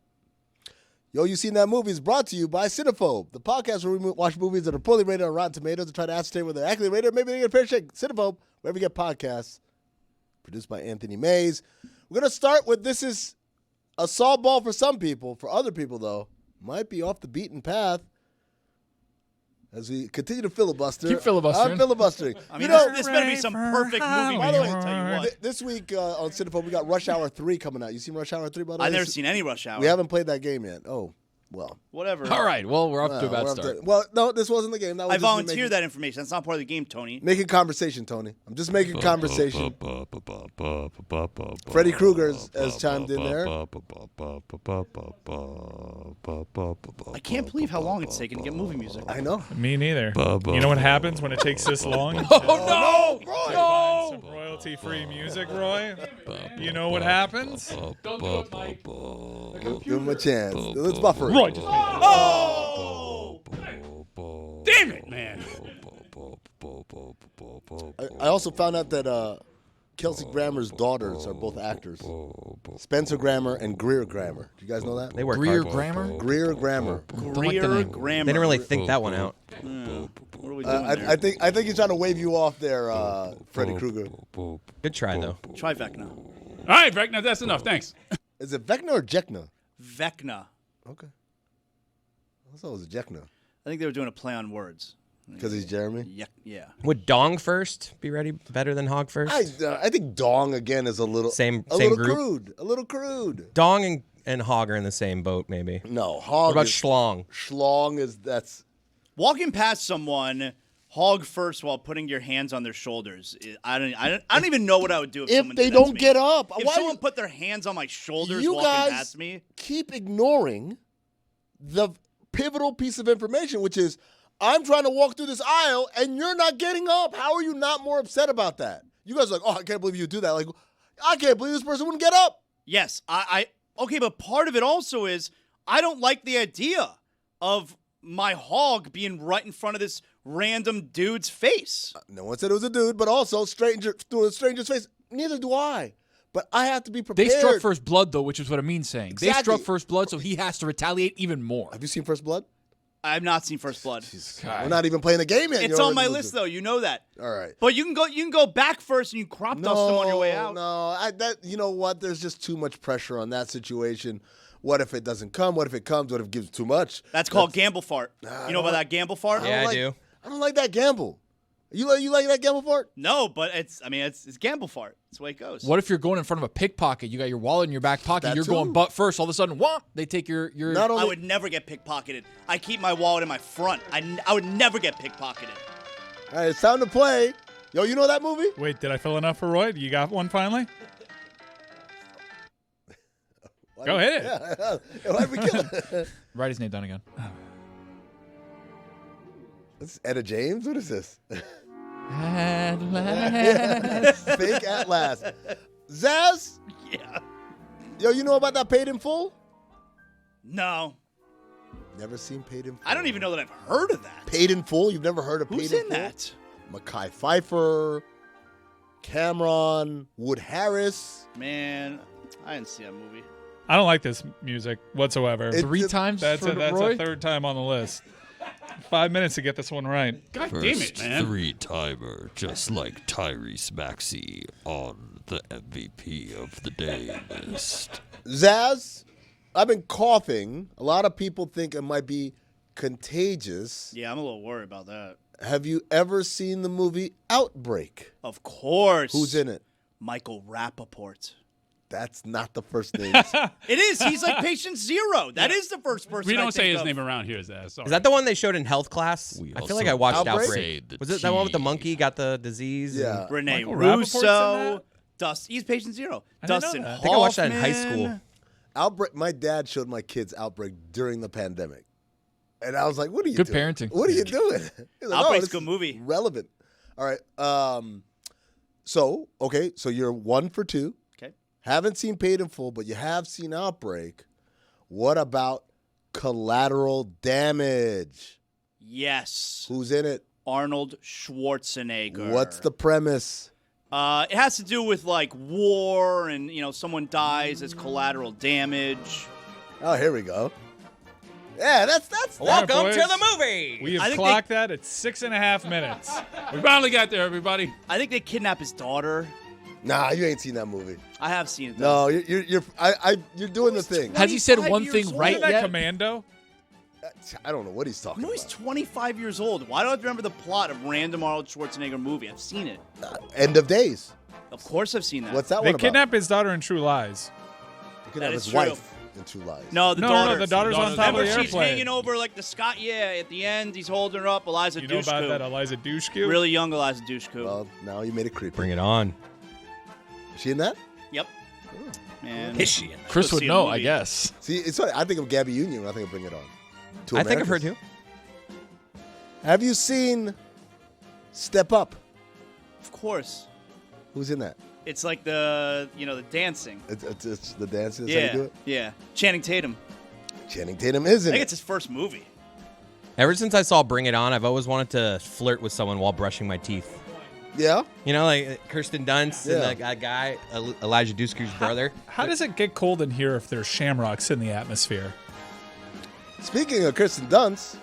Yo, you seen that movie is brought to you by Cinephobe, the podcast where we watch movies that are poorly rated on Rotten Tomatoes to try to ascertain whether they're accurately rated or maybe they get a fair shake. Cinephobe, wherever you get podcasts. Produced by Anthony Mays. We're going to start with this is a softball for some people. For other people, though, might be off the beaten path. As we continue to filibuster. Keep filibustering. I'm filibustering. I mean, this better be some perfect movie By the way, music, I'll tell you what. this week on Cinephobe, we got Rush Hour 3 coming out. You seen Rush Hour 3, by the way? I've never seen any Rush Hour. We haven't played that game yet. Oh, well. Whatever. All right. Well, we're off to a bad we're up start. well, no, this wasn't the game. That was I just me volunteered that information. That's not part of the game, Tony. making conversation, Tony. I'm just making conversation. Freddy Krueger has chimed in there. I can't believe how long it's taken to get movie music. I know. Me neither. You know what happens when it takes this long? Oh, no! Find some royalty-free music, Roy. You know what happens? Don't do it, Mike. Give him a chance. Let's buffer it. Roy, just Oh! Damn it, man. I also found out that Kelsey Grammer's daughters are both actors. Spencer Grammer and Greer Grammer. Do you guys know that? They work Greer hard. Grammer? Greer Grammer. Greer Grammar. They didn't really think that one out. What are we doing there? I think he's trying to wave you off there, Freddy Krueger. Good try, though. Try Vecna. All right, Vecna, that's enough. Thanks. Is it Vecna or Jekna? Vecna. Okay. I thought it was Jekna. I think they were doing a play on words. Because he's Jeremy? Yeah. Would Dong first be ready better than Hog first? I think Dong, again, is a little group? crude. A little crude. Dong and Hog are in the same boat, maybe. No, Hog What about is- Schlong? Schlong is, that's... Walking past someone, hog first while putting your hands on their shoulders. I don't even know what I would do if someone they did that to don't me. get up. If Why someone you- put their hands on my shoulders You walking guys past me. keep ignoring the pivotal piece of information, which is I'm trying to walk through this aisle and you're not getting up. How are you not more upset about that? You guys are like, oh, I can't believe you do that. Like, I can't believe this person wouldn't get up. Yes, okay, but part of it also is I don't like the idea of my hog being right in front of this random dude's face. No one said it was a dude, but also through a stranger's face. Neither do I. But I have to be prepared. They struck first blood, though, which is what Amin's saying. They Exactly. struck first blood, so he has to retaliate even more. Have you seen First Blood? I've not seen First Blood. We're not even playing the game yet. It's on my list, though. You know that. All right. But you can go back first and you crop dust them on your way out. No, you know what? There's just too much pressure on that situation. What if it doesn't come? What if it comes? What if it gives too much? That's called gamble fart. You know about that gamble fart? Yeah, I do. I don't like that gamble. You like that gamble fart? No, but it's gamble fart. That's the way it goes. What if you're going in front of a pickpocket? You got your wallet in your back pocket. That You're too. going butt first. All of a sudden, whomp, they take your. Not only I would never get pickpocketed. I keep my wallet in my front. I would never get pickpocketed. All right, it's time to play. Yo, you know that movie? Wait, did I fill enough for Roy? You got one finally? Go hit it. Yeah. Why'd we kill it? Write his name down again. This is Etta James? What is this? At Yeah. Fake at last. Zaz? Yeah. Yo, you know about that Paid in Full? No. Never seen Paid in Full. I don't even know that I've heard of that. Paid in Full? You've never heard of Who's Paid in in Full? that? Mekhi Phifer, Cameron, Wood Harris. Man, I didn't see that movie. I don't like this music whatsoever. Three times That's for a Roy? third time on the list. 5 minutes to get this one right. God First damn it, man. 3-timer, just like Tyrese Maxey on the MVP of the day list. Zaz, I've been coughing. A lot of people think it might be contagious. Yeah, I'm a little worried about that. Have you ever seen the movie Outbreak? Of course. Who's in it? Michael Rappaport. That's not the first name. It is. He's like patient zero. That is the first person. We I don't say think his of. name around here. Sorry. Is that the one they showed in health class? I feel like I watched Outbreak. Was it that one with the monkey got the disease? Yeah. Renee Michael Rappaport's in Russo. He's patient zero. Dustin I think I watched that in high Hoffman. school. Outbreak. My dad showed my kids Outbreak during the pandemic, and I was like, "What are you Good doing? parenting. What are you doing?" He's like, Outbreak's this a good is movie. Relevant. All right. So you're 1 for 2. Okay. Haven't seen Paid in Full, but you have seen Outbreak. What about Collateral Damage? Yes. Who's in it? Arnold Schwarzenegger. What's the premise? It has to do with like war and someone dies as collateral damage. Oh, here we go. Yeah, that's Welcome boys. to the movie. We I have think clocked that at 6.5 minutes. We finally got there, everybody. I think they kidnap his daughter. Nah, you ain't seen that movie. I have seen it. Though. No, you're doing the thing. Has he said 25 one years thing old. right Isn't that yet? Commando? I don't know what he's talking No, he's about. 25 years old. Why do I remember the plot of random Arnold Schwarzenegger movie? I've seen it. End of Days. Of course, I've seen that. What's that They one about? kidnap his daughter in True Lies. They kidnap That his is true. wife in Two Lies. No, the No, daughter. the daughter's on top of Remember, the she's airplane. hanging over like the Scott. Yeah, at the end, he's holding her up. Eliza You know about Dushku. that Eliza Dushku? Really young Eliza Dushku. Well, now you made it creepy. Bring it on. Is she in that? Yep. And Is she in Chris Go would see a know, I movie. guess. See, it's funny. I think of Gabby Union when I think of Bring It On. Two I think I've heard Americans. too. Have you seen Step Up? Of course, Who's in that? it's like the dancing. It's the dancing. That's how Yeah, you do it. yeah. Channing Tatum. Channing Tatum is I in think it. it's his first movie. Ever since I saw Bring It On, I've always wanted to flirt with someone while brushing my teeth. Yeah. You know, like Kirsten Dunst Yeah. and that guy, Elijah Dushku's brother. How does it get cold in here if there's shamrocks in the atmosphere? Speaking of Kirsten Dunst,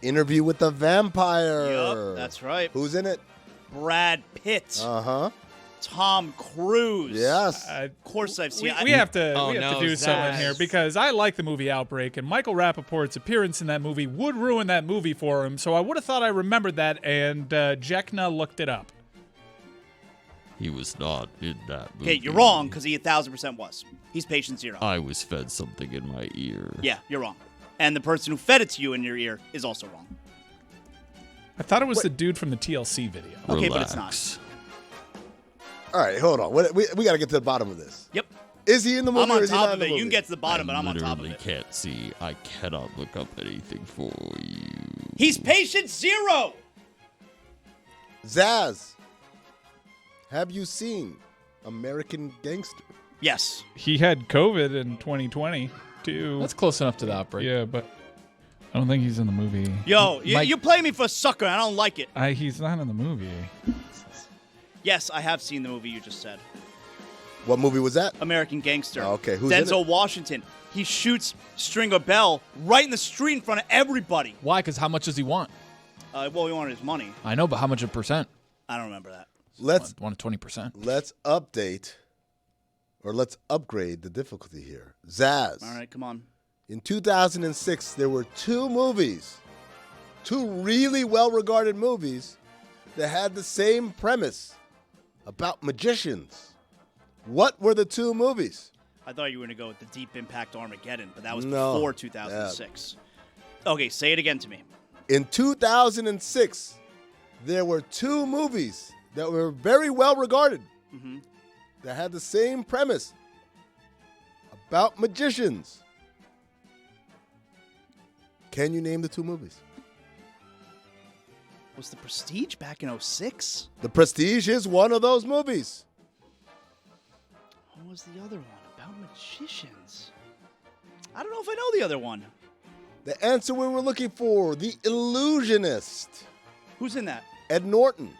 Interview with the Vampire. Yup, that's right. Who's in it? Brad Pitt. Uh-huh. Tom Cruise. Yes. Of course I've seen it. We have to Oh, we have no, to do something Zaz. here because I like the movie Outbreak, and Michael Rappaport's appearance in that movie would ruin that movie for him. So I would have thought I remembered that, and Jekna looked it up. He was not in that movie. Okay, you're wrong because he 1,000% was. He's patient zero. I was fed something in my ear. Yeah, you're wrong. And the person who fed it to you in your ear is also wrong. I thought it was the dude from the TLC video. Okay, but it's not. Relax. All right, hold on. We got to get to the bottom of this. Yep. Is he in the movie I'm or on is he top not of in it. the You can movie? get to the bottom, but I'm on top of literally it. can't see. I cannot look up anything for you. He's patient zero. Zaz, have you seen American Gangster? Yes. He had COVID in 2020 too. That's close enough to the Outbreak. Yeah, but I don't think he's in the movie. Yo, Mike- you play me for a sucker. I don't like it. He's not in the movie. Yes, I have seen the movie you just said. What movie was that? American Gangster. Oh, okay, who's in Denzel it? Washington. He shoots Stringer Bell right in the street in front of everybody. Why? Because how much does he want? Well, he wanted his money. I know, but how much a percent? I don't remember that. Let's Want 20%. let's update or let's upgrade the difficulty here. Zaz. All right, come on. In 2006, there were two really well-regarded movies that had the same premise about magicians. What were the two movies? I thought you were going to go with the Deep Impact Armageddon, but that was No. before 2006. Okay, say it again to me. In 2006, there were two movies that were very well-regarded that had the same premise about magicians. Can you name the two movies? Was The Prestige back in 06? The Prestige is one of those movies. What was the other one? About magicians. I don't know if I know the other one. The answer we were looking for, The Illusionist. Who's in that? Ed Norton.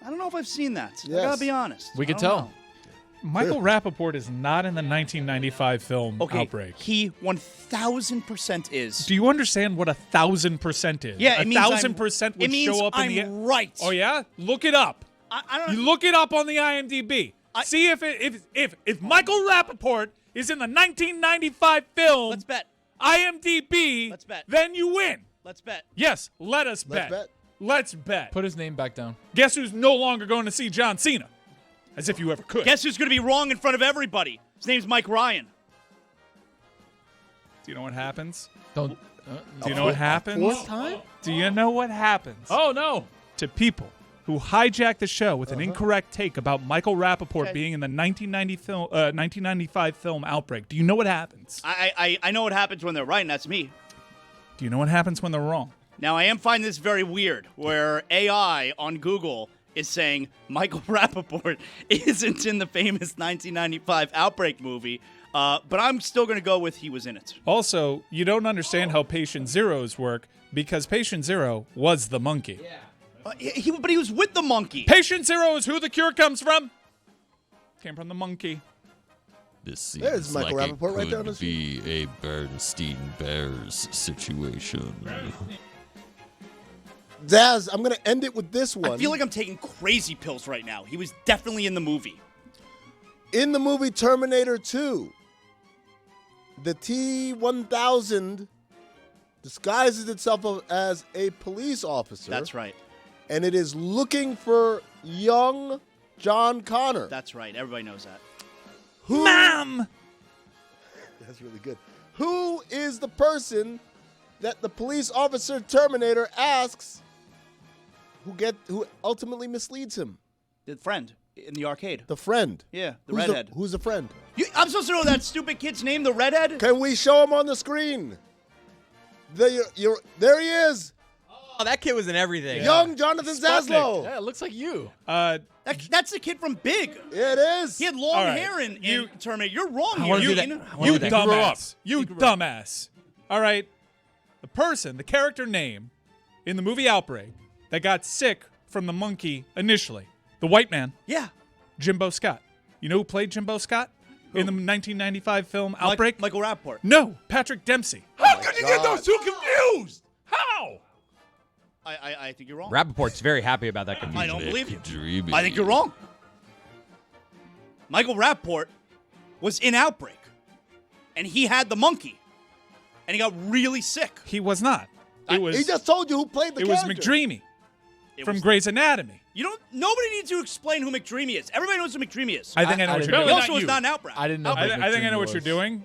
I don't know if I've seen that. I Yes. gotta be honest. We I could don't tell. know. Michael Rappaport is not in the 1995 film Okay, Outbreak. he 1,000% is. Do you understand what 1,000% is? Yeah, it means 1,000% would it means show up in the. I'm right. Oh yeah, look it up. I don't. You look it up on the IMDb. See if Michael Rappaport is in the 1995 film. Let's bet. IMDb. Let's bet. Then you win. Let's bet. Yes, let us Let's bet. bet. Let's bet. Put his name back down. Guess who's no longer going to see John Cena? As if you ever could. Guess who's going to be wrong in front of everybody? His name's Mike Ryan. Do you know what happens? Don't. Do you know what happens? Fourth time? Do you know what happens? Oh, no. To people who hijack the show with an incorrect take about Michael Rappaport being in the 1995 film Outbreak. Do you know what happens? I know what happens when they're right, and that's me. Do you know what happens when they're wrong? Now, I am finding this very weird, where AI on Google is saying Michael Rappaport isn't in the famous 1995 Outbreak movie, but I'm still going to go with he was in it. Also, you don't understand how Patient Zero's work because Patient Zero was the monkey. Yeah. But he was with the monkey. Patient Zero is who the cure comes from. Came from the monkey. This There's seems Michael like Rappaport it right there on could the be a Bernstein Bears situation. Daz, I'm going to end it with this one. I feel like I'm taking crazy pills right now. He was definitely in the movie. In the movie Terminator 2, the T-1000 disguises itself as a police officer. That's right. And it is looking for young John Connor. That's right. Everybody knows that. Mom! That's really good. Who is the person that the police officer Terminator asks who ultimately misleads him? The friend in the arcade. The friend. Yeah, the Who's redhead. Who's the friend? I'm supposed to know that stupid kid's name, the redhead? Can we show him on the screen? There he is. Oh, that kid was in everything. Young Jonathan Zaslow. Yeah, it looks like you. That's the kid from Big. Yeah, it is. He had long All right. hair in Terminator. You're wrong I here. wanna do that. You You dumbass. You dumbass. All right. The character name in the movie Outbreak that got sick from the monkey initially. The white man. Yeah. Jimbo Scott. You know who played Jimbo Scott in the 1995 film Outbreak? Michael Rappaport. No, Patrick Dempsey. How could you get those two confused? How? I think you're wrong. Rappaport's very happy about that confusion. I don't believe you. Dreamy. I think you're wrong. Michael Rappaport was in Outbreak, and he had the monkey, and he got really sick. He was not. He just told you who played the It was character. McDreamy from Grey's Anatomy. Nobody needs to explain who McDreamy is. Everybody knows who McDreamy is. I think I know what you're doing. He also was not in Outbreak. I didn't know. I think I know what you're doing,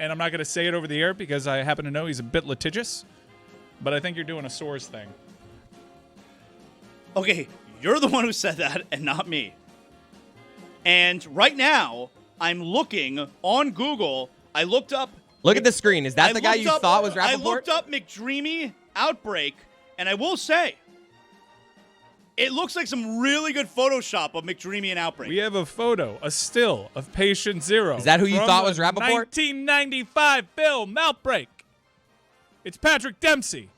and I'm not going to say it over the air because I happen to know he's a bit litigious, but I think you're doing a Soares thing. Okay, you're the one who said that and not me. And right now, I'm looking on Google. I looked up. Look at the screen. Is that the guy you thought was Rappaport? I looked up McDreamy Outbreak, and I will say, it looks like some really good Photoshop of McDreamy and Outbreak. We have a photo, a still of Patient Zero. Is that who you from thought was the Rappaport? 1995 film Outbreak. It's Patrick Dempsey.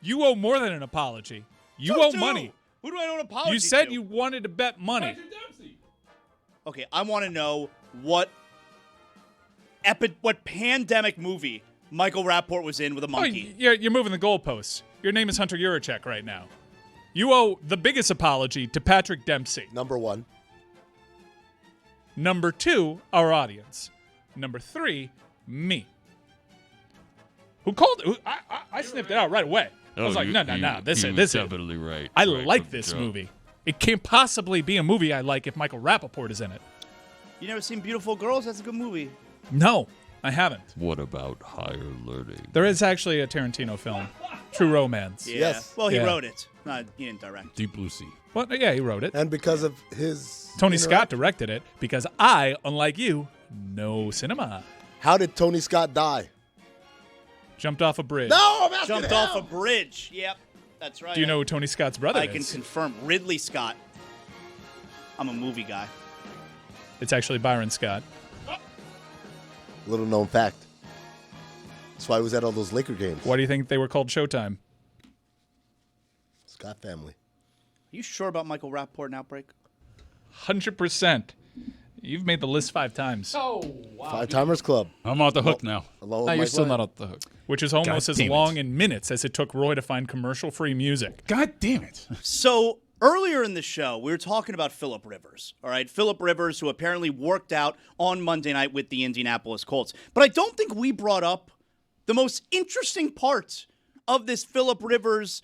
You owe more than an apology. You owe money. Who do I owe an apology You said to? you wanted to bet money. Okay, I want to know what pandemic movie Michael Rappaport was in with a monkey. You're moving the goalposts. Your name is Hunter Yurachek right now. You owe the biggest apology to Patrick Dempsey. Number 1. Number 2, our audience. Number 3, me. Who called it? I sniffed it out right away. I was like, no. This is definitely right. I right like from the this jump. movie. It can't possibly be a movie I like if Michael Rappaport is in it. You never seen Beautiful Girls? That's a good movie. No, I haven't. What about higher learning? There is actually a Tarantino film, True Romance. Yeah. Yes. Well, he Yeah. wrote it. He didn't direct. Deep Blue Sea. Well, yeah, he wrote it. And because of his Tony Scott interaction- directed it because I, unlike you, know cinema. How did Tony Scott die? Jumped off a bridge. No, I'm asking Jumped him. off a bridge. Yep, that's right. Do you know who Tony Scott's brother I is? can confirm. Ridley Scott. I'm a movie guy. It's actually Byron Scott. Little known fact. That's why he was at all those Laker games. Why do you think they were called Showtime? Scott family. Are you sure about Michael Rappaport and Outbreak? 100%. You've made the list 5 times. Oh, wow. 5 Timers Club. I'm off the hook now. Along with No, you're Mike still Ryan. not off the hook. Which is almost God as damn it. long in minutes as it took Roy to find commercial-free music. God damn it. So earlier in the show, we were talking about Phillip Rivers. All right, Phillip Rivers, who apparently worked out on Monday night with the Indianapolis Colts. But I don't think we brought up the most interesting part of this Phillip Rivers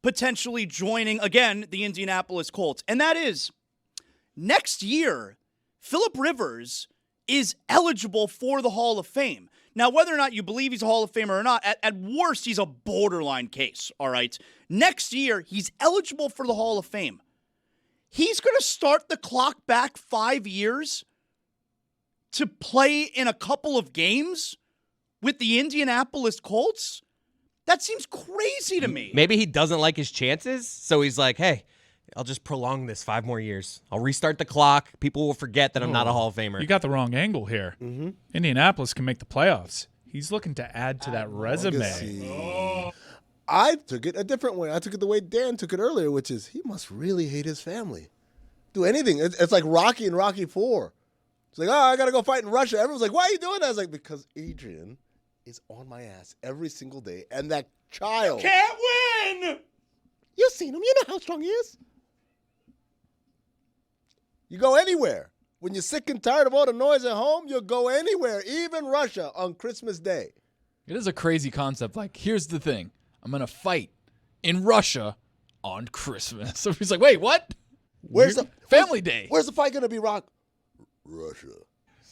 potentially joining, again, the Indianapolis Colts. And that is, next year, Phillip Rivers is eligible for the Hall of Fame. Now, whether or not you believe he's a Hall of Famer or not, at worst, he's a borderline case, all right? Next year, he's eligible for the Hall of Fame. He's going to start the clock back 5 years to play in a couple of games with the Indianapolis Colts? That seems crazy to me. Maybe he doesn't like his chances, so he's like, hey, I'll just prolong this 5 more years. I'll restart the clock. People will forget that I'm not a Hall of Famer. You got the wrong angle here. Mm-hmm. Indianapolis can make the playoffs. He's looking to add to that resume. I took it a different way. I took it the way Dan took it earlier, which is he must really hate his family. Do anything. It's like Rocky and Rocky 4. It's like, I got to go fight in Russia. Everyone's like, why are you doing that? I was like, because Adrian is on my ass every single day. And that child. Can't win! You've seen him. You know how strong he is. You go anywhere. When you're sick and tired of all the noise at home, you'll go anywhere, even Russia on Christmas Day. It is a crazy concept. Like, here's the thing. I'm going to fight in Russia on Christmas. So he's like, wait, what? Where's the Family Day? Where's the fight going to be, Rock? Russia.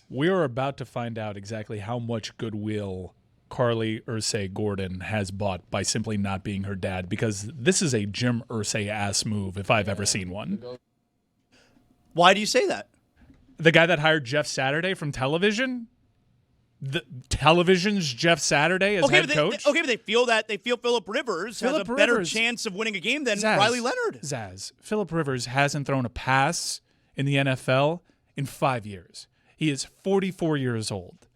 We are about to find out exactly how much goodwill Carly Irsay Gordon has bought by simply not being her dad, because this is a Jim Irsay-ass move if I've ever seen one. Why do you say that? The guy that hired Jeff Saturday from television? The television's Jeff Saturday as head coach? But they feel Phillip Rivers has a better chance of winning a game than Riley Leonard. Zaz, Phillip Rivers hasn't thrown a pass in the NFL in 5 years. He is 44 years old.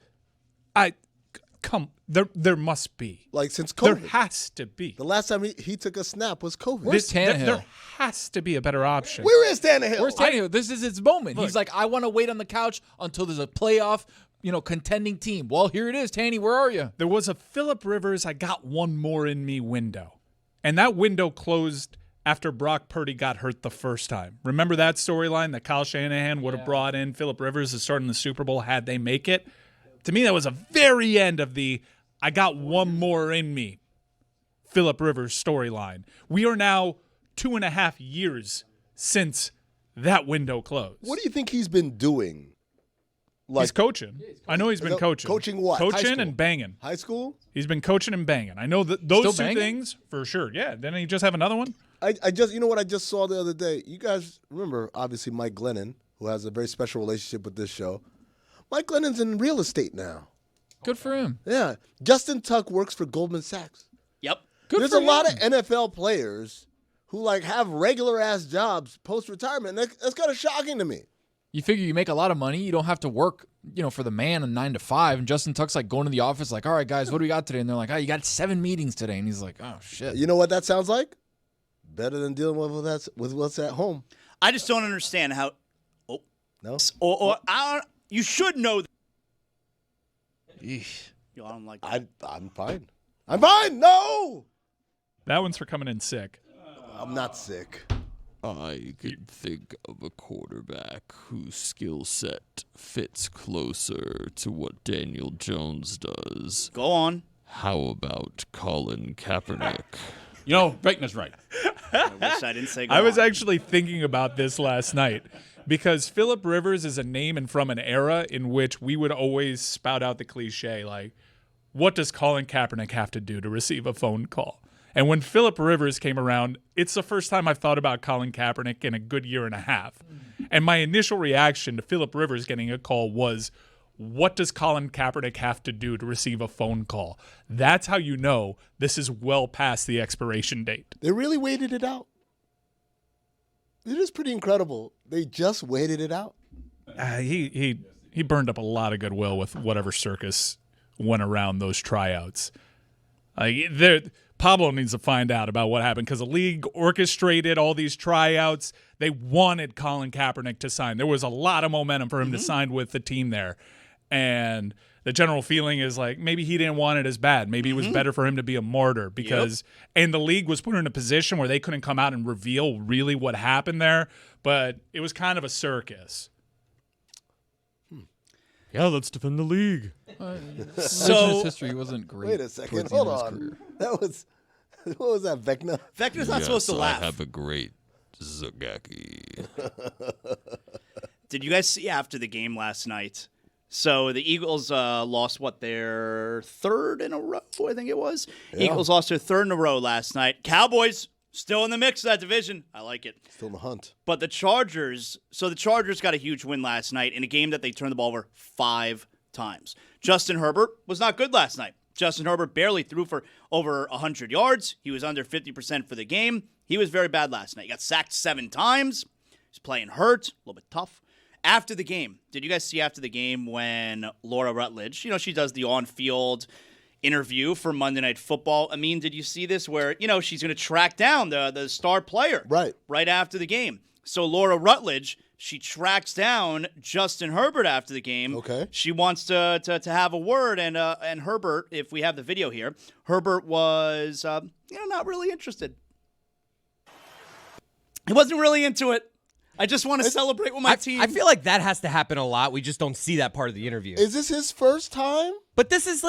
There must be. Like since COVID. There has to be. The last time he took a snap was COVID. Where's Tannehill? There has to be a better option. Where is Tannehill? Where's Tannehill? This is his moment. Look. He's like, I want to wait on the couch until there's a playoff, contending team. Well, here it is, Tanny. Where are you? There was a Phillip Rivers, I got one more in me window. And that window closed after Brock Purdy got hurt the first time. Remember that storyline that Kyle Shanahan would have brought in Phillip Rivers to start in the Super Bowl had they make it? To me, that was a very end of the I got one more in me Phillip Rivers storyline. We are now 2.5 years since that window closed. What do you think he's been doing? He's coaching. I know he's been coaching. Coaching what? Coaching and banging. High school? He's been coaching and banging. I know that those Still two banging? things for sure. Yeah. Didn't he just have another one? I just, you know what I just saw the other day? You guys remember, obviously, Mike Glennon, who has a very special relationship with this show. Mike Glennon's in real estate now. Good for him. Yeah. Justin Tuck works for Goldman Sachs. Yep. There's a lot of NFL players who have regular ass jobs post retirement. That's kind of shocking to me. You figure you make a lot of money, you don't have to work, for the man a 9 to 5. And Justin Tuck's like going to the office, like, all right, guys, what do we got today? And they're like, oh, you got 7 meetings today. And he's like, oh shit. You know what that sounds like? Better than dealing with what's at home. I just don't understand how. Oh no. You should know. Eesh. Yo, I don't like that. I'm fine. I'm fine. No. That one's for coming in sick. I'm not sick. I can think of a quarterback whose skill set fits closer to what Daniel Jones does. Go on. How about Colin Kaepernick? Beckner's right. I wish I didn't say go I was on. actually thinking about this last night because Phillip Rivers is a name and from an era in which we would always spout out the cliche, like, what does Colin Kaepernick have to do to receive a phone call? And when Phillip Rivers came around, it's the first time I've thought about Colin Kaepernick in a good year and a half. And my initial reaction to Phillip Rivers getting a call was, what does Colin Kaepernick have to do to receive a phone call? That's how you know this is well past the expiration date. They really waited it out. It is pretty incredible. They just waited it out. He burned up a lot of goodwill with whatever circus went around those tryouts. Pablo needs to find out about what happened because the league orchestrated all these tryouts. They wanted Colin Kaepernick to sign. There was a lot of momentum for him to sign with the team there. And the general feeling is like maybe he didn't want it as bad. Maybe it was better for him to be a martyr because and the league was put in a position where they couldn't come out and reveal really what happened there. But it was kind of a circus. Yeah, let's defend the league. So his history wasn't great. Wait a second. Hold on. What was that, Vecna? Vecna's not supposed to laugh. I have a great Zagacki. Did you guys see after the game last night? So the Eagles lost, their third in a row, I think it was. Yeah. Eagles lost their third in a row last night. Cowboys still in the mix of that division. I like it. Still in the hunt. But the Chargers got a huge win last night in a game that they turned the ball over 5 times. Justin Herbert was not good last night. Justin Herbert barely threw for over 100 yards. He was under 50% for the game. He was very bad last night. He got sacked 7 times. He's playing hurt, a little bit tough. After the game, did you guys see after the game when Laura Rutledge, she does the on-field interview for Monday Night Football? I mean, did you see this where, she's going to track down the star player right after the game? So Laura Rutledge, she tracks down Justin Herbert after the game. Okay. She wants to have a word, and Herbert, if we have the video here, Herbert was, not really interested. He wasn't really into it. I just want to celebrate with my team. I feel like that has to happen a lot. We just don't see that part of the interview. Is this his first time? But this is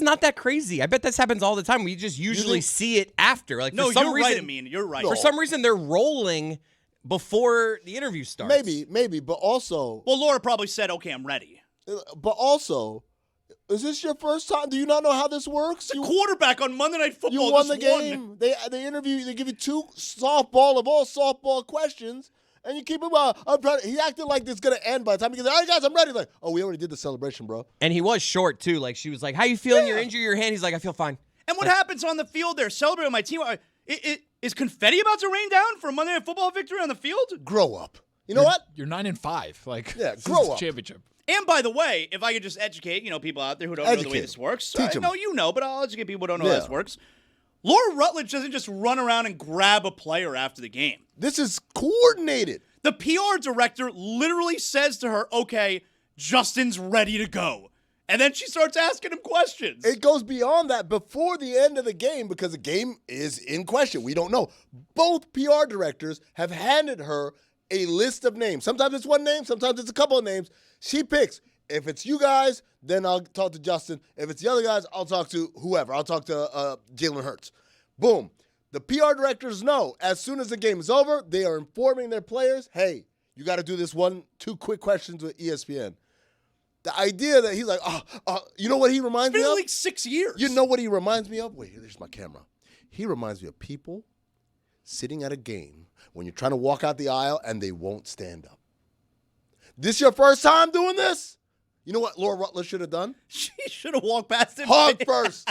not that crazy. I bet this happens all the time. We just usually see it after. Like, no, for some you're reason, right, Amin. You're right. For some reason, they're rolling before the interview starts. Maybe, but also... Well, Laura probably said, okay, I'm ready. But also, is this your first time? Do you not know how this works? The quarterback on Monday Night Football You won the game. They interview you. They give you 2 softball questions. And you keep him he acted like this is going to end by the time he gets, all right, guys, I'm ready. Like, we already did the celebration, bro. And he was short, too. Like, she was like, how you feeling? You're injured your hand? He's like, I feel fine. And what happens on the field there? Celebrating my team. Is confetti about to rain down for a Monday Night Football victory on the field? Grow up. You know what? You're 9-5. Like, grow up. Championship. And by the way, if I could just educate, people out there who don't know the way this works. Teach them. No, but I'll educate people who don't know how this works. Laura Rutledge doesn't just run around and grab a player after the game. This is coordinated. The PR director literally says to her, okay, Justin's ready to go. And then she starts asking him questions. It goes beyond that before the end of the game because the game is in question. We don't know. Both PR directors have handed her a list of names. Sometimes it's one name. Sometimes it's a couple of names. She picks. If it's you guys, then I'll talk to Justin. If it's the other guys, I'll talk to whoever. I'll talk to Jalen Hurts. Boom. The PR directors know as soon as the game is over, they are informing their players, hey, you got to do this 1-2 quick questions with ESPN. The idea that he's like, you know what he reminds me of? It's been like 6 years. You know what he reminds me of? Wait, there's my camera. He reminds me of people sitting at a game when you're trying to walk out the aisle and they won't stand up. This your first time doing this? You know what Laura Rutledge should have done? She should have walked past him. Hug first.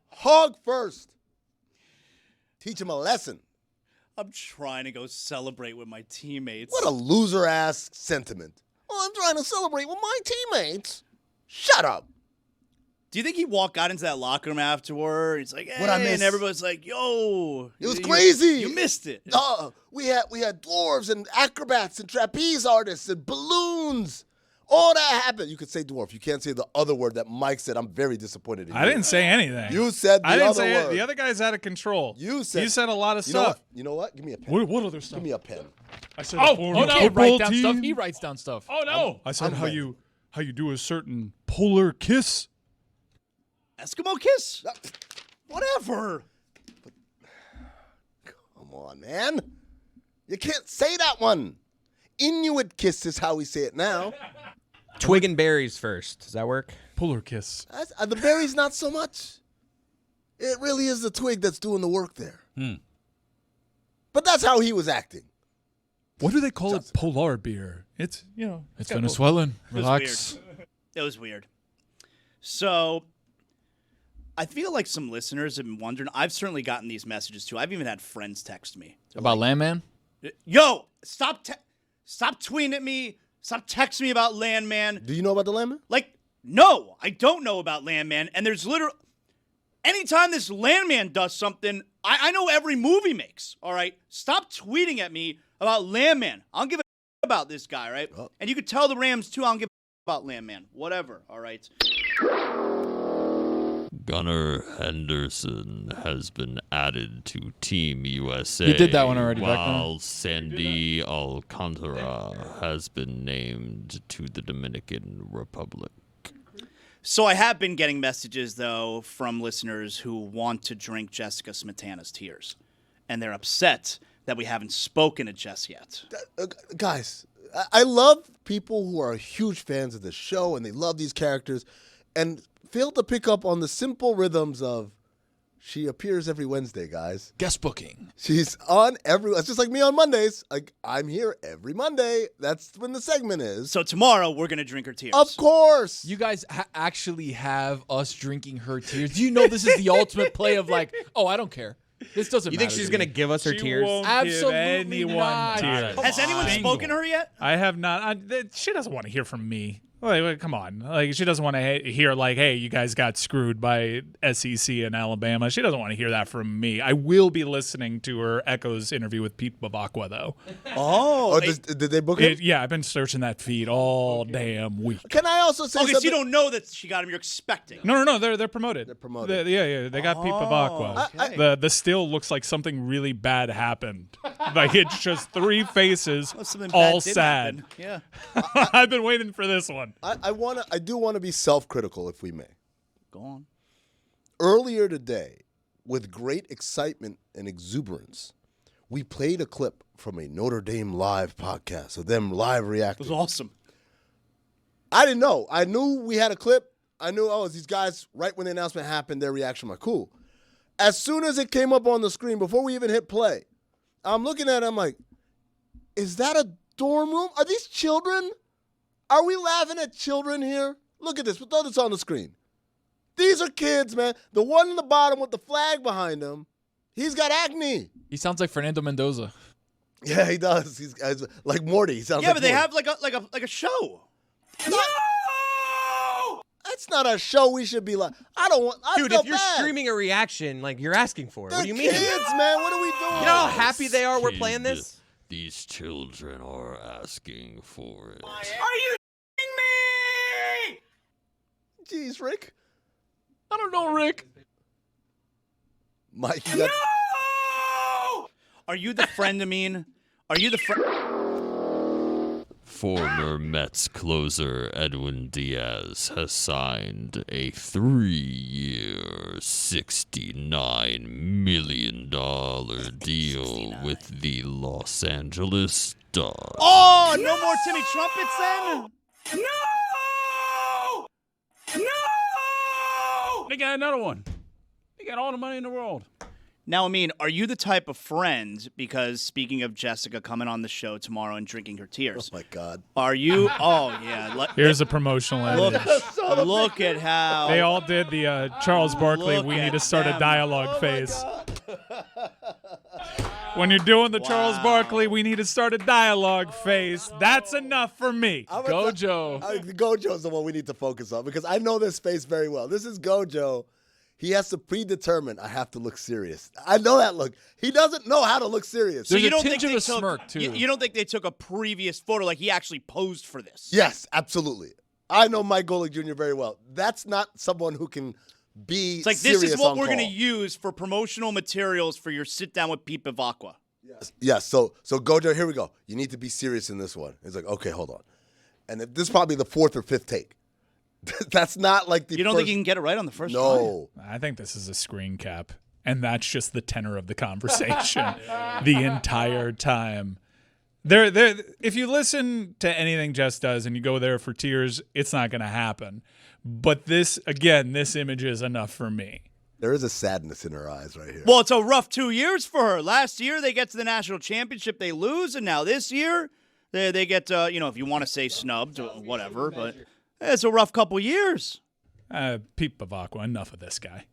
Hug first. Teach him a lesson. I'm trying to go celebrate with my teammates. What a loser-ass sentiment. Well, I'm trying to celebrate with my teammates. Shut up. Do you think he got into that locker room afterward? He's like, hey, what I missed? And everybody's like, yo. It was crazy. You missed it. We had dwarves and acrobats and trapeze artists and balloons. All that happened. You could say dwarf. You can't say the other word that Mike said. I'm very disappointed in you. I didn't say anything. You said the I didn't other say word. It. The other guy's out of control. You said a lot of stuff. You know what? Give me a pen. What other stuff? Give me a pen. I said, you can't write down stuff. He writes down stuff. Oh no! I said how you do a certain polar kiss. Eskimo kiss? Whatever. Come on, man. You can't say that one. Inuit kiss is how we say it now. Twig and berries first. Does that work? Polar kiss. The berries, not so much. It really is the twig that's doing the work there. But that's how he was acting. What do they call it? Polar beer. It's, It's Venezuelan. Relax. It was weird. So, I feel like some listeners have been wondering. I've certainly gotten these messages, too. I've even had friends text me. About Landman? Yo, stop tweeting at me. Stop texting me about Landman. Do you know about the Landman? No, I don't know about Landman. And there's literally... Anytime this Landman does something, I know every move he makes, all right? Stop tweeting at me about Landman. I don't give a about this guy, right? Oh. And you could tell the Rams, too, I don't give a about Landman. Whatever, all right? Gunnar Henderson has been added to Team USA. You did that one already, while Sandy Alcantara has been named to the Dominican Republic. So I have been getting messages, though, from listeners who want to drink Jessica Smetana's tears. And they're upset that we haven't spoken to Jess yet. Guys, I love people who are huge fans of the show and they love these characters and fail to pick up on the simple rhythms of she appears every Wednesday, guys. Guest booking. She's on it's just like me on Mondays. Like, I'm here every Monday. That's when the segment is. So tomorrow we're going to drink her tears. Of course. You guys actually have us drinking her tears. Do you know this is the ultimate play of like, oh, I don't care. This doesn't You matter. think she's going to give us her tears? Won't Absolutely give anyone not. tears. Has anyone spoken to her yet? I have not. She doesn't want to hear from me. Like, come on. Like, she doesn't want to hear, like, hey, you guys got screwed by SEC in Alabama. She doesn't want to hear that from me. I will be listening to her Echoes interview with Pete Bavacqua, though. Did they book it? Yeah, I've been searching that feed all damn week. Can I also say Okay, something? so you don't know that she got him. You're expecting. No, they're promoted. They're promoted. Yeah, they got Pete Bavacqua. okay. The still looks like something really bad happened. Like, it's just three faces, Something all bad did sad. happen. Yeah. I've been waiting for this one. I do want to be self-critical, if we may. Go on. Earlier today, with great excitement and exuberance, we played a clip from a Notre Dame live podcast of them live reacting. It was awesome. I didn't know. I knew we had a clip. I knew, it's these guys, right when the announcement happened, their reaction was cool. As soon as it came up on the screen, before we even hit play, I'm looking at it, I'm like, is that a dorm room? Are these children? Are we laughing at children here? Look at this. We'll throw this on the screen. These are kids, man. The one in the bottom with the flag behind him, he's got acne. He sounds like Fernando Mendoza. Yeah, he does. He's like Morty. He sounds like But they Morty. have like a show. No! That's not a show we should be like. Dude, feel if you're bad. streaming a reaction, like, you're asking for it. What do you mean? Kids, man. What are we doing? You know how happy they are we're playing this? These children are asking for it. Are you me? Jeez, Rick. I don't know, Rick. Mike, you got... No! Are you the friend, Amin? Are you the friend? Former Mets closer Edwin Diaz has signed a 3-year, $69 million deal with the Los Angeles Stars. Oh, no more Timmy Trumpets then? No! No! They got another one. They got all the money in the world. Now, Amin, are you the type of friend, because speaking of Jessica coming on the show tomorrow and drinking her tears. Oh, my God. Are you? Oh, yeah. Here's a promotional image. Look at how. They all did the Charles Barkley, Look we need at to start them. a dialogue phase. When you're doing the Charles Barkley, we need to start a dialogue phase. That's enough for me. Gojo. Gojo's the one we need to focus on because I know this space very well. This is Gojo. He has to predetermine, I have to look serious. I know that look. He doesn't know how to look serious. So you don't think they took, smirk, too. You don't think they took a previous photo, like he actually posed for this? Yes, absolutely. I know Mike Golick Jr. very well. That's not someone who can be It's like, serious this is what on we're call. going to use for promotional materials for your sit down with Pete Bavacqua. Yes. So Gojo, here we go. You need to be serious in this one. It's like, okay, hold on. And this is probably the fourth or fifth take. That's not like the You don't first... think you can get it right on the first No. I think this is a screen cap, and that's just the tenor of the conversation the entire time. If you listen to anything Jess does and you go there for tears, it's not going to happen. But this image is enough for me. There is a sadness in her eyes right here. Well, it's a rough 2 years for her. Last year, they get to the national championship, they lose, and now this year, they get, if you want to say snubbed or whatever, but it's a rough couple years. Pete Bavacqua, enough of this guy.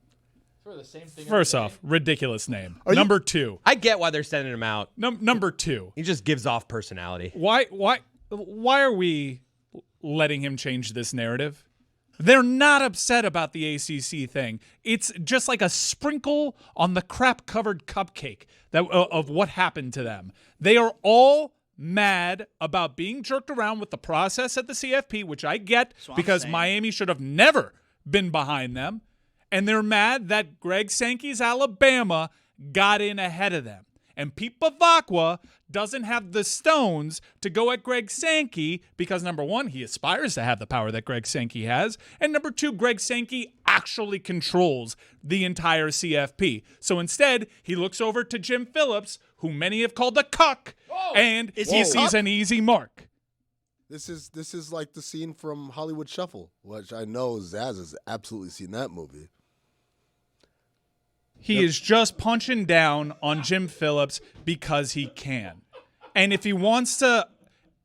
For the same thing. First off, ridiculous name. Number two. I get why they're sending him out. Number two. He just gives off personality. Why are we letting him change this narrative? They're not upset about the ACC thing. It's just like a sprinkle on the crap-covered cupcake of what happened to them. They are all mad about being jerked around with the process at the CFP, which I get because Miami should have never been behind them. And they're mad that Greg Sankey's Alabama got in ahead of them. And Pete Bavacqua doesn't have the stones to go at Greg Sankey because, number one, he aspires to have the power that Greg Sankey has. And number two, Greg Sankey actually controls the entire CFP. So instead, he looks over to Jim Phillips, who many have called a cuck, and he sees an easy mark. This is like the scene from Hollywood Shuffle, which I know Zaz has absolutely seen that movie. He is just punching down on Jim Phillips because he can. And if he wants to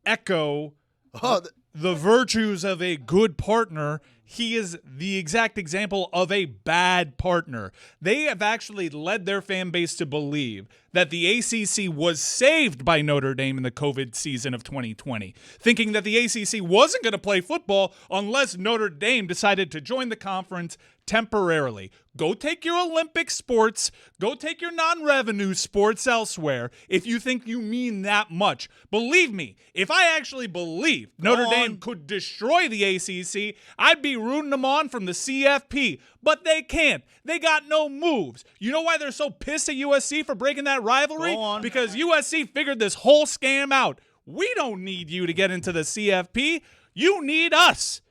echo the virtues of a good partner, he is the exact example of a bad partner. They have actually led their fan base to believe that the ACC was saved by Notre Dame in the COVID season of 2020, thinking that the ACC wasn't going to play football unless Notre Dame decided to join the conference temporarily. Go take your Olympic sports, go take your non-revenue sports elsewhere if you think you mean that much. Believe me, if I actually believed Notre Dame could destroy the ACC, I'd be rooting them on from the CFP. But they can't. They got no moves. You know why they're so pissed at USC for breaking that rivalry? Because USC figured this whole scam out. We don't need you to get into the CFP. You need us.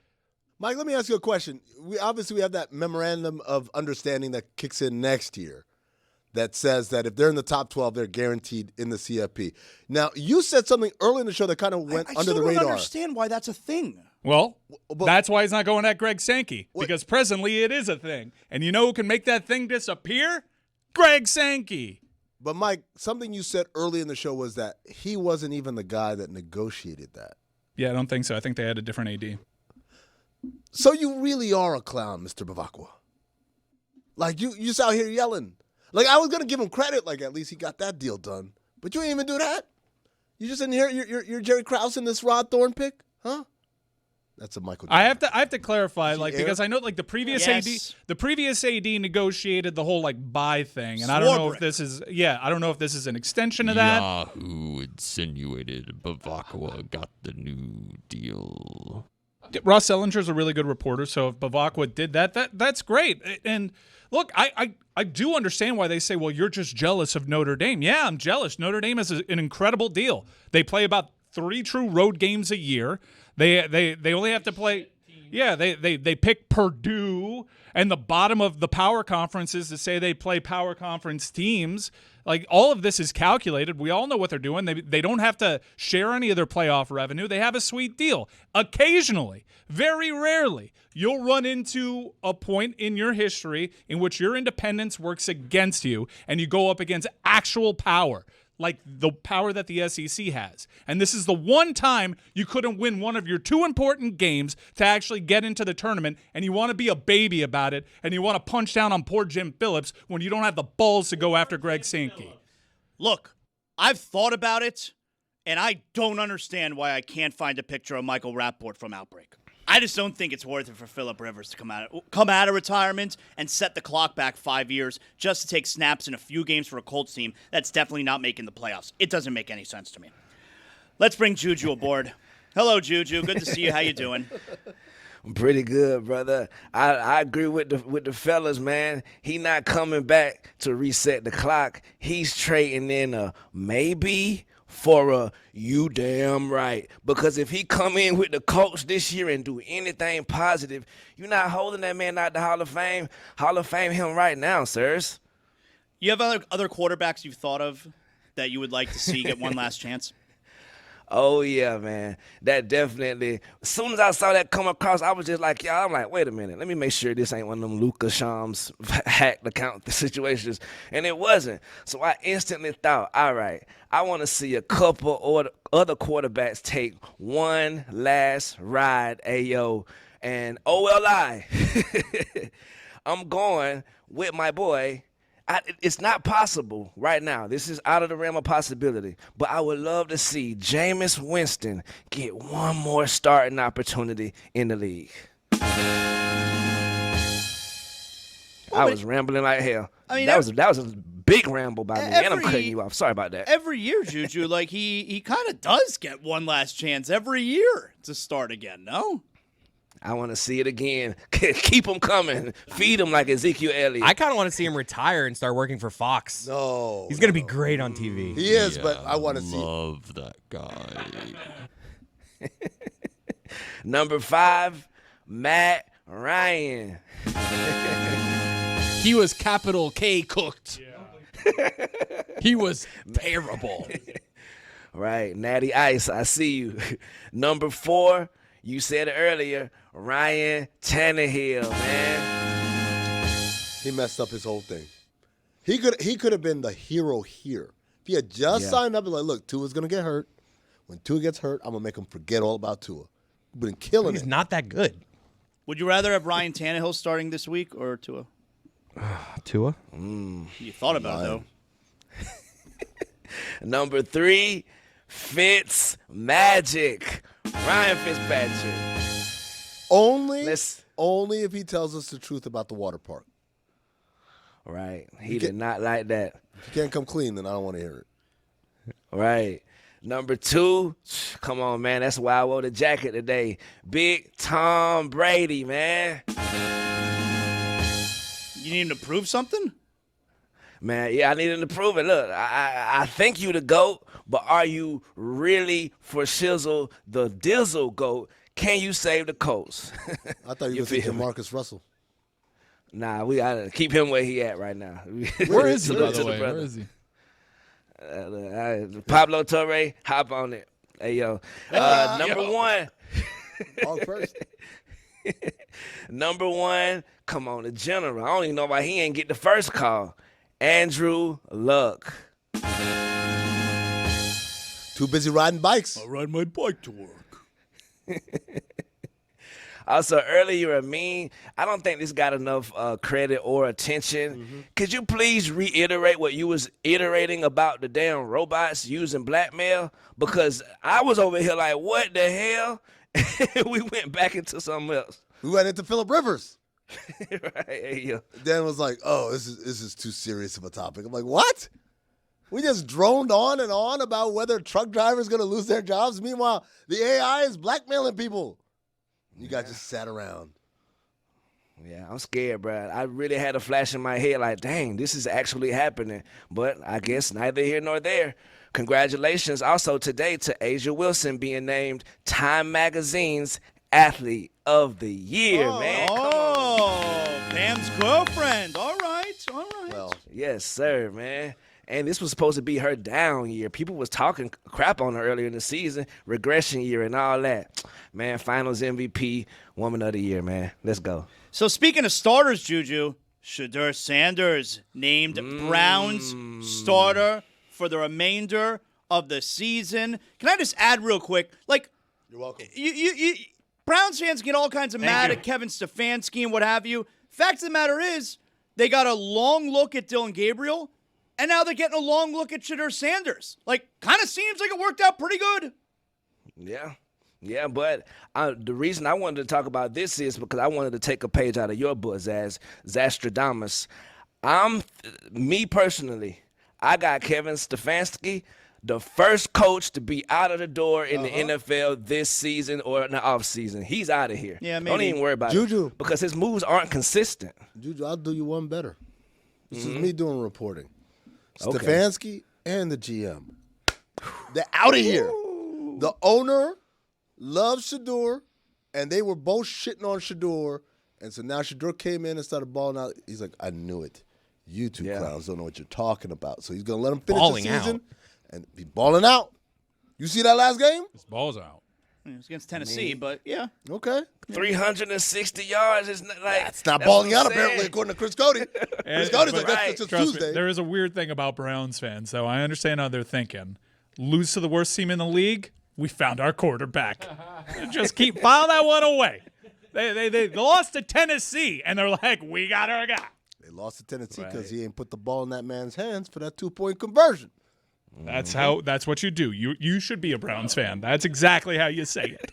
Mike, let me ask you a question. We have that memorandum of understanding that kicks in next year that says that if they're in the top 12, they're guaranteed in the CFP. Now, you said something early in the show that kind of went under the radar. I don't understand why that's a thing. Well, that's why he's not going at Greg Sankey, because presently it is a thing. And you know who can make that thing disappear? Greg Sankey. But, Mike, something you said early in the show was that he wasn't even the guy that negotiated that. Yeah, I don't think so. I think they had a different AD. So you really are a clown, Mr. Bavacqua. Like, you just out here yelling. Like, I was going to give him credit, like, at least he got that deal done. But you ain't even do that. You just in here, you're Jerry Krause in this Rod Thorne pick? Huh? That's a Michael Jordan. I have to clarify, like, because I know, like, the previous AD negotiated the whole, like, buy thing, and I don't know if this is an extension of that. Yahoo insinuated Bavacqua got the new deal. Ross Ellinger's a really good reporter, so if Bavacqua did that's great. And look, I do understand why they say, well, you're just jealous of Notre Dame. Yeah, I'm jealous. Notre Dame is an incredible deal. They play about 3 true road games a year. They only have to play. Yeah, they pick Purdue and the bottom of the power conferences to say they play power conference teams. Like, all of this is calculated. We all know what they're doing. They don't have to share any of their playoff revenue. They have a sweet deal. Occasionally, very rarely, you'll run into a point in your history in which your independence works against you and you go up against actual power, like the power that the SEC has. And this is the one time you couldn't win one of your 2 important games to actually get into the tournament, and you want to be a baby about it, and you want to punch down on poor Jim Phillips when you don't have the balls to go after Greg Sankey. Look, I've thought about it, and I don't understand why I can't find a picture of Michael Rapport from Outbreak. I just don't think it's worth it for Phillip Rivers to come out of retirement and set the clock back 5 years just to take snaps in a few games for a Colts team that's definitely not making the playoffs. It doesn't make any sense to me. Let's bring Juju aboard. Hello, Juju. Good to see you. How you doing? I'm pretty good, brother. I agree with the fellas, man. He not coming back to reset the clock. He's trading in a maybe for a you damn right. Because if he come in with the Colts this year and do anything positive, you're not holding that man out the Hall of Fame. Hall of Fame him right now, sirs. You have other quarterbacks you've thought of that you would like to see get one last chance? Oh, yeah, man. That definitely. As soon as I saw that come across, I was just like, y'all, I'm like, wait a minute. Let me make sure this ain't one of them Luka Shams hacked account situations. And it wasn't. So I instantly thought, all right, I want to see a couple or other quarterbacks take one last ride, ayo. And OLI, I'm going with my boy. It's not possible right now. This is out of the realm of possibility. But I would love to see Jameis Winston get one more starting opportunity in the league. I was rambling like hell. I mean, that was a big ramble by me, and I'm cutting you off. Sorry about that. Every year, Juju, like he kind of does get one last chance every year to start again, no? I want to see it again. Keep him coming. Feed him like Ezekiel Elliott. I kind of want to see him retire and start working for Fox. No. He's going to be great on TV. He is, but I want to see. Love that guy. Number 5, Matt Ryan. He was capital K cooked. He was terrible. Right, Natty Ice, I see you. Number 4, you said it earlier, Ryan Tannehill, man. He messed up his whole thing. He could have been the hero here. If he had just signed up and like, look, Tua's gonna get hurt. When Tua gets hurt, I'm gonna make him forget all about Tua. Been killing He's it. not that good. Would you rather have Ryan Tannehill starting this week or Tua? Tua? You thought about it, though. Number 3, Fitz Magic. Ryan Fitzpatrick. Only if he tells us the truth about the water park. Right. He did not like that. If you can't come clean, then I don't want to hear it. Right. Number 2, come on, man. That's why I wore the jacket today. Big Tom Brady, man. You need him to prove something? Man, yeah, I need him to prove it. Look, I think you the GOAT, but are you really for shizzle the dizzle GOAT? Can you save the Colts? I thought you were thinking Marcus Russell. Nah, we gotta keep him where he at right now. Where is he, by the way? Where is he? Pablo Torre, hop on it. Hey, yo. Number 1. On first. Number 1, come on, the general. I don't even know why he ain't get the first call. Andrew Luck. Too busy riding bikes. I ride my bike to work. Also, earlier, I don't think this got enough credit or attention. Mm-hmm. Could you please reiterate what you was iterating about the damn robots using blackmail? Because I was over here like, what the hell? We went back into something else. We went into Phillip Rivers. Right, yeah. Dan was like, oh, this is too serious of a topic. I'm like, what? We just droned on and on about whether truck drivers going to lose their jobs. Meanwhile, the AI is blackmailing people. You guys just sat around. Yeah, I'm scared, bro. I really had a flash in my head like, dang, this is actually happening. But I guess neither here nor there. Congratulations also today to Asia Wilson being named Time Magazine's Athlete of the Year, man. Pam's girlfriend. All right. Well, yes, sir, man. And this was supposed to be her down year. People was talking crap on her earlier in the season, regression year and all that. Man, finals MVP, woman of the year, man. Let's go. So speaking of starters, Juju, Shedeur Sanders named Browns starter for the remainder of the season. Can I just add real quick? Like, you're welcome. You Browns fans get all kinds of mad at Kevin Stefanski and what have you. Fact of the matter is, they got a long look at Dylan Gabriel, and now they're getting a long look at Shedeur Sanders. Like, kind of seems like it worked out pretty good. Yeah, but the reason I wanted to talk about this is because I wanted to take a page out of your book, Zastradamus. Me personally, I got Kevin Stefanski, the first coach to be out of the door in the NFL this season or in the offseason. He's out of here. Yeah, maybe. Don't even worry about it. Because his moves aren't consistent. Juju, I'll do you one better. This is me doing reporting. Okay. Stefanski and the GM. They're out of here. The owner loves Shedeur, and they were both shitting on Shedeur. And so now Shedeur came in and started balling out. He's like, I knew it. You two clowns don't know what you're talking about. So he's going to let him finish the season and be balling out. You see that last game? His ball's out. It was against Tennessee, but yeah. Okay. 360 yards is not like that's not balling out apparently, according to Chris Cody. Chris Cody's like, that's just Tuesday. Me, there is a weird thing about Browns fans, so I understand how they're thinking. Lose to the worst team in the league, we found our quarterback. Just file that one away. They lost to Tennessee, and they're like, we got our guy. They lost to Tennessee because he ain't put the ball in that man's hands for that 2-point conversion. That's what you do. You should be a Browns fan. That's exactly how you say it.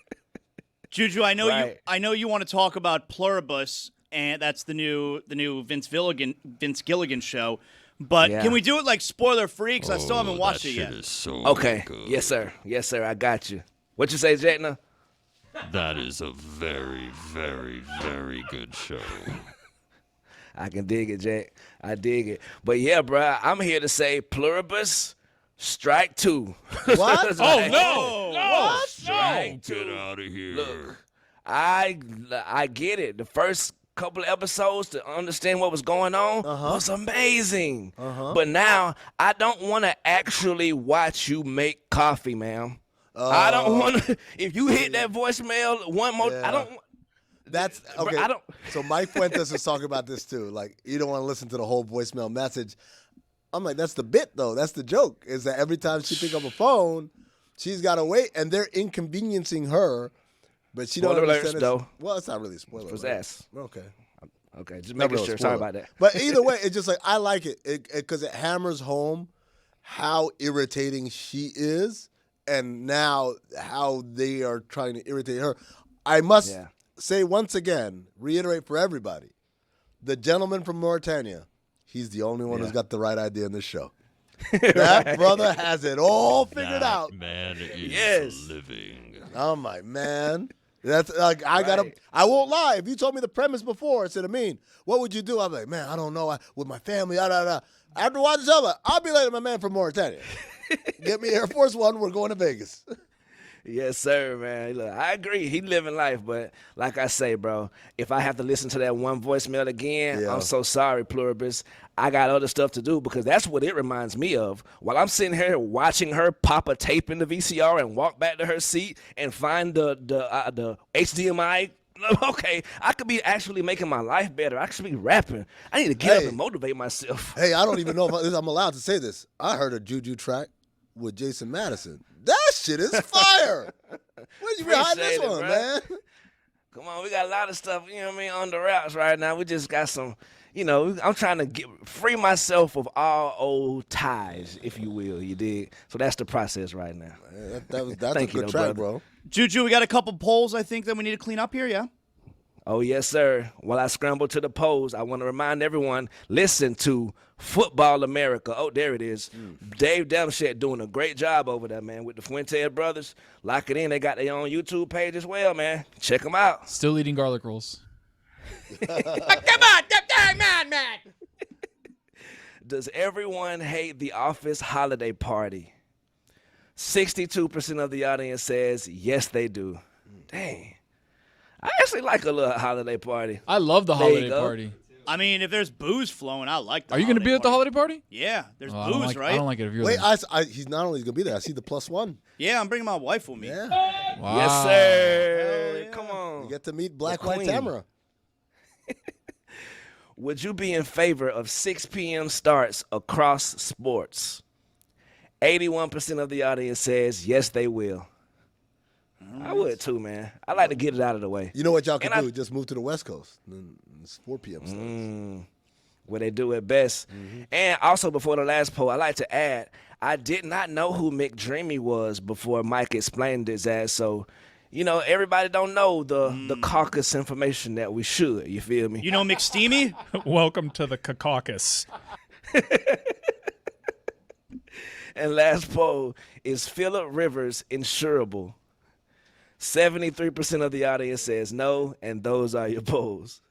Juju, I know you want to talk about Pluribus, and that's the new Vince Gilligan show. But can we do it like spoiler free? Because I still haven't watched it yet. Okay. Good. Yes, sir. I got you. What you say, Jatna? That is a very, very, very good show. I can dig it, Jack. I dig it. But yeah, bro, I'm here to say Pluribus, strike two. What? Oh, no. What? Strike two. Get out of here. Look, I get it. The first couple of episodes to understand what was going on was amazing. But now I don't want to actually watch you make coffee, ma'am. I don't want to. If you hit that voicemail one more, I don't. That's okay. So Mike Fuentes is talking about this too. Like, you don't want to listen to the whole voicemail message. I'm like, that's the bit though. That's the joke. Is that every time she pick up a phone, she's got to wait, and they're inconveniencing her, but she don't understand. Well, it's not really a spoiler. Okay. Okay, just making sure. Sorry about that. But either way, it's just like I like it because it hammers home how irritating she is, and now how they are trying to irritate her. I must say once again, reiterate for everybody, the gentleman from Mauritania. He's the only one who's got the right idea in this show. That brother has it all figured out. Man is living. I'm like, man. That's like I won't lie. If you told me the premise before, instead of mean, what would you do? I'm like, man, I don't know. With my family, After watching the show, I'll be like my man from Mauritania. Get me Air Force One. We're going to Vegas. Yes, sir, man. Look, I agree. He living life, but like I say, bro, if I have to listen to that one voicemail again, I'm so sorry, Pluribus. I got other stuff to do because that's what it reminds me of. While I'm sitting here watching her pop a tape in the VCR and walk back to her seat and find the HDMI. Okay, I could be actually making my life better. I should be rapping. I need to get up and motivate myself. Hey, I don't even know if I'm allowed to say this. I heard a Juju track with Jason Madison. That shit is fire. Where'd you behind this one, man? Come on, we got a lot of stuff, you know what I mean, on the routes right now. We just got some, I'm trying to free myself of all old ties, if you will, you dig? So that's the process right now. That's a good track, bro. Juju, we got a couple polls, I think, that we need to clean up here, yeah? Oh, yes, sir. While I scramble to the polls, I want to remind everyone, listen to Football America. Oh, there it is. Dave Demshet doing a great job over there, man, with the Fuentes brothers. Lock it in. They got their own YouTube page as well, man. Check them out. Still eating garlic rolls. Come on, man. Does everyone hate the office holiday party? 62% of the audience says yes, they do. Dang. I actually like a little holiday party. I love the holiday party. I mean, if there's booze flowing, I like the Are you going to be at the holiday party? Yeah, there's booze, right? I don't like it if you're Wait, there. he's not only going to be there. I see the +1. Yeah, I'm bringing my wife with me. Yeah. Wow. Yes, sir. Yeah. Come on. You get to meet Black White Tamara. Would you be in favor of 6 p.m. starts across sports? 81% of the audience says yes, they will. I would too, man. I like to get it out of the way. You know what y'all can do? Just move to the West Coast. It's 4 p.m. starts. Where they do it best. And also, before the last poll, I like to add, I did not know who McDreamy was before Mike explained his ass. So, everybody don't know the caucus information that we should. You feel me? You know McSteamy? Welcome to the caucus. And last poll, is Phillip Rivers insurable? 73% of the audience says no, and those are your polls.